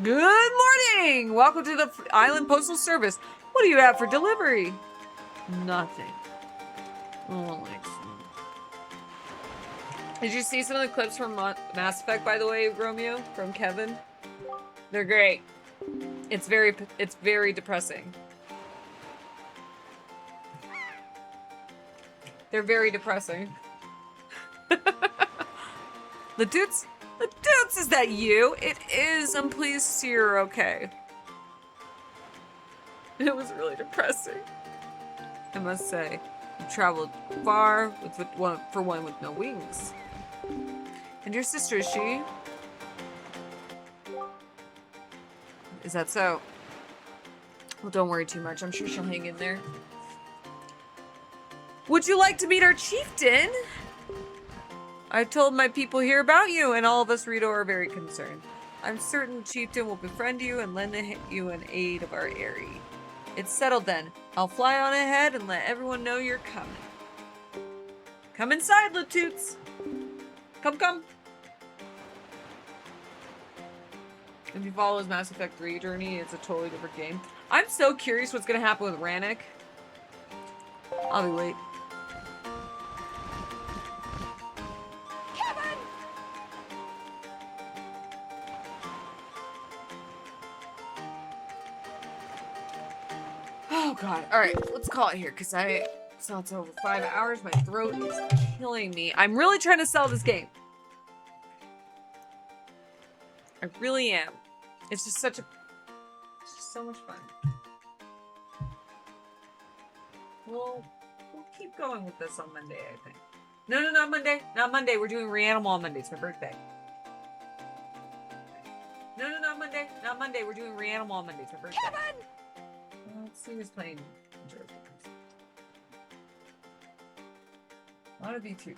Good morning! Welcome to the Island Postal Service. What do you have for delivery? Nothing. Oh, excellent. Did you see some of the clips from Mass Effect, by the way, Romeo? From Kevin? They're great. It's very depressing. They're very depressing. The dudes, is that you? It is. I'm pleased to see you're okay. It was really depressing. I must say, you traveled far for one with no wings. And your sister, is she? Is that so? Well, don't worry too much. I'm sure she'll hang in there. Would you like to meet our chieftain? I told my people here about you, and all of us Rito are very concerned. I'm certain the chieftain will befriend you and lend you an aid of our Aerie. It's settled then. I'll fly on ahead and let everyone know you're coming. Come inside, Latoots. Come. If you follow his Mass Effect 3 journey, it's a totally different game. I'm so curious what's gonna happen with Rannick. I'll be late. Kevin! Oh god. Alright, let's call it here, because so it's over 5 hours. My throat is killing me. I'm really trying to sell this game. I really am. It's just it's just so much fun. We'll keep going with this on Monday, I think. No, not Monday. Not Monday. We're doing Reanimal on Monday. It's my birthday. No, not Monday. Not Monday. We're doing Reanimal on Monday. It's my birthday. Kevin! Let's see who's playing Jersey. A lot of VTubers.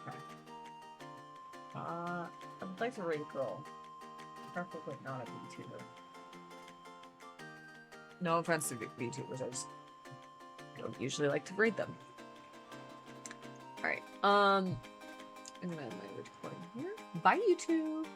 Okay. I would like to rate a girl. Preferably not a VTuber. No offense to VTubers, I just don't usually like to rate them. Alright, I'm gonna end my recording here. Bye, YouTube!